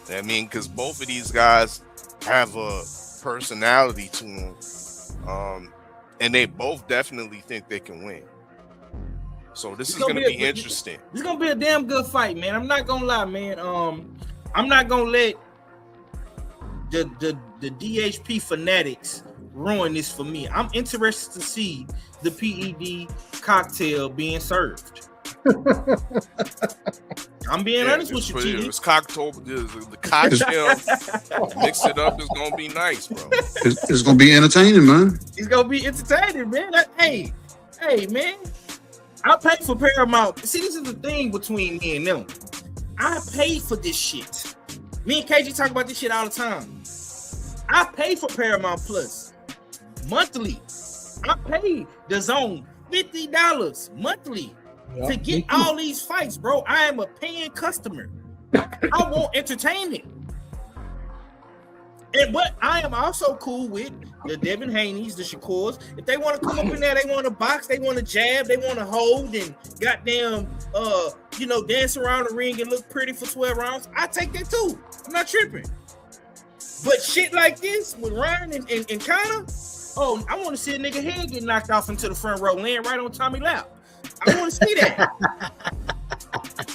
I mean, because both of these guys have a personality to them, and they both definitely think they can win. So this is gonna be interesting. It's gonna be a damn good fight, man. I'm not gonna lie, man. I'm not gonna let the DHP fanatics ruin this for me. I'm interested to see the PED cocktail being served. I'm being honest with you, TD. It's Cocktober. The cocktail. Mix it up. It's gonna be nice, bro. It's gonna be entertaining, man. It's gonna be entertaining, man. Hey, man. I pay for Paramount. See, this is the thing between me and them. I pay for this shit. Me and KG talk about this shit all the time. I pay for Paramount Plus monthly. I pay the Zone $50 monthly to get all these fights, bro. I am a paying customer. I want entertainment. But I am also cool with the Devin Haney's, the Shakurs. If they want to come up in there, they want to box, they want to jab, they want to hold and goddamn, dance around the ring and look pretty for 12 rounds. I take that too. I'm not tripping. But shit like this with Ryan and Connor, I want to see a nigga head get knocked off into the front row, laying right on Tommy lap. I want to see that.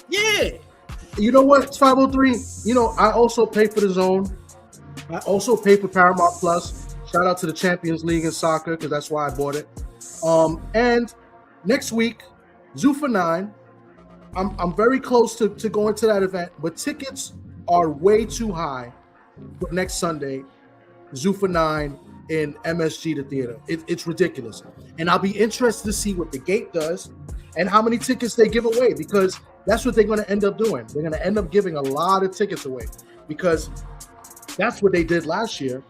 Yeah. You know what? It's 503. I also pay for the Zone. I also pay for Paramount Plus. Shout out to the Champions League in soccer because that's why I bought it. And next week, Zuffa 9. I'm very close to going to that event, but tickets are way too high for next Sunday. Zuffa 9 in MSG the theater. It's ridiculous, and I'll be interested to see what the gate does and how many tickets they give away, because that's what they're going to end up doing. They're going to end up giving a lot of tickets away because that's what they did last year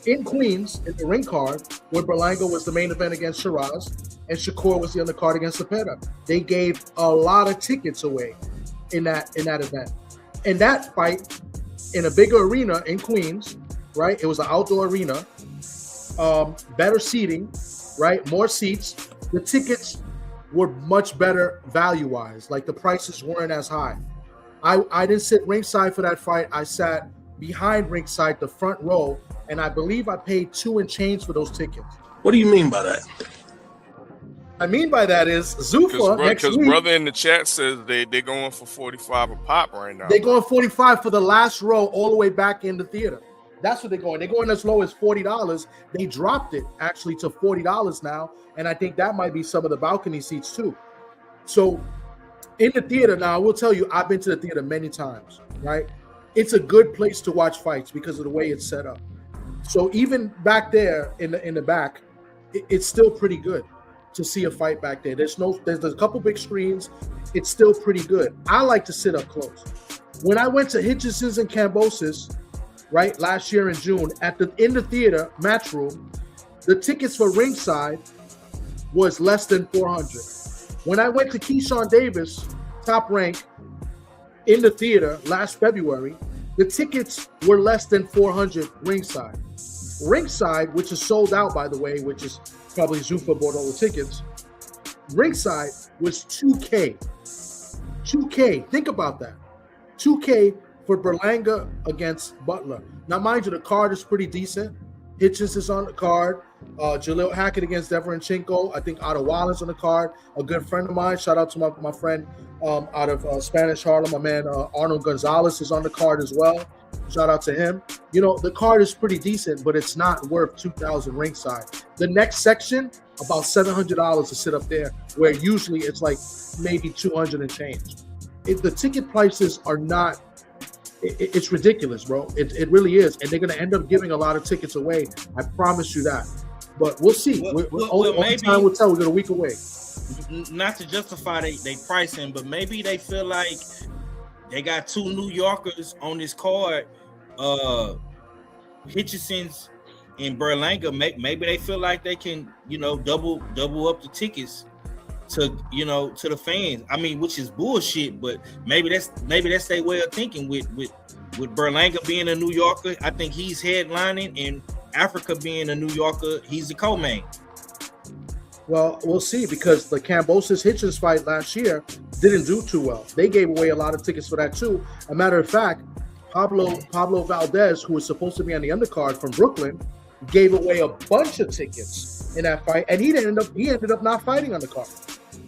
in Queens in the ring card, where Berlanga was the main event against Shiraz and Shakur was the undercard against Cepeda. They gave a lot of tickets away in that event. And that fight in a bigger arena in Queens, right? It was an outdoor arena, better seating, right? More seats. The tickets were much better value-wise. Like the prices weren't as high. I didn't sit ringside for that fight. I sat behind ringside, the front row, and I believe I paid $2 and change for those tickets. What do you mean by that? I mean by that is Zuffa next week. Because brother in the chat says they're going for 45 a pop right now. They're going 45 for the last row all the way back in the theater. That's what they're going. They're going as low as $40. They dropped it actually to $40 now, and I think that might be some of the balcony seats too. So in the theater now, I will tell you, I've been to the theater many times, right? It's a good place to watch fights because of the way it's set up. So even back there in the back, it's still pretty good to see a fight back there. There's a couple big screens. It's still pretty good. I like to sit up close. When I went to Hitchison's and Cambosis, right, last year in June, in the theater match room, the tickets for ringside was less than $400. When I went to Keyshawn Davis, Top Rank, in the theater last February, the tickets were less than $400 ringside. Ringside, which is sold out, by the way, which is probably Zuffa bought all the tickets. Ringside was $2K. $2K. Think about that. $2K for Berlanga against Butler. Now, mind you, the card is pretty decent. Hitchens is on the card. Jalil Hackett against Deverenchenko. I think Otto Wallen's on the card. A good friend of mine. Shout out to my friend out of Spanish Harlem. My man Arnold Gonzalez is on the card as well. Shout out to him. The card is pretty decent, but it's not worth $2,000 ringside. The next section, about $700 to sit up there, where usually it's like maybe $200 and change. The ticket prices are not. It's ridiculous, bro. It really is, and they're going to end up giving a lot of tickets away. I promise you that. But we'll see. Only time will tell. We're a week away. Not to justify they pricing, but maybe they feel like they got two New Yorkers on this card, Hitchison's and Berlanga. Maybe they feel like they can, double up the tickets to the fans. I mean, which is bullshit, but maybe that's their way of thinking with Berlanga being a New Yorker. I think he's headlining, and Africa being a New Yorker, he's the co-main. Well, we'll see, because the Cambosis Hitchens fight last year didn't do too well. They gave away a lot of tickets for that too. A matter of fact, Pablo Valdez, who was supposed to be on the undercard from Brooklyn, gave away a bunch of tickets in that fight, and he ended up not fighting on the card.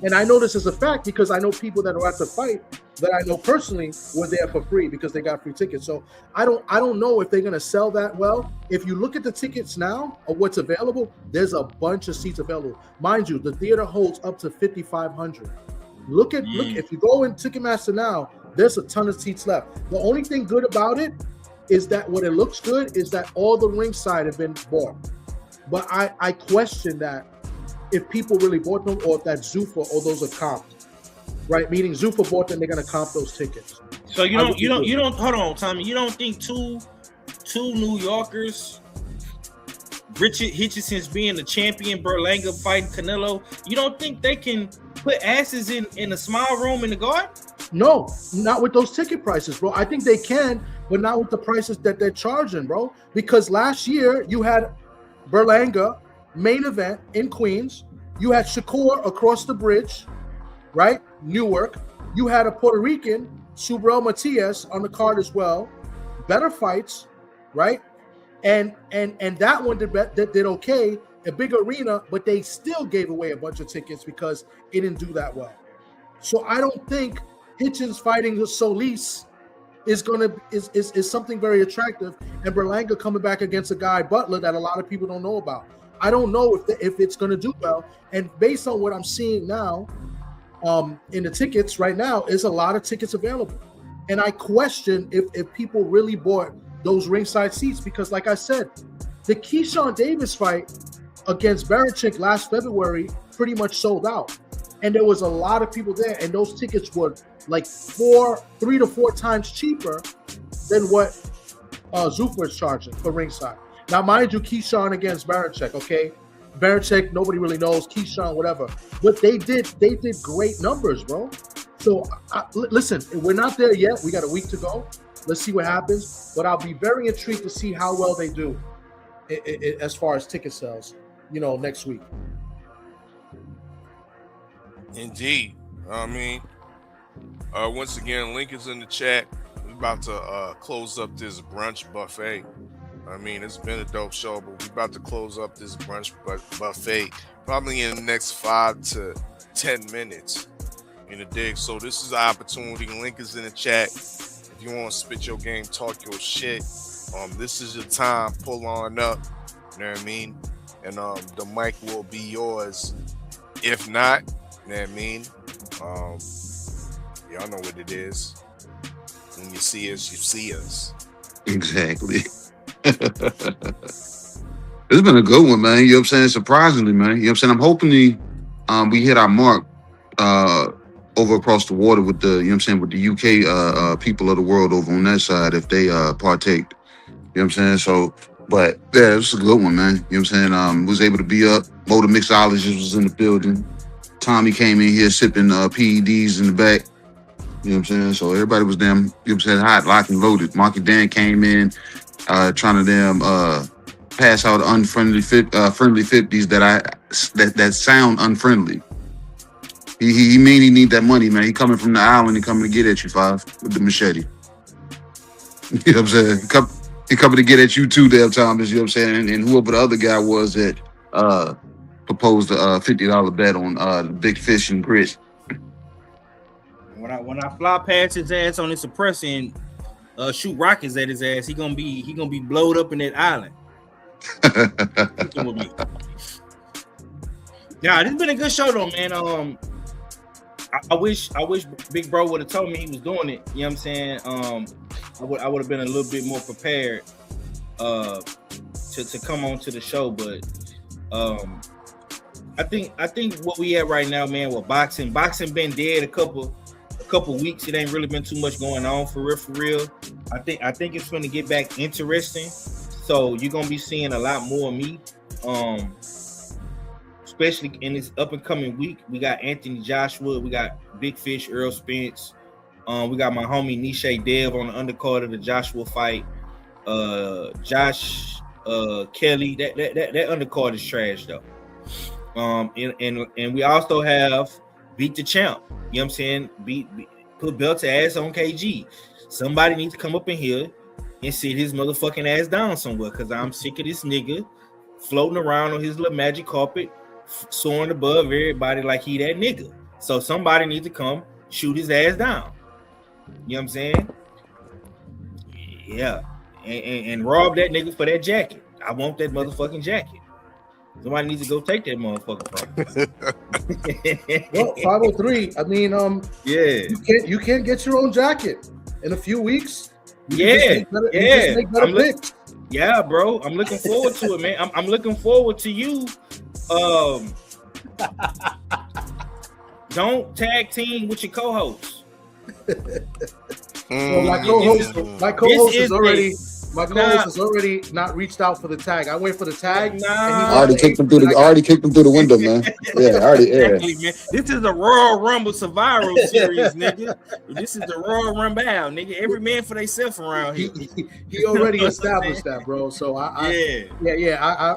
And I know this as a fact because I know people that are at the fight that I know personally were there for free because they got free tickets. So I don't know if they're going to sell that well. If you look at the tickets now of what's available, there's a bunch of seats available. Mind you, the theater holds up to 5,500. Look if you go in Ticketmaster now, There's a ton of seats left. The only thing good about it is that what it looks good is that all the ringside have been bought. But I question that if people really bought them or if that's Zuffa or those are comped, right? Meaning Zuffa bought them, they're gonna comp those tickets. So you don't hold on, Tommy. You don't think two New Yorkers, Richard Hitchenson's being the champion, Berlanga fighting Canelo, you don't think they can put asses in a small room in the Garden? No, not with those ticket prices, bro. I think they can, but not with the prices that they're charging, bro. Because last year you had Berlanga main event in Queens. You had Shakur across the bridge, right? Newark. You had a Puerto Rican, Subriel Matias, on the card as well. Better fights, right? And that one did okay, a big arena, but they still gave away a bunch of tickets because it didn't do that well. So I don't think Hitchens fighting Solis is something very attractive, and Berlanga coming back against a guy Butler that a lot of people don't know about. I don't know if it's going to do well, and based on what I'm seeing now, in the tickets right now, is a lot of tickets available, and I question if people really bought those ringside seats because, like I said, the Keyshawn Davis fight against Barichick last February pretty much sold out, and there was a lot of people there, and those tickets were like 3 to 4 times cheaper than what Zuffa is charging for ringside. Now, mind you, Keyshawn against Barichick, okay? Barichick, nobody really knows. Keyshawn, whatever. But they did great numbers, bro. So, listen, we're not there yet. We got a week to go. Let's see what happens. But I'll be very intrigued to see how well they do as far as ticket sales, next week. Indeed. I mean, once again, link is in the chat. We're about to close up this brunch buffet. I mean, it's been a dope show, but we're about to close up this brunch buffet probably in the next 5 to 10 minutes in the dig. So this is the opportunity. Link is in the chat. If you want to spit your game, talk your shit, this is your time. Pull on up. You know what I mean? And the mic will be yours. If not, you know what I mean? Y'all know what it is. When you see us, you see us. Exactly. It's been a good one, man. You know what I'm saying? Surprisingly, man. You know what I'm saying? I'm hoping we hit our mark over across the water with the, with the UK people of the world over on that side if they partake. You know what I'm saying? So, but yeah, it was a good one, man. You know what I'm saying? Was able to be up. Motor mixologist was in the building. Tommy came in here sipping PEDs in the back. You know what I'm saying? So everybody was damn, you know what I'm saying, hot, locked, and loaded. Marky Dan came in trying to pass out friendly 50s that sound unfriendly. He mean he need that money, man. He coming from the island, he coming to get at you, Five, with the machete. You know what I'm saying? He coming to get at you too, damn Thomas, you know what I'm saying? And whoever the other guy was that proposed a $50 bet on Big Fish and Grits. When I fly past his ass on his suppressor and shoot rockets at his ass, he gonna be blowed up in that island. Yeah, this has been a good show though, man. I wish Big Bro would have told me he was doing it. You know what I'm saying? I would have been a little bit more prepared to come on to the show, but I think what we at right now, man, with boxing been dead a couple weeks. It ain't really been too much going on for real. I think it's going to get back interesting. So you're gonna be seeing a lot more of me, especially in this up and coming week. We got Anthony Joshua, we got Big Fish, Earl Spence, we got my homie Nisha Dev on the undercard of the Joshua fight. Josh Kelly, that undercard is trash though. And we also have Beat the Champ. You know what I'm saying? Put belt to ass on KG. Somebody needs to come up in here and sit his motherfucking ass down somewhere, because I'm sick of this nigga floating around on his little magic carpet, soaring above everybody like he that nigga. So somebody needs to come shoot his ass down. You know what I'm saying? Yeah. And rob that nigga for that jacket. I want that motherfucking jacket. Somebody needs to go take that motherfucker from. Well, 503. I mean, yeah, you can't get your own jacket in a few weeks. Yeah. Picks. Yeah, bro. I'm looking forward to it, man. I'm looking forward to you. Don't tag team with your co-host. So my co-host is already not reached out for the tag. I went for the tag. I already kicked him through the window, man. Yeah, Exactly, man. This is the Royal Rumble Survivor Series, nigga. This is the Royal Rumble, nigga. Every man for themselves around here. He already established that, bro. So I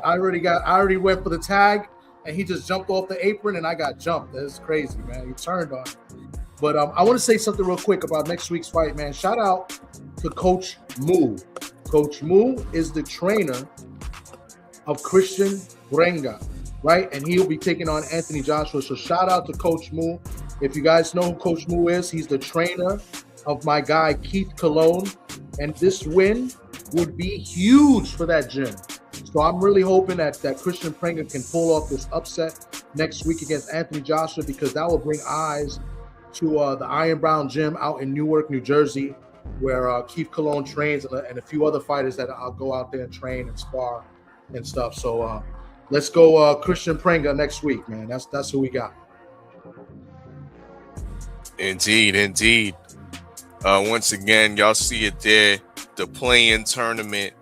already went for the tag, and he just jumped off the apron, and I got jumped. That's crazy, man. He turned on me. But I want to say something real quick about next week's fight, man. Shout out to Coach Moo. Coach Moo is the trainer of Christian Brenga, right? And he'll be taking on Anthony Joshua. So shout out to Coach Moo. If you guys know who Coach Moo is, he's the trainer of my guy Keith Cologne. And this win would be huge for that gym. So I'm really hoping that Christian Brenga can pull off this upset next week against Anthony Joshua, because that will bring eyes to the Iron Brown Gym out in Newark, New Jersey, where Keith Cologne trains and a few other fighters that I'll go out there and train and spar and stuff. So let's go Christian Brenga next week, man. That's who we got. Indeed. Once again, y'all see it there. The play-in tournament.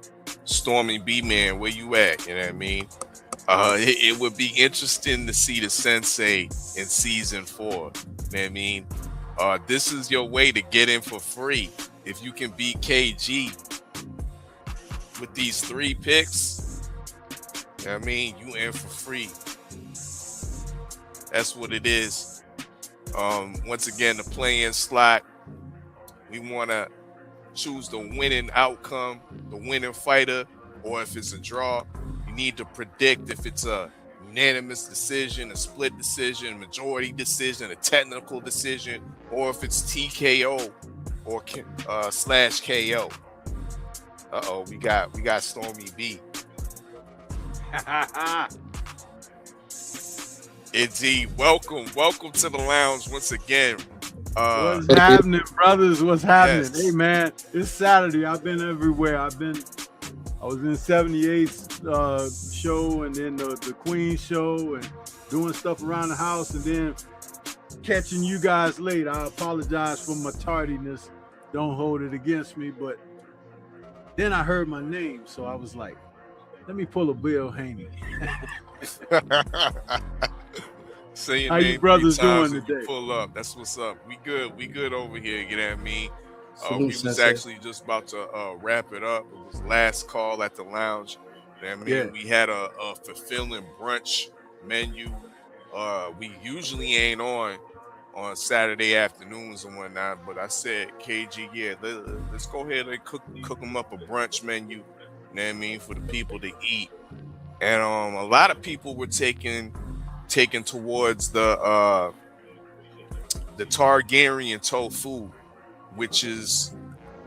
Stormy B-Man, where you at? You know what I mean? It would be interesting to see the Sensei in season 4. You know what I mean? This is your way to get in for free. If you can beat KG with these 3 picks, you know what I mean? You in for free. That's what it is. Once again, the play-in slot. We want to choose the winning outcome, the winning fighter, or if it's a draw, you need to predict if it's a unanimous decision, a split decision, majority decision, a technical decision, or if it's TKO or slash KO. We got Stormy B. Indeed. Welcome to the lounge once again. What's happening, brothers? What's happening? Yes. Hey, man, it's Saturday. I've been everywhere. I was in 78's show, and then the Queen show, and doing stuff around the house, and then catching you guys late. I apologize for my tardiness. Don't hold it against me. But then I heard my name, so I was like, let me pull a Bill Haney. Say your How name you brothers 3 times doing and you today? pull up. That's what's up. We good over here. You know what I mean? Salute, We was Sensei. actually just about to wrap it up. It was last call at the lounge. You know what I mean? Yeah. We had a fulfilling brunch menu. We usually ain't on Saturday afternoons and whatnot, but I said, KG, yeah, let's go ahead and cook them up a brunch menu. You know what I mean? For the people to eat. And a lot of people were taken towards the Targaryen tofu, which is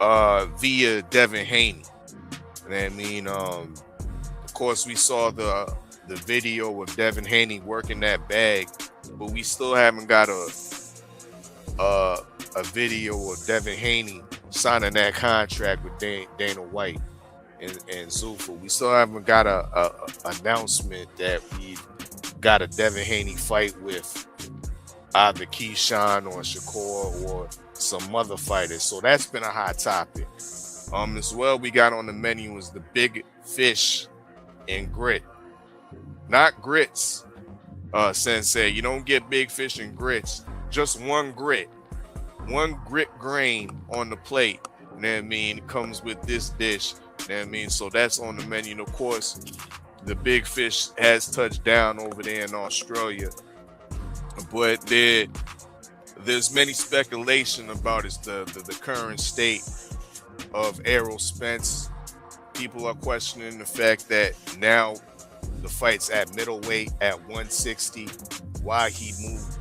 via Devin Haney. And I mean, of course, we saw the video of Devin Haney working that bag, but we still haven't got a video of Devin Haney signing that contract with Dana White and Zuffa. We still haven't got a announcement that we got a Devin Haney fight with either Keyshawn or Shakur or some other fighters. So that's been a hot topic. As well, we got on the menu is the big fish and grit. Not grits, Sensei. You don't get big fish and grits. Just one grit grain on the plate. You know what I mean? It comes with this dish. You know what I mean? So that's on the menu. And of course, the big fish has touched down over there in Australia. But there's many speculation about the current state of Errol Spence. People are questioning the fact that now the fight's at middleweight at 160. Why he moved,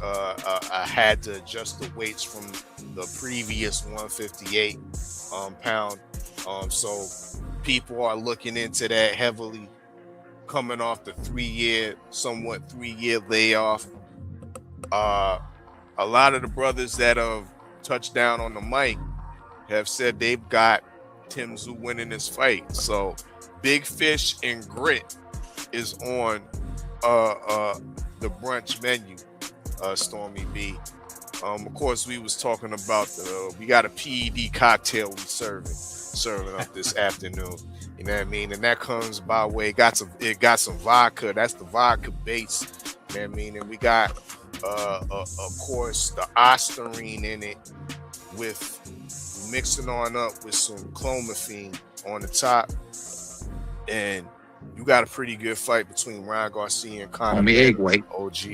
had to adjust the weights from the previous 158 pound. So people are looking into that heavily. coming off the 3-year layoff. A lot of the brothers that have touched down on the mic have said they've got Tim Tszyu winning this fight. So Big Fish and Grit is on the brunch menu, Stormy B. Of course, we was talking about we got a PED cocktail we serving up this afternoon. You know what I mean? And that comes by way. It got some vodka. That's the vodka base. You know what I mean? And we got of course the Ostarine in it, with mixing on up with some clomiphene on the top, and you got a pretty good fight between Ryan Garcia and Conor. Egg white. OG.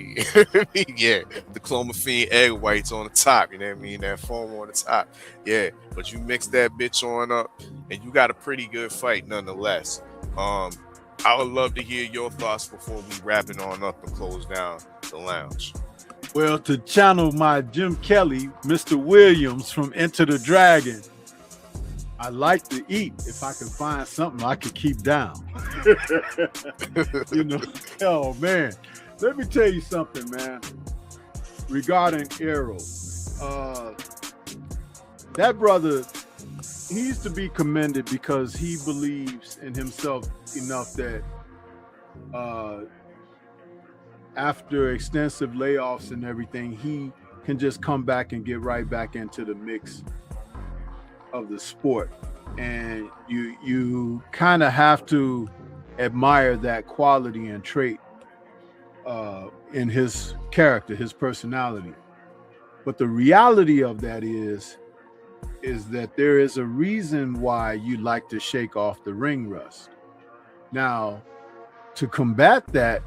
Yeah, the clomiphene egg whites on the top, you know what I mean? That foam on the top. Yeah, but you mix that bitch on up and you got a pretty good fight nonetheless. I would love to hear your thoughts before we wrap it on up and close down the lounge. Well, to channel my Jim Kelly, Mr. Williams from Enter the Dragon, I like to eat if I can find something I can keep down. You know, oh man. Let me tell you something, man. Regarding Errol, that brother, he's to be commended because he believes in himself enough that after extensive layoffs and everything, he can just come back and get right back into the mix of the sport. And you kind of have to admire that quality and trait in his character, his personality. But the reality of that is that there is a reason why you like to shake off the ring rust. Now, to combat that,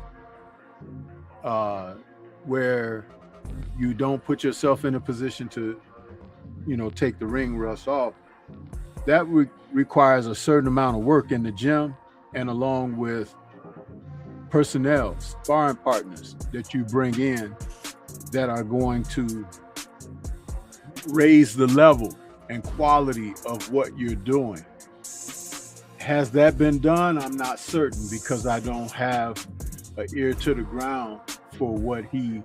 where you don't put yourself in a position to, take the ring rust off, that requires a certain amount of work in the gym, and along with personnel, sparring partners that you bring in that are going to raise the level and quality of what you're doing. Has that been done? I'm not certain, because I don't have an ear to the ground for what he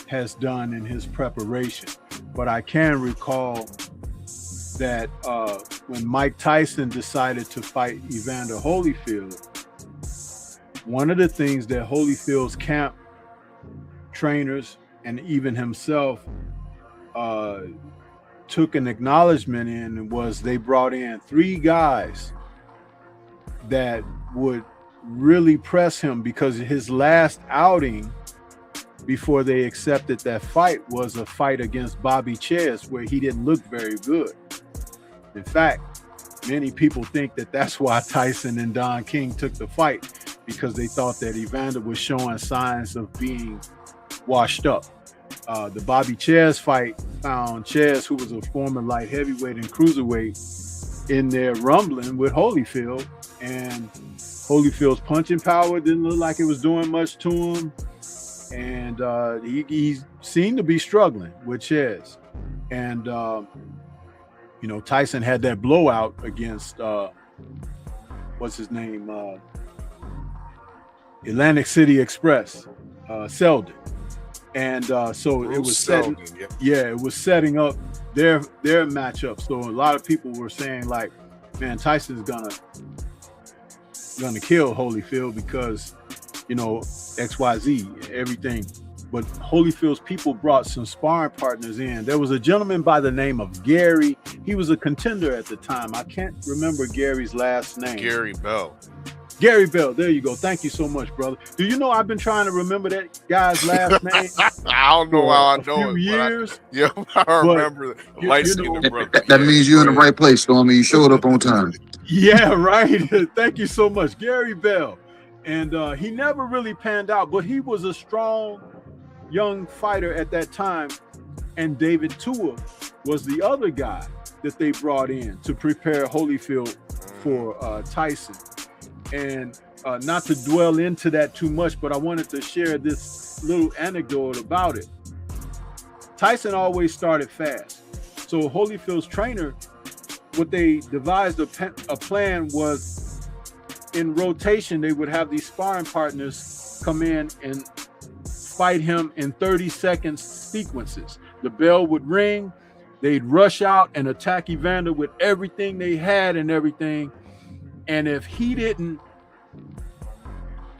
has done in his preparation. But I can recall that when Mike Tyson decided to fight Evander Holyfield, one of the things that Holyfield's camp trainers and even himself took an acknowledgement in was they brought in 3 guys that would really press him, because his last outing before they accepted that fight was a fight against Bobby Ches, where he didn't look very good. In fact, many people think that that's why Tyson and Don King took the fight, because they thought that Evander was showing signs of being washed up. The Bobby Ches fight found Ches, who was a former light heavyweight and cruiserweight, in there rumbling with Holyfield, and Holyfield's punching power didn't look like it was doing much to him, and he seemed to be struggling with Ches. And Tyson had that blowout against what's his name, Atlantic City Express, Selden. And so it was setting, it was setting up their matchup. So a lot of people were saying, like, man, Tyson's gonna kill Holyfield because XYZ, everything. But Holyfield's people brought some sparring partners in. There was a gentleman by the name of Gary. He was a contender at the time. I can't remember Gary's last name. Gary Bell. Gary Bell. There you go. Thank you so much, brother. Do you know I've been trying to remember that guy's last name? I don't know how I know it. Years. I remember the light-skinned brother. That means you're in the right place, Stormy. You showed up on time. Yeah, right. Thank you so much, Gary Bell. And he never really panned out, but he was a strong young fighter at that time. And David Tua was the other guy that they brought in to prepare Holyfield for Tyson. And not to dwell into that too much, but I wanted to share this little anecdote about it. Tyson always started fast. So Holyfield's trainer, what they devised a plan was in rotation, they would have these sparring partners come in and fight him in 30-second sequences. The bell would ring, they'd rush out and attack Evander with everything they had and everything. And if he didn't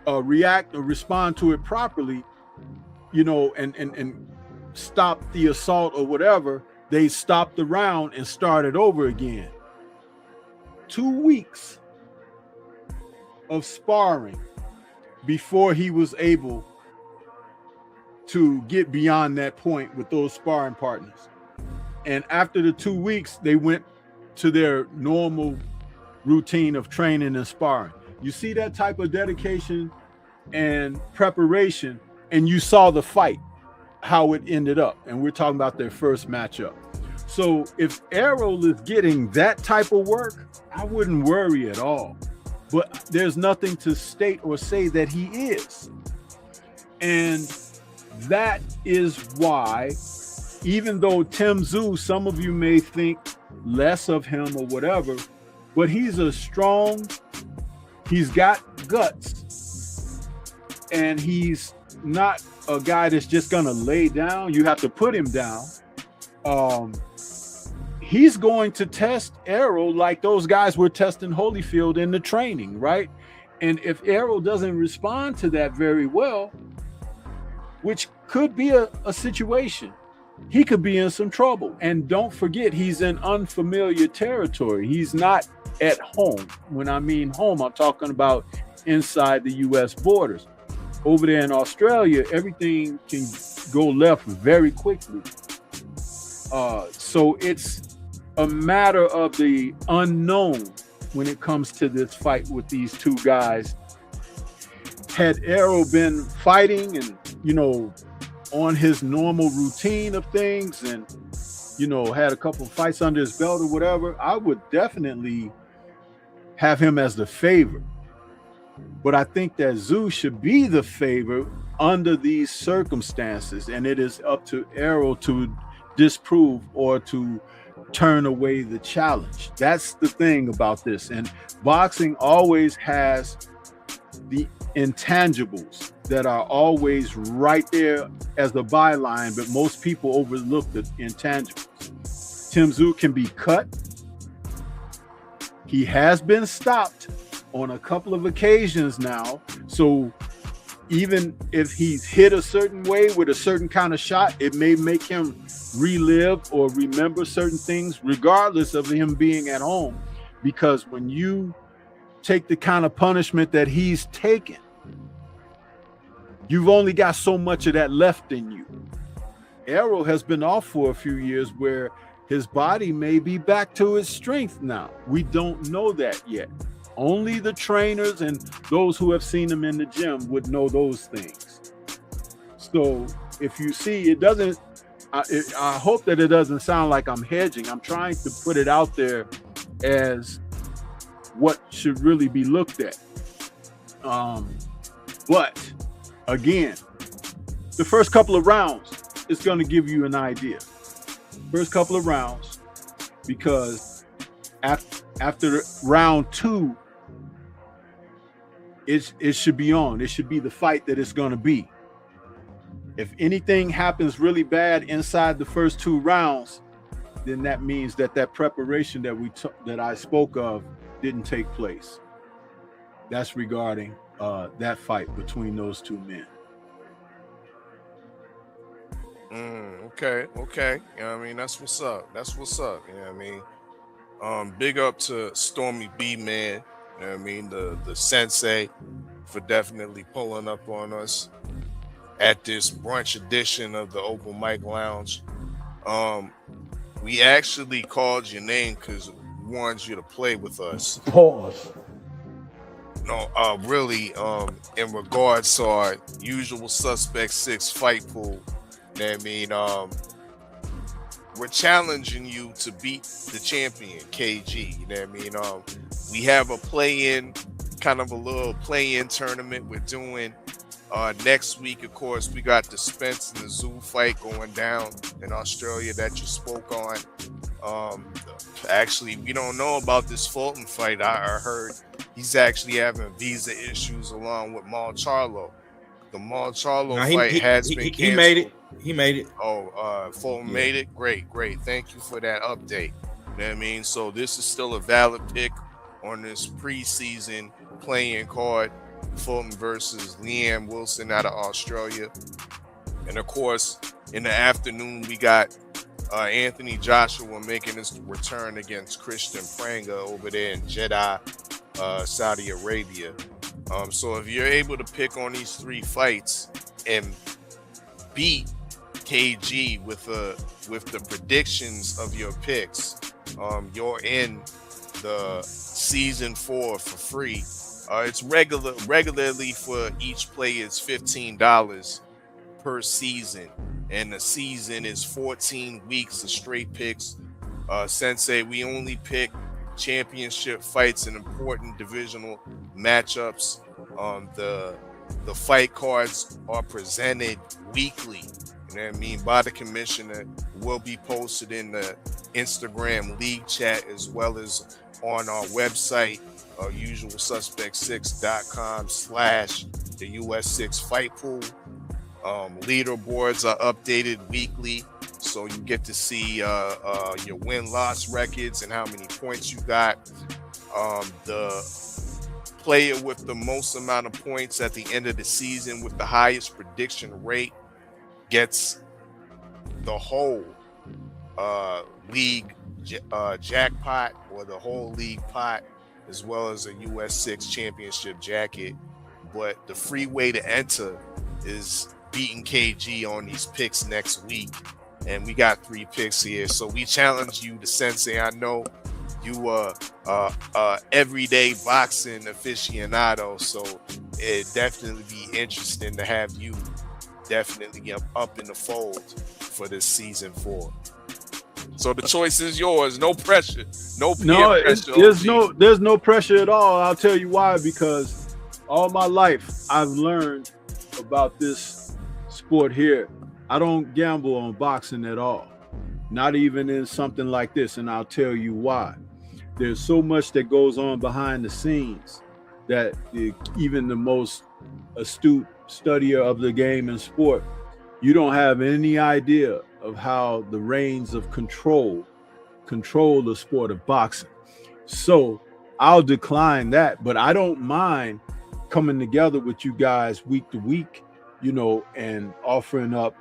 react or respond to it properly, you know, and stop the assault or whatever, they stopped the round and started over again. 2 weeks of sparring before he was able to get beyond that point with those sparring partners. And after the 2 weeks, they went to their normal routine of training and sparring. You see that type of dedication and preparation, and you saw the fight, how it ended up. And we're talking about their first matchup. So if Errol is getting that type of work, I wouldn't worry at all. But there's nothing to state or say that he is. And that is why, even though Tim Tszyu, some of you may think less of him or whatever, but he's a strong, he's got guts, and he's not a guy that's just gonna lay down. You have to put him down. He's going to test Errol like those guys were testing Holyfield in the training, right? And if Errol doesn't respond to that very well, which could be a situation, he could be in some trouble. And don't forget, he's in unfamiliar territory. He's not at home. When I mean home, I'm talking about inside the U.S. borders. Over there in Australia, everything can go left very quickly. So it's a matter of the unknown when it comes to this fight with these two guys. Had Errol been fighting and, you know, on his normal routine of things and, you know, had a couple of fights under his belt or whatever, I would definitely have him as the favorite. But I think that Tszyu should be the favorite under these circumstances, and it is up to Errol to disprove or to turn away the challenge. That's the thing about this. And boxing always has the intangibles that are always right there as the byline, but most people overlook the intangibles. Tim Tszyu can be cut. He has been stopped on a couple of occasions now. So even if he's hit a certain way with a certain kind of shot, it may make him relive or remember certain things, regardless of him being at home. Because when you take the kind of punishment that he's taken, you've only got so much of that left in you. Errol has been off for a few years where his body may be back to its strength now. We don't know that yet. Only the trainers and those who have seen him in the gym would know those things. So if you see, it doesn't, I hope that it doesn't sound like I'm hedging. I'm trying to put it out there as what should really be looked at. But again, the first couple of rounds is going to give you an idea. First couple of rounds, because after round 2, it should be on. It should be the fight that it's going to be. If anything happens really bad inside the first 2 rounds, then that means that preparation that I spoke of didn't take place. That's regarding that fight between those 2 men. Okay. You know what I mean? That's what's up. You know what I mean? Big up to Stormy B, man. You know what I mean? The sensei for definitely pulling up on us at this brunch edition of the Open Mic Lounge. We actually called your name because we wanted you to play with us. Pause. No, really, in regards to our Usual Suspect 6 fight pool. You know what I mean? We're challenging you to beat the champion, KG. You know what I mean? We have a play-in, kind of a little play-in tournament we're doing. Next week, of course, we got the Spence and the Tszyu fight going down in Australia that you spoke on. Actually, we don't know about this Fulton fight. I heard he's actually having visa issues along with Charlo. The Charlo fight has been canceled. He made it. He made it. Oh, Fulton made it. Great. Thank you for that update. You know what I mean? So this is still a valid pick on this preseason playing card. Fulton versus Liam Wilson out of Australia. And of course, in the afternoon, we got Anthony Joshua making his return against Christian Pranga over there in Jeddah, Saudi Arabia. So if you're able to pick on these 3 fights and beat KG with the predictions of your picks, you're in the season 4 for free. It's regularly for each player it's $15 per season, and the season is 14 weeks of straight picks. Sensei, we only pick championship fights and important divisional matchups. The fight cards are presented weekly, you know what I mean, by the commissioner. Will be posted in the Instagram league chat as well as on our website, usualsuspect6.com/the US6 fight pool. Leaderboards are updated weekly, so you get to see your win-loss records and how many points you got. The player with the most amount of points at the end of the season with the highest prediction rate gets the whole league jackpot, or the whole league pot, as well as a US6 championship jacket. But the free way to enter is beating KG on these picks next week. And we got 3 picks here. So we challenge you, the Sensei. I know you everyday boxing aficionado, so it'd definitely be interesting to have you definitely up in the fold for this season 4. So the choice is yours. No pressure. No peer pressure. There's no pressure at all. I'll tell you why. Because all my life I've learned about this sport here. I don't gamble on boxing at all. Not even in something like this. And I'll tell you why. There's so much that goes on behind the scenes that even the most astute studier of the game and sport, you don't have any idea of how the reins of control the sport of boxing. So I'll decline that, but I don't mind coming together with you guys week to week, and offering up,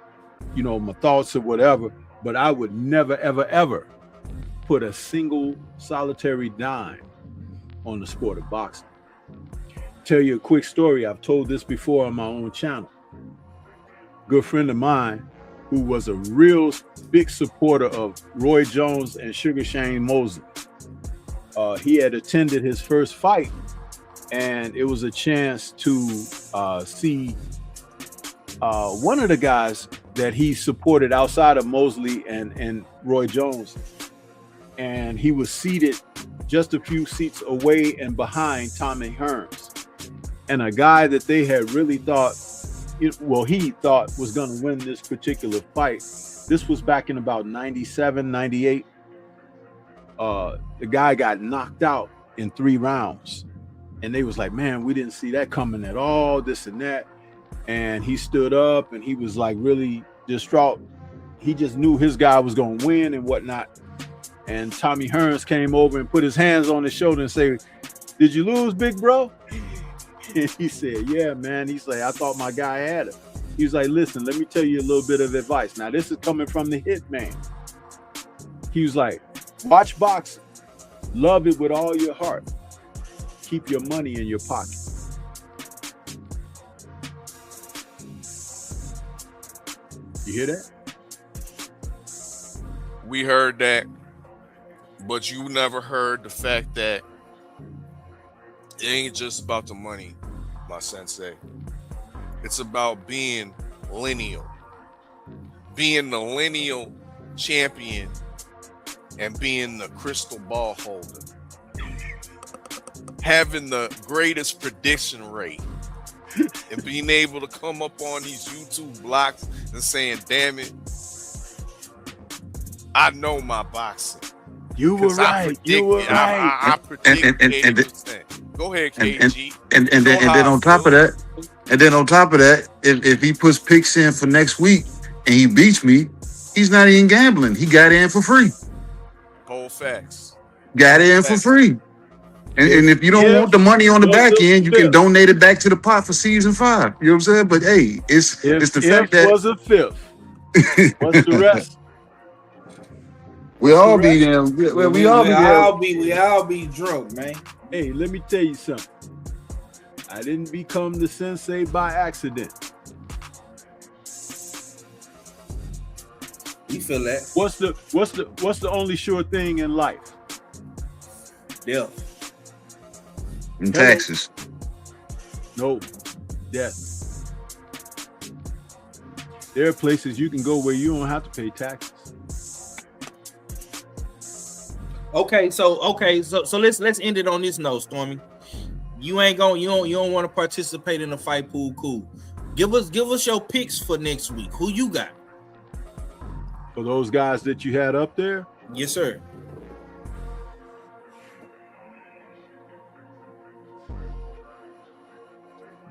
my thoughts or whatever. But I would never, ever, ever put a single solitary dime on the sport of boxing. Tell you a quick story. I've told this before on my own channel. Good friend of mine who was a real big supporter of Roy Jones and Sugar Shane Mosley. He had attended his first fight, and it was a chance to see one of the guys that he supported outside of Mosley and Roy Jones. And he was seated just a few seats away and behind Tommy Hearns. And a guy that they had really thought, he thought was going to win this particular fight. This was back in about 97, 98. The guy got knocked out in 3 rounds. And they was like, man, we didn't see that coming at all, this and that. And he stood up and he was like really distraught. He just knew his guy was going to win and whatnot. And Tommy Hearns came over and put his hands on his shoulder and said, "Did you lose, big bro?" And he said, "Yeah, man." He's like, "I thought my guy had it." He was like, "Listen, let me tell you a little bit of advice. Now, this is coming from the hitman." He was like, "Watch boxing. Love it with all your heart. Keep your money in your pocket." You hear that? We heard that, but you never heard the fact that it ain't just about the money, my sensei. It's about being lineal. Being the lineal champion and being the crystal ball holder. Having the greatest prediction rate. And being able to come up on these YouTube blocks and saying, "Damn it, I know my boxing." You were right. You were right. I predicted 80%. Go ahead, KG. And then on top of that, if he puts picks in for next week and he beats me, he's not even gambling. He got in for free. Whole facts. Got in for free. And if you don't want the money on the back end, you can donate it back to the pot for season 5. You know what I'm saying? But hey, it's the fact that was a fifth. What's the rest? We all be drunk, man. Hey, let me tell you something. I didn't become the sensei by accident. You feel that? What's the only sure thing in life? Death. And taxes. No, death. There are places you can go where you don't have to pay taxes. Okay, so let's end it on this note, Stormy. You don't want to participate in the fight pool. Cool. Give us your picks for next week. Who you got? For those guys that you had up there? Yes, sir.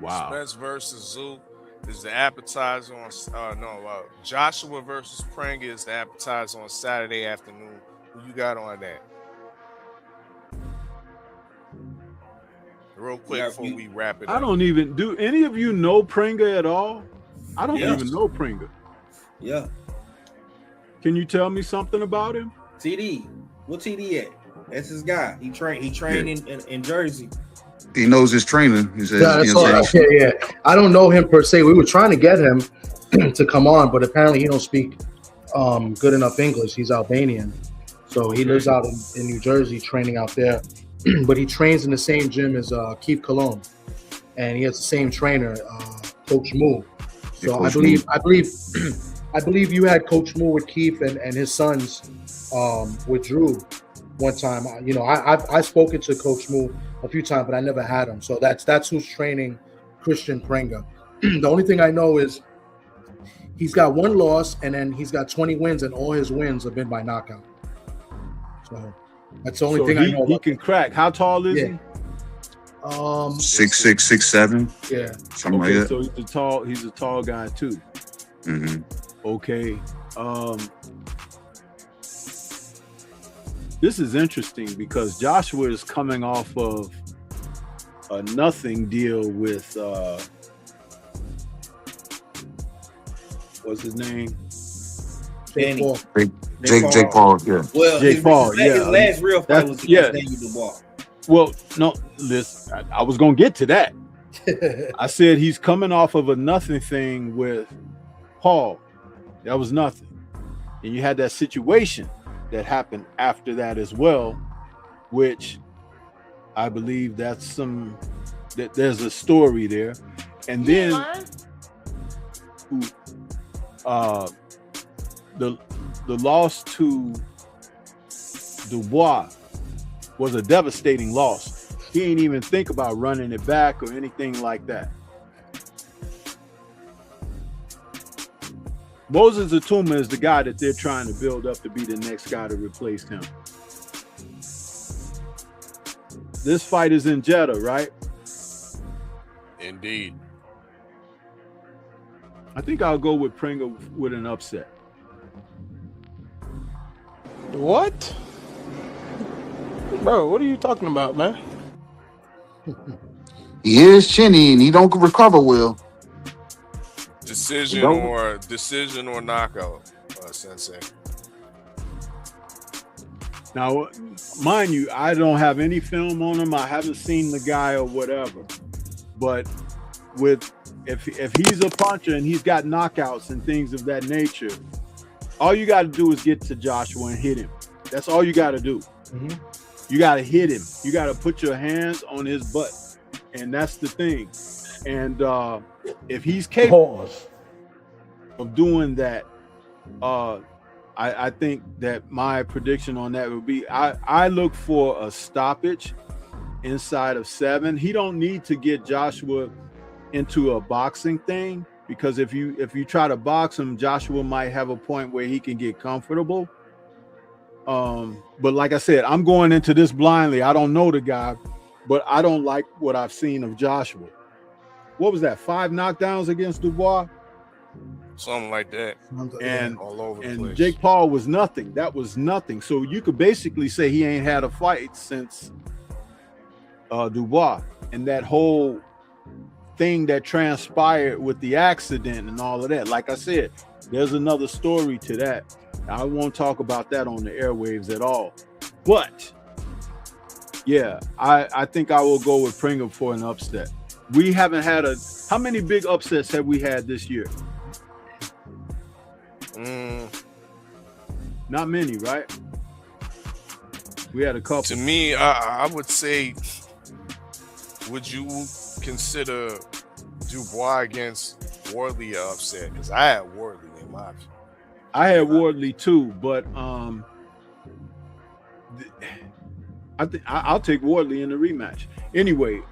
Wow. Spence versus Zoo is the appetizer on Joshua versus Pringa is the appetizer on Saturday afternoon. Who you got on that? Real quick before we wrap it up. I don't even do any of you know Pringa at all? I don't even know Pringa. Yeah. Can you tell me something about him? TD. What TD at? That's his guy. He trained in Jersey. He knows his trainer. He says, yeah. I don't know him per se. We were trying to get him to come on, but apparently he don't speak good enough English. He's Albanian. So he lives out in New Jersey training out there. But he trains in the same gym as Keith Cologne. And he has the same trainer, Coach Moo. So I believe you had Coach Moo with Keith and his sons with Drew one time. You know, I've spoken to Coach Moo a few times, but I never had him. So that's who's training Christian Pringa. The only thing I know is he's got one loss, and then he's got 20 wins, and all his wins have been by knockout. So that's the only thing I know. He can crack. How tall is he? 6'6", 6'7". Yeah, something like that. So he's a tall guy too. Mm-hmm. Okay. This is interesting because Joshua is coming off of a nothing deal with what's his name? Jake Paul, yeah. Well, Jake Paul, his last real fight was against Daniel Dubois. Well, no, listen, I was gonna get to that. I said he's coming off of a nothing thing with Paul. That was nothing. And you had that situation that happened after that as well, which I believe there's a story there. And then the loss to Dubois was a devastating loss. He ain't even think about running it back or anything like that. Moses Atuma is the guy that they're trying to build up to be the next guy to replace him. This fight is in Jeddah, right? Indeed. I think I'll go with Pringa with an upset. What? Bro, what are you talking about, man? He is chinny and he don't recover well. Decision or knockout, Sensei. Now, mind you, I don't have any film on him. I haven't seen the guy or whatever. But if he's a puncher and he's got knockouts and things of that nature, all you got to do is get to Joshua and hit him. That's all you got to do. Mm-hmm. You got to hit him. You got to put your hands on his butt. And that's the thing. And if he's capable of doing that, I think that my prediction on that would be I look for a stoppage inside of 7. He don't need to get Joshua into a boxing thing, because if you try to box him, Joshua might have a point where he can get comfortable. But like I said, I'm going into this blindly. I don't know the guy, but I don't like what I've seen of Joshua. What was that? 5 knockdowns against Dubois? Something like that. And all over the place. Jake Paul was nothing. That was nothing. So you could basically say he ain't had a fight since Dubois. And that whole thing that transpired with the accident and all of that. Like I said, there's another story to that. I won't talk about that on the airwaves at all. But yeah, I think I will go with Pringle for an upset. We haven't had how many big upsets have we had this year? Not many, right? We had a couple. To me, I would say, would you consider Dubois against Wardley an upset? Because I had Wardley in my option. I had Wardley too, but I think I'll take Wardley in the rematch. Anyway,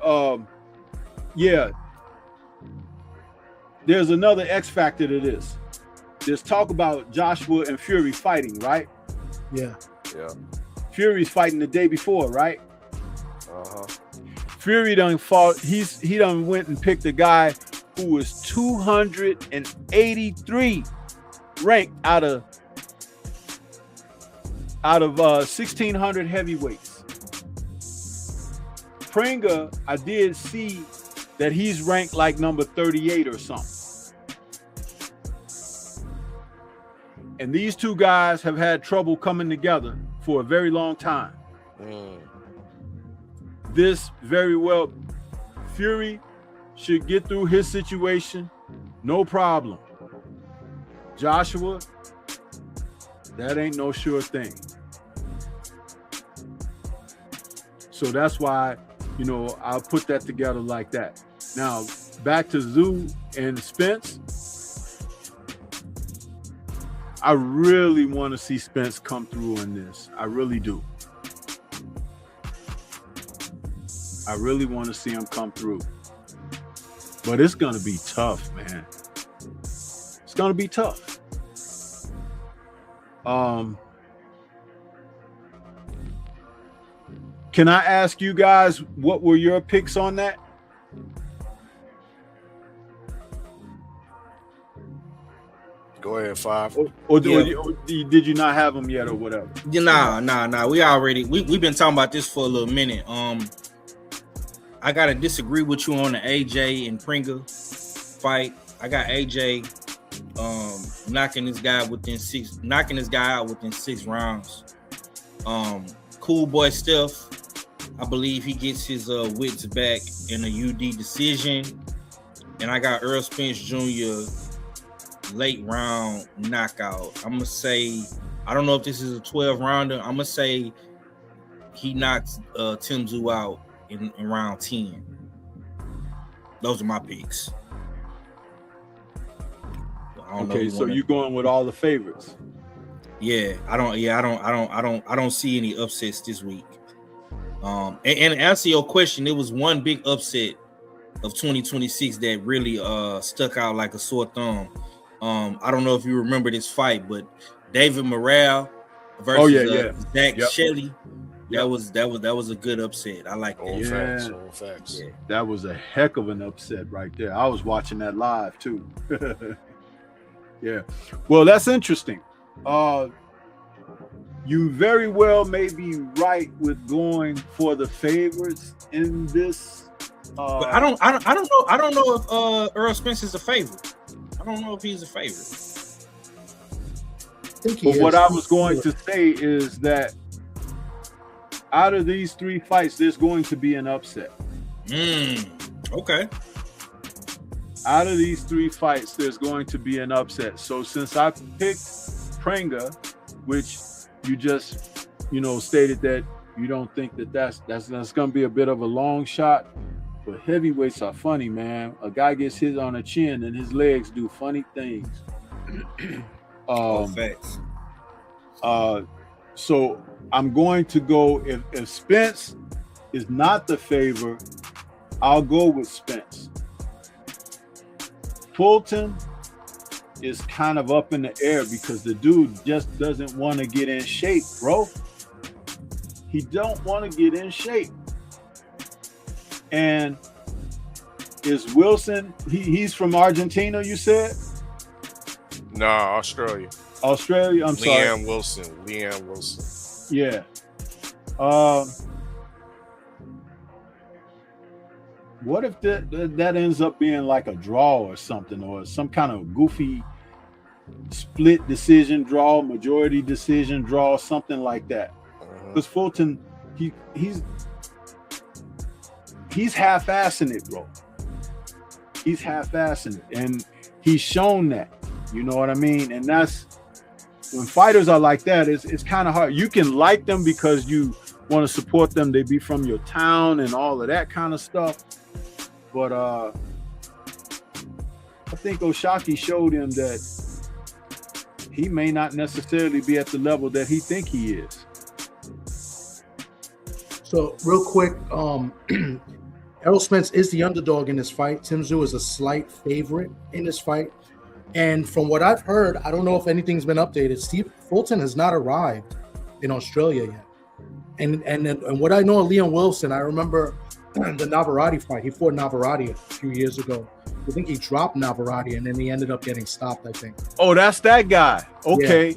yeah. There's another X factor to this. There's talk about Joshua and Fury fighting, right? Yeah. Yeah. Fury's fighting the day before, right? Uh-huh. Fury done fought. He done went and picked a guy who was 283 ranked out of 1,600 heavyweights. Pringa, I did see that he's ranked like number 38 or something. And these two guys have had trouble coming together for a very long time. This very well, Fury should get through his situation, no problem. Joshua, that ain't no sure thing. So that's why, I'll put that together like that. Now, back to Zoo and Spence. I really want to see Spence come through in this. I really do. I really want to see him come through. But it's going to be tough, man. It's going to be tough. Can I ask you guys, what were your picks on that? Go ahead, Five. Or did you not have them yet, or whatever? Nah. We've been talking about this for a little minute. I gotta disagree with you on the AJ and Pringa fight. I got AJ knocking this guy out within 6 rounds. Cool boy Steph, I believe he gets his wits back in a UD decision. And I got Earl Spence Jr. late round knockout. I'm gonna say, I don't know if this is a 12 rounder. I'm gonna say he knocks Tim Tszyu out in round 10. Those are my picks. Okay, so you're going with all the favorites. Yeah, I don't see any upsets this week. And to answer your question, there was one big upset of 2026 that really stuck out like a sore thumb. I don't know if you remember this fight, but David Morrell versus Zach Shelley. That was a good upset. I like that. All facts. Yeah. That was a heck of an upset right there. I was watching that live too. Yeah. Well, that's interesting. You very well may be right with going for the favorites in this. But I don't know if Earl Spence is a favorite. I don't know if he's a favorite. But what I was going to say is that out of these 3 fights, there's going to be an upset. Okay. Out of these 3 fights, there's going to be an upset. So since I picked Pringa, which you just, stated that you don't think that's going to be a bit of a long shot, but heavyweights are funny, man. A guy gets hit on the chin and his legs do funny things. Facts. So I'm going to go, if Spence is not the favor, I'll go with Spence. Fulton is kind of up in the air because the dude just doesn't want to get in shape, bro. He don't want to get in shape. And is Wilson? He's from Argentina. You said? Nah, Australia. Australia. I'm sorry. Leanne Wilson. Yeah. What if that ends up being like a draw or something, or some kind of goofy split decision draw, majority decision draw, something like that? Because Fulton, he's half-assing it, bro. He's half-assing it, and he's shown that. You know what I mean? And that's when fighters are like that. It's kind of hard. You can like them because you want to support them. They be from your town and all of that kind of stuff. But I think Oshaki showed him that he may not necessarily be at the level that he think he is. So real quick, Errol Spence is the underdog in this fight. Tim Tszyu is a slight favorite in this fight. And from what I've heard, I don't know if anything's been updated. Steve Fulton has not arrived in Australia yet. And what I know of Leon Wilson, I remember the Navarrete fight. He fought Navarrete a few years ago. I think he dropped Navarrete, and then he ended up getting stopped, I think. Oh, that's that guy. Okay. Yeah.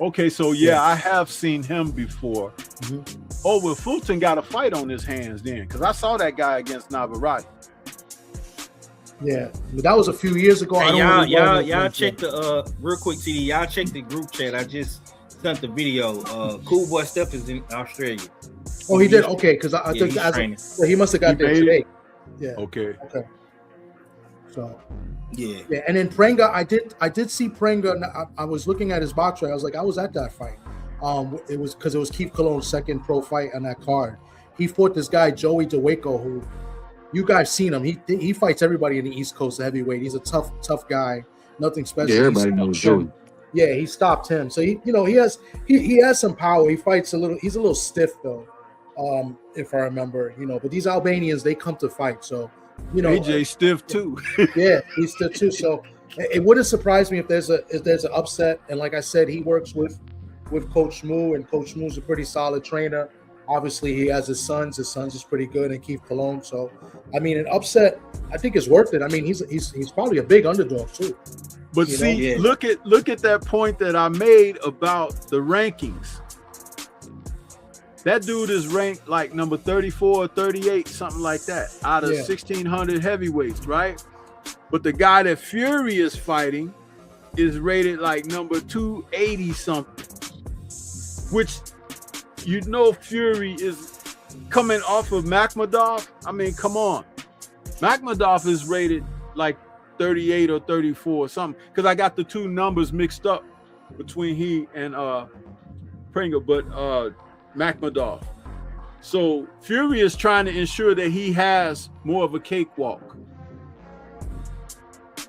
Okay, so yeah, I have seen him before. Mm-hmm. Oh, well, Fulton got a fight on his hands then, because I saw that guy against Navarrete. Yeah, but that was a few years ago. Hey, y'all check the real quick, TD. Y'all check the group chat. I just sent the video. Cool Boy Steph is in Australia. Oh, he did. Okay, because I think he must have got there today. Yeah. Okay. So. Yeah. And then Prenga, I did see Prenga. I was looking at his box rate. I was like, I was at that fight. It was because it was Keith Cologne's second pro fight on that card. He fought this guy Joey DeWaco, who you guys seen him. He fights everybody in the East Coast heavyweight. He's a tough guy. Nothing special. Yeah, everybody knows Joey. Yeah, he stopped him. So he has some power. He fights a little. He's a little stiff though, if I remember. But these Albanians, they come to fight. So AJ stiff too. Yeah, he's stiff too. So it wouldn't surprise me if there's an upset. And like I said, he works with Coach Moo, and Coach Moo's a pretty solid trainer. Obviously, he has his sons. His sons is pretty good, and Keith Cologne. So, I mean, an upset, I think, is worth it. I mean, he's probably a big underdog too. But look at that point that I made about the rankings. That dude is ranked like number 34 or 38, something like that, out of 1,600 heavyweights, right? But the guy that Fury is fighting is rated like number 280 something, which Fury is coming off of Makhmudov. I mean, come on. Makhmudov is rated like 38 or 34 or something, because I got the two numbers mixed up between he and Prenga, but Makhmudov. So Fury is trying to ensure that he has more of a cakewalk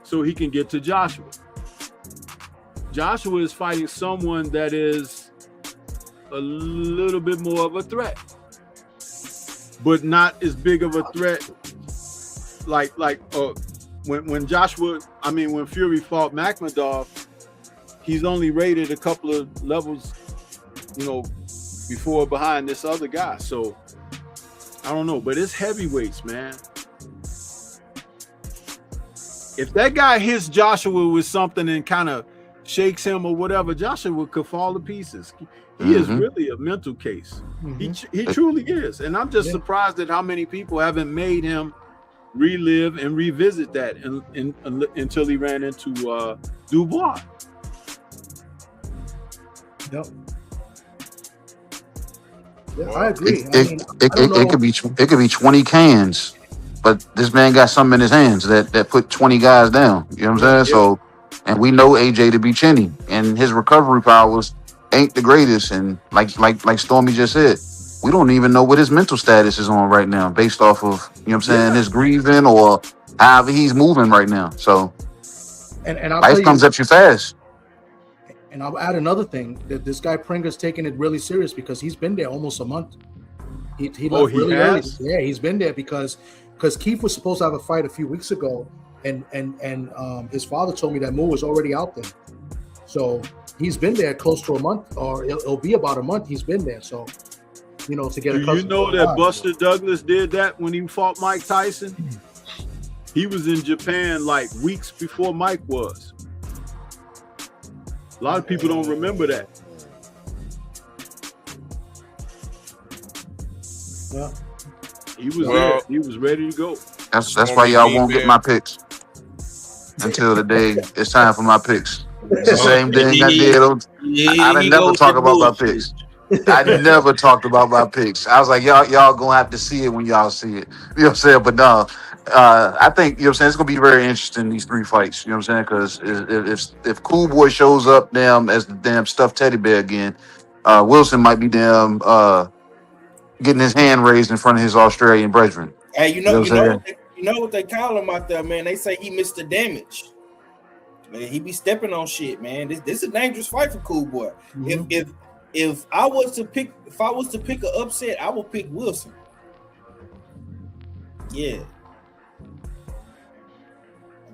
so he can get to Joshua. Joshua is fighting someone that is a little bit more of a threat, but not as big of a threat like when Fury fought Makhmudov, he's only rated a couple of levels, before behind this other guy. So I don't know, but it's heavyweights, man. If that guy hits Joshua with something and kind of shakes him or whatever, Joshua could fall to pieces. He is really a mental case. He truly is. And I'm just surprised at how many people haven't made him relive and revisit that until he ran into Dubois. Yep. Yeah, I agree. It could be 20 cans, but this man got something in his hands that put 20 guys down. You know what I'm saying? So, and we know AJ to be chinny, and his recovery powers ain't the greatest. And like Stormy just said, we don't even know what his mental status is on right now, based off of his grieving or however he's moving right now. So, and life comes at you fast. And I'll add another thing, that this guy Prenga's taking it really serious because he's been there almost a month. He left really early. Yeah, he's been there because Keith was supposed to have a fight a few weeks ago, and his father told me that Moo was already out there. So he's been there close to a month, or it'll be about a month he's been there. So to get Do you know that Buster Douglas did that when he fought Mike Tyson? He was in Japan like weeks before Mike was. A lot of people don't remember that. Yeah. He was there. He was ready to go. That's why y'all won't get my picks until the day it's time for my picks. It's the same thing I did. I didn't never talk about my picks. I never talked about my picks. I was like, y'all gonna have to see it when y'all see it. You know what I'm saying? But no, I think, you know what I'm saying, it's gonna be very interesting, these 3 fights. You know what I'm saying? Because if Cool Boy shows up as the damn stuffed teddy bear again, Wilson might be getting his hand raised in front of his Australian brethren. Hey, you know what they call him out there, man? They say he missed the damage. Man, he be stepping on shit, man. This is a dangerous fight for Cool Boy. Mm-hmm. If I was to pick an upset, I would pick Wilson. Yeah.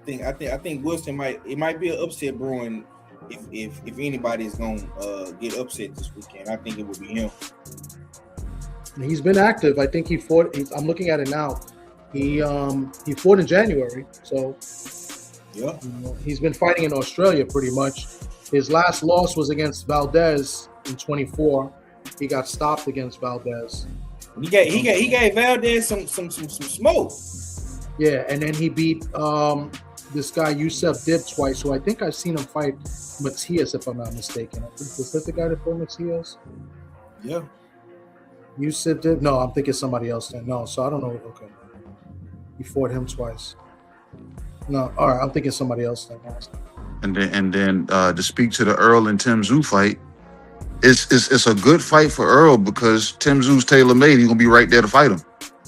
I think Wilson might be an upset brewing if anybody is gonna get upset this weekend. I think it would be him. He's been active. I think he fought. I'm looking at it now. He fought in January, so yeah, he's been fighting in Australia pretty much. His last loss was against Valdez in 24. He got stopped against Valdez. He gave Valdez some smoke. Yeah, and then he beat this guy Yusef Dib twice. So I think I've seen him fight Matias, if I'm not mistaken. Was that the guy that fought Matias? Yeah. Yusef Dib? No, I'm thinking somebody else then. No, so I don't know. Okay. He fought him twice. No, all right, I'm thinking somebody else then. And then to speak to the Earl and Tim Tszyu fight, it's a good fight for Earl because Tim Tszyu's tailor-made. He's gonna be right there to fight him.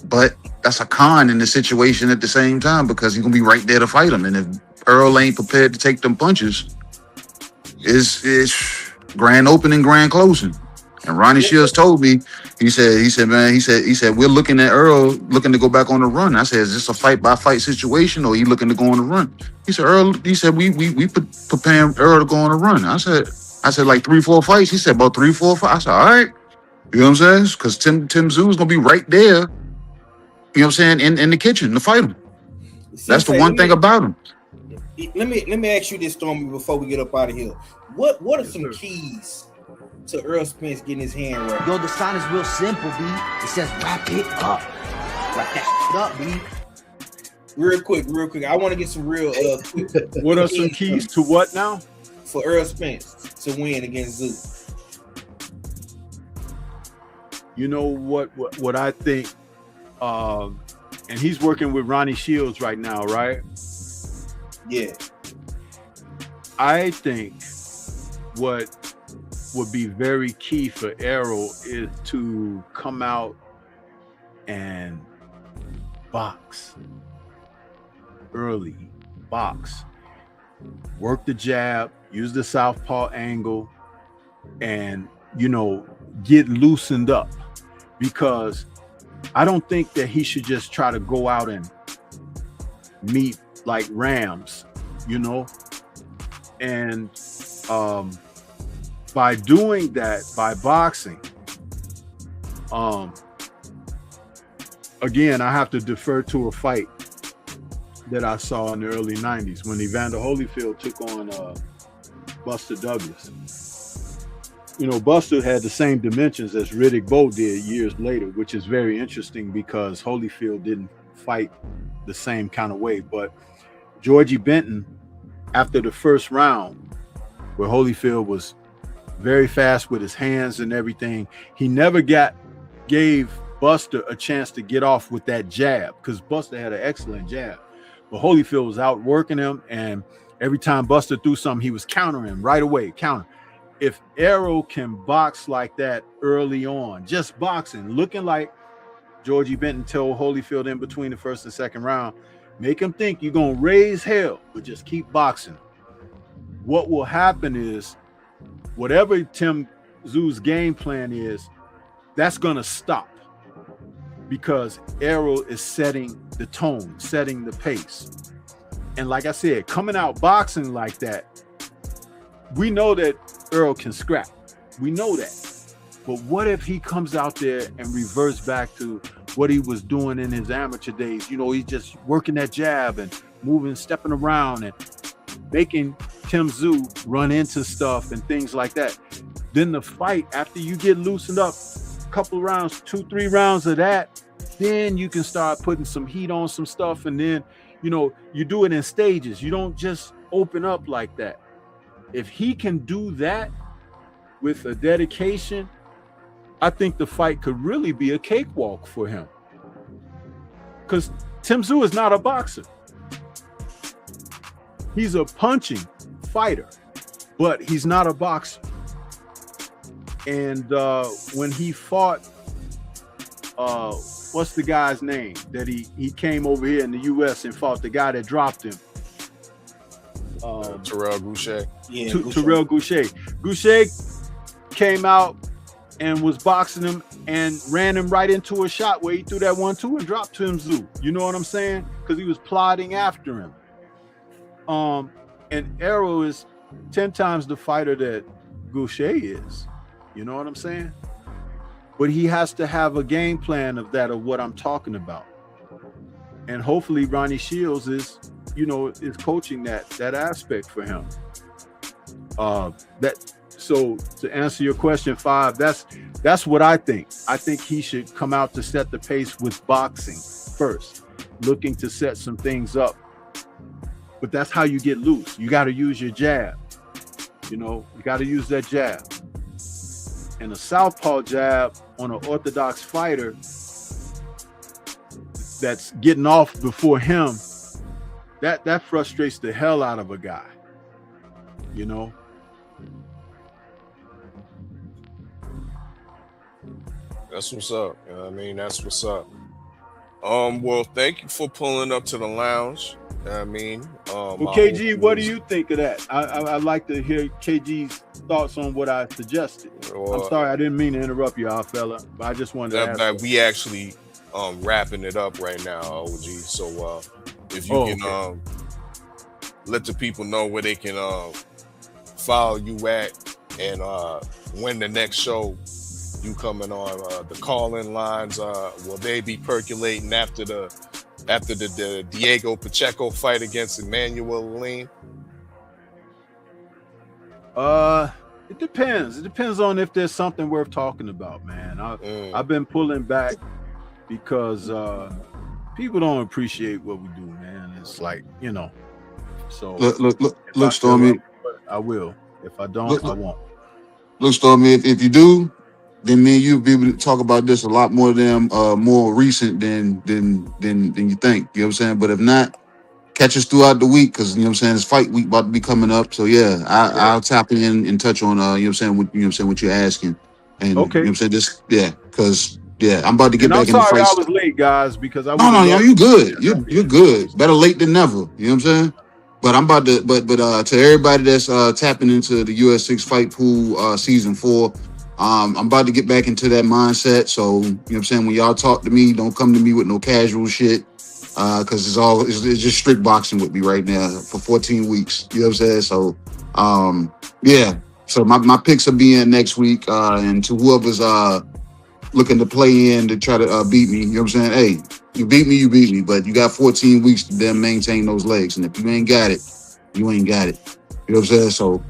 But that's a con in the situation at the same time because he's gonna be right there to fight him. And if Earl ain't prepared to take them punches, it's grand opening, grand closing. And Ronnie Shields told me, he said, we're looking at Earl looking to go back on the run. I said, is this a fight by fight situation or he looking to go on the run? He said, we preparing Earl to go on the run. I said like 3-4 fights. He said about 3-4 fights. I said, all right. You know what I'm saying? Because Tim Tszyu is gonna be right there, you know what I'm saying, in the kitchen to fight him. That's the one thing about him. Let me ask you this, Stormy, before we get up out of here. What are some keys to Earl Spence getting his hand right? Yo, the sign is real simple, B. It says wrap it up. Wrap that up, B. Real quick. I want to get some real quick. What are some keys to what now? For Earl Spence to win against Tszyu. You know what I think, and he's working with Ronnie Shields right now, right? Yeah. I think what would be very key for Errol is to come out and box early, work the jab, use the southpaw angle, and get loosened up, because I don't think that he should just try to go out and meet like rams, and by doing that, by boxing, again, I have to defer to a fight that I saw in the early 90s when Evander Holyfield took on Buster Douglas. Buster had the same dimensions as Riddick Bowe did years later, which is very interesting because Holyfield didn't fight the same kind of way. But Georgie Benton, after the first round, where Holyfield was very fast with his hands and everything, he never gave Buster a chance to get off with that jab, because Buster had an excellent jab. But Holyfield was outworking him, and every time Buster threw something, he was countering him right away, counter. If Errol can box like that early on, just boxing, looking like Georgie Benton told Holyfield in between the first and second round, make him think you're going to raise hell, but just keep boxing. What will happen is, whatever Tim Tszyu's game plan is, that's going to stop, because Errol is setting the tone, setting the pace. And like I said, coming out boxing like that, we know that Earl can scrap. We know that. But what if he comes out there and reverts back to what he was doing in his amateur days? You know, he's just working that jab and moving, stepping around and making Tim Tszyu run into stuff and things like that. Then the fight, after you get loosened up, a couple of rounds, 2-3 rounds of that, then you can start putting some heat on some stuff. And then, you know, you do it in stages. You don't just open up like that. If he can do that with a dedication, I think the fight could really be a cakewalk for him. Because Tim Tszyu is not a boxer. He's a punching fighter, but he's not a boxer. And when he fought, what's the guy's name that he came over here in the US and fought the guy that dropped him? Terrell Goucher. Yeah, Terrell Goucher. Goucher came out and was boxing him and ran him right into a shot where he threw that 1-2 and dropped Tim Tszyu. You know what I'm saying? Because he was plodding after him. And Arrow is 10 times the fighter that Goucher is. You know what I'm saying? But he has to have a game plan of what I'm talking about. And hopefully Ronnie Shields is coaching that aspect for him. So to answer your question, 5, that's what I think. I think he should come out to set the pace with boxing first, looking to set some things up. But that's how you get loose. You got to use your jab. You got to use that jab. And a southpaw jab on an orthodox fighter that's getting off before him, that frustrates the hell out of a guy. That's what's up. You know what I mean? That's what's up. Well, thank you for pulling up to the lounge. You know what I mean? Well, KG, what do you think of that? I'd like to hear KG's thoughts on what I suggested. I'm sorry, I didn't mean to interrupt you, fella, but I just wanted to ask. We actually wrapping it up right now, OG. So if you can let the people know where they can follow you at and when the next show you coming on, the call-in lines, will they be percolating after the Diego Pacheco fight against Emmanuel Lean? It depends. It depends on if there's something worth talking about, man. I've been pulling back because people don't appreciate what we do, man. It's like, So look, Stormy. I will. If I don't, I won't. Look, Stormy. If you do, then me and you be able to talk about this a lot more more recent than you think. You know what I'm saying? But if not, catch us throughout the week because this fight week about to be coming up. So yeah, I'll tap in and touch on what you're asking. And okay. Because I'm about to get back in the fight. I'm sorry I was late, guys, because I No, you good. You're good. Better late than never. You know what I'm saying? But I'm about to but to everybody that's tapping into the US6 fight pool season 4. I'm about to get back into that mindset. So, when y'all talk to me, don't come to me with no casual shit. Because it's just strict boxing with me right now for 14 weeks. You know what I'm saying? So, So my picks will be in next week. And to whoever's looking to play in to try to beat me, you know what I'm saying? Hey, you beat me. But you got 14 weeks to then maintain those legs. And if you ain't got it, you ain't got it. You know what I'm saying? So,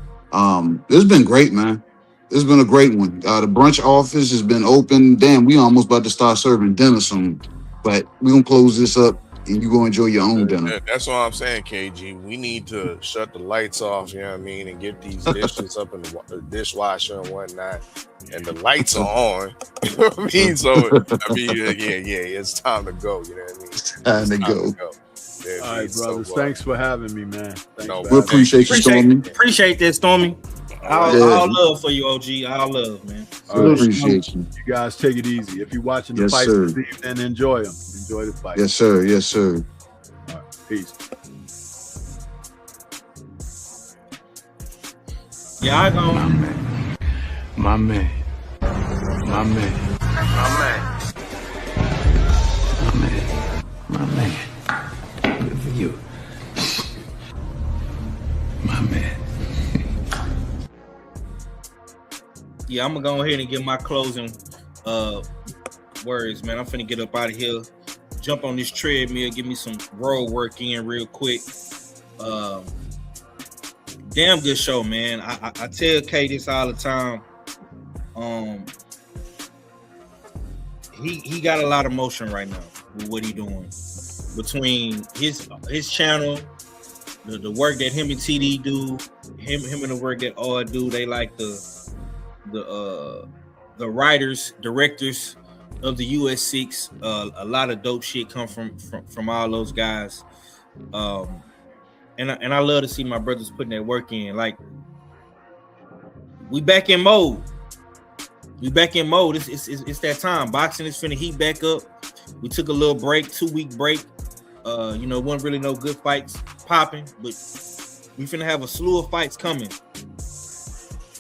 this has been great, man. This has been a great one. The brunch office has been open. Damn, we almost about to start serving dinner soon. But we're going to close this up and you go enjoy your own dinner. That's what I'm saying, KG. We need to shut the lights off, you know what I mean, and get these dishes up in the dishwasher and whatnot. And the lights are on. You know what I mean? So, it's time to go. You know what I mean? It's time to go. Yeah, all right, brothers. Thanks for having me, man. We appreciate you, Stormy. Appreciate that, Stormy. All love for you, OG. All love, man. I appreciate you. You guys take it easy. If you're watching the fight this evening, enjoy them. Enjoy the fight. Yes, sir. Yes, sir. All right. Peace. Yeah, I go. My man. Good for you. My man. Yeah, I'm gonna go ahead and get my closing words, man. I'm finna get up out of here, jump on this treadmill, give me some road work in real quick. Damn good show, man. I tell K this all the time. He got a lot of motion right now with what he doing between his channel, the work that him and TD do, him and the work that all do. They like the writers, directors of the US6. A lot of dope shit come from all those guys. And I love to see my brothers putting that work in. Like, we back in mode. It's that time. Boxing is finna heat back up. We took a little break, 2-week break. Wasn't really no good fights popping, but we finna have a slew of fights coming,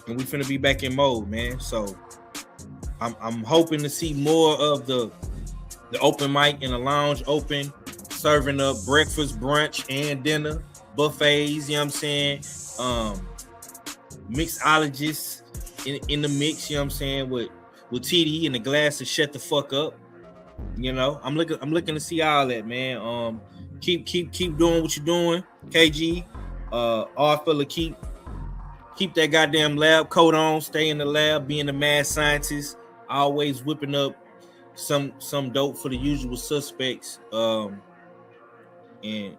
and we finna be back in mode, man. So I'm hoping to see more of the open mic and the lounge open, serving up breakfast, brunch, and dinner buffets. You know what I'm saying? Mixologists in the mix. You know what I'm saying? With TD and the glass to shut the fuck up. You know, I'm looking to see all that, man. Keep doing what you're doing, KG. All fella, keep that goddamn lab coat on. Stay in the lab, being the mad scientist. Always whipping up some dope for the usual suspects. And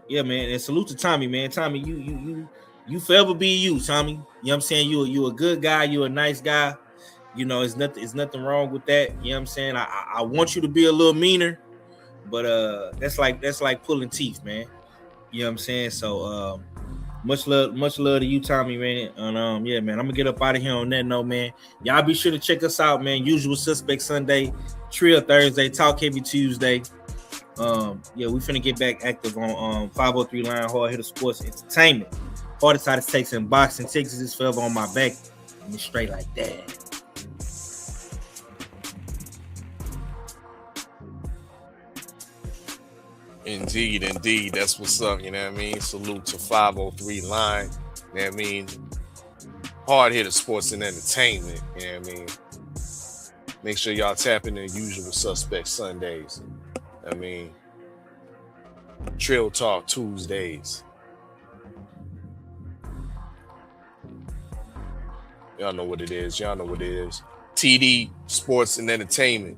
yeah, man. And salute to Tommy, man. Tommy, you forever be you, Tommy. You know what I'm saying? You a good guy. You a nice guy. You know, it's nothing wrong with that. You know what I'm saying? I want you to be a little meaner, but that's like pulling teeth, man. You know what I'm saying? So much love to you, Tommy, man. And yeah, man, I'm gonna get up out of here on that note, man. Y'all be sure to check us out, man. Usual Suspect Sunday, Trill Thursday, Talk Heavy Tuesday. Yeah, we finna get back active on 503 Line Hard Hitter Sports Entertainment. Hardest side of Texas and boxing. Texas is forever on my back. And it's straight like that. Indeed. That's what's up, you know what I mean? Salute to 503 Line, you know what I mean? Hard Hitter Sports and Entertainment, you know what I mean? Make sure y'all tap in the Usual Suspect Sundays. I mean, Trill Talk Tuesdays. Y'all know what it is. TD Sports and Entertainment.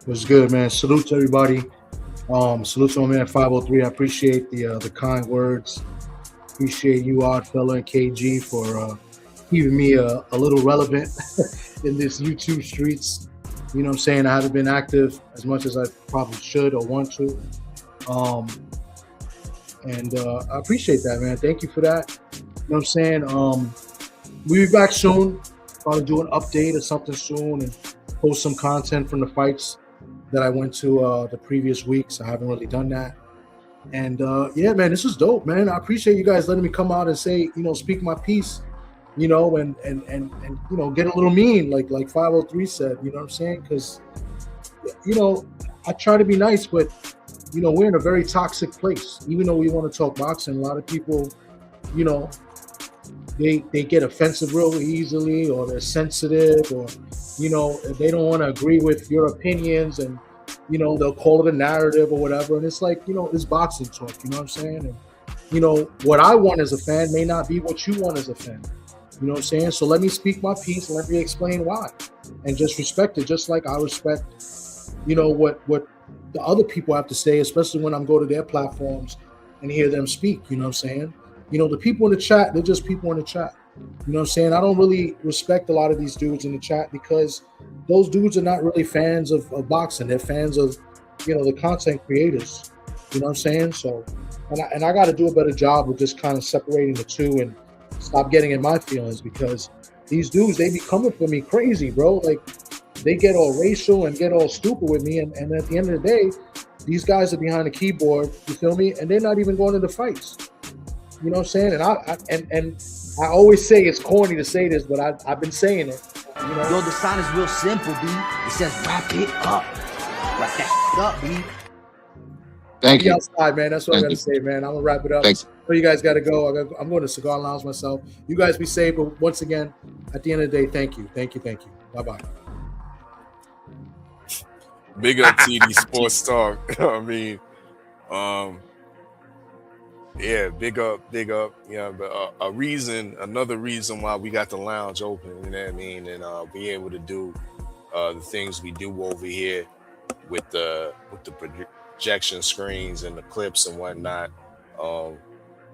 What's good, man? Salute to everybody. Salute to my man 503. I appreciate the kind words. Appreciate you, Odd Fella, and KG for keeping me a little relevant in this YouTube streets. You know what I'm saying? I haven't been active as much as I probably should or want to. And I appreciate that, man. Thank you for that. You know what I'm saying? We'll be back soon. Probably do an update or something soon and post some content from the fights that I went to the previous weeks. I haven't really done that. And yeah, man, this is dope, man. I appreciate you guys letting me come out and say, speak my piece, and get a little mean, like 503 said, you know what I'm saying? Because, I try to be nice, but, we're in a very toxic place. Even though we want to talk boxing, a lot of people, they get offensive real easily, or they're sensitive, or, they don't want to agree with your opinions, and, they'll call it a narrative or whatever. And it's like, it's boxing talk, you know what I'm saying? And, what I want as a fan may not be what you want as a fan. You know what I'm saying? So let me speak my piece and let me explain why. And just respect it, just like I respect, what the other people have to say, especially when I'm going to their platforms and hear them speak, you know what I'm saying? The people in the chat, they're just people in the chat. You know what I'm saying? I don't really respect a lot of these dudes in the chat because those dudes are not really fans of boxing. They're fans of, the content creators. You know what I'm saying? So, and I got to do a better job of just kind of separating the two and stop getting in my feelings, because these dudes, they be coming for me crazy, bro. Like, they get all racial and get all stupid with me. And at the end of the day, these guys are behind the keyboard, you feel me? And they're not even going into fights. You know what I'm saying? And I always say it's corny to say this, but I've been saying it. Yo, the sign is real simple, B. It says wrap it up. Wrap that shit up, B. Thank Be you. outside, man. That's what I got to say, man. I'm gonna wrap it up. Thanks. So you guys got to go. I'm going to Cigar Lounge myself. You guys be safe. But once again, at the end of the day, thank you. Bye bye. Big up TD Sports Talk. I mean, yeah, big up. Yeah, but another reason why we got the lounge open, you know what I mean, and be able to do the things we do over here with the projection screens and the clips and whatnot.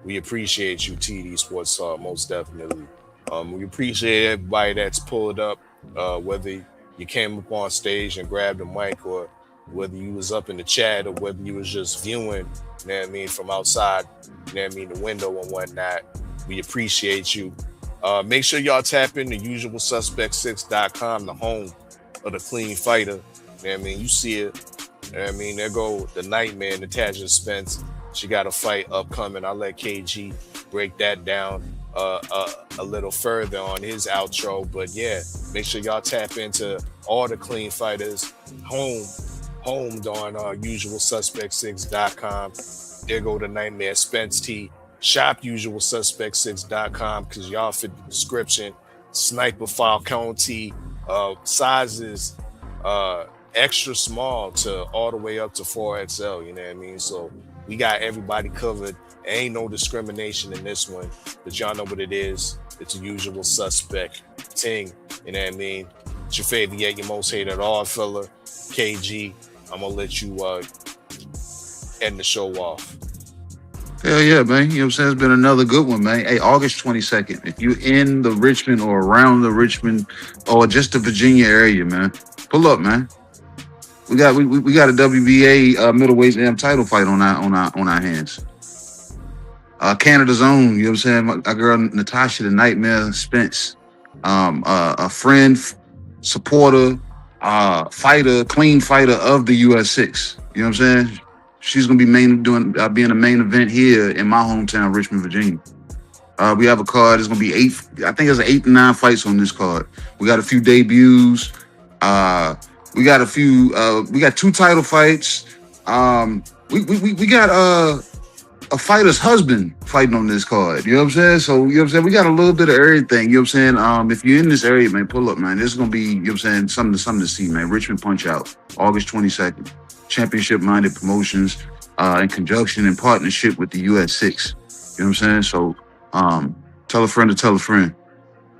We appreciate you, TD Sports Talk, most definitely. We appreciate everybody that's pulled up, whether you came up on stage and grabbed a mic, or whether you was up in the chat, or whether you was just viewing, you know what I mean, from outside, you know what I mean, the window and whatnot. We appreciate you. Make sure y'all tap into usualsuspect6.com, the home of the clean fighter. You know what I mean? You see it. You know what I mean? There go the Nightmare, Natasha Spence. She got a fight upcoming. I'll let KG break that down a little further on his outro. But yeah, make sure y'all tap into all the clean fighters homed on usualsuspect6.com. There go the Nightmare Spence T. Shop usualsuspect6.com because y'all fit the description. Sniper Falcone T, sizes extra small to all the way up to 4XL, you know what I mean? So we got everybody covered. Ain't no discrimination in this one, but y'all know what it is. It's a Usual Suspect ting, you know what I mean? It's your favorite yet your most hated odd fella, KG. I'm gonna let you end the show off. Hell yeah, man. You know what I'm saying? It's been another good one, man. Hey, August 22nd. If you in the Richmond or around the Richmond or just the Virginia area, man, pull up, man. We got a WBA middleweight title fight on our hands. Canada's own, you know what I'm saying? My girl Natasha the Nightmare Spence, a friend, supporter, fighter, clean fighter of the US6. You know what I'm saying? She's gonna be being a main event here in my hometown, Richmond, Virginia. We have a card. It's gonna be 8. I think there's 8 to 9 fights on this card. We got a few debuts. We got 2 title fights. We got a fighter's husband fighting on this card. You know what I'm saying? So, you know what I'm saying? We got a little bit of everything. You know what I'm saying? If you're in this area, man, pull up, man. This is gonna be, you know what I'm saying, something to see, man. Richmond Punch Out, August 22nd. Championship-minded promotions in conjunction and partnership with the US6. You know what I'm saying? So, tell a friend to tell a friend.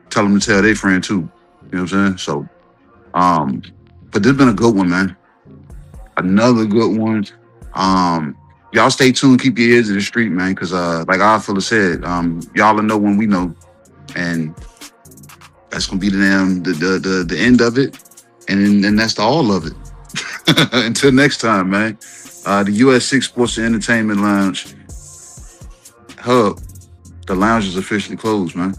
Tell them to tell their friend too. You know what I'm saying? So, but this has been a good one, man. Another good one. Y'all stay tuned. Keep your ears to the street, man, because like our fella said, y'all will know when we know, and that's gonna be the end of it, and that's the all of it. Until next time, man. The US6 Sports and Entertainment Lounge Hub. The lounge is officially closed, man.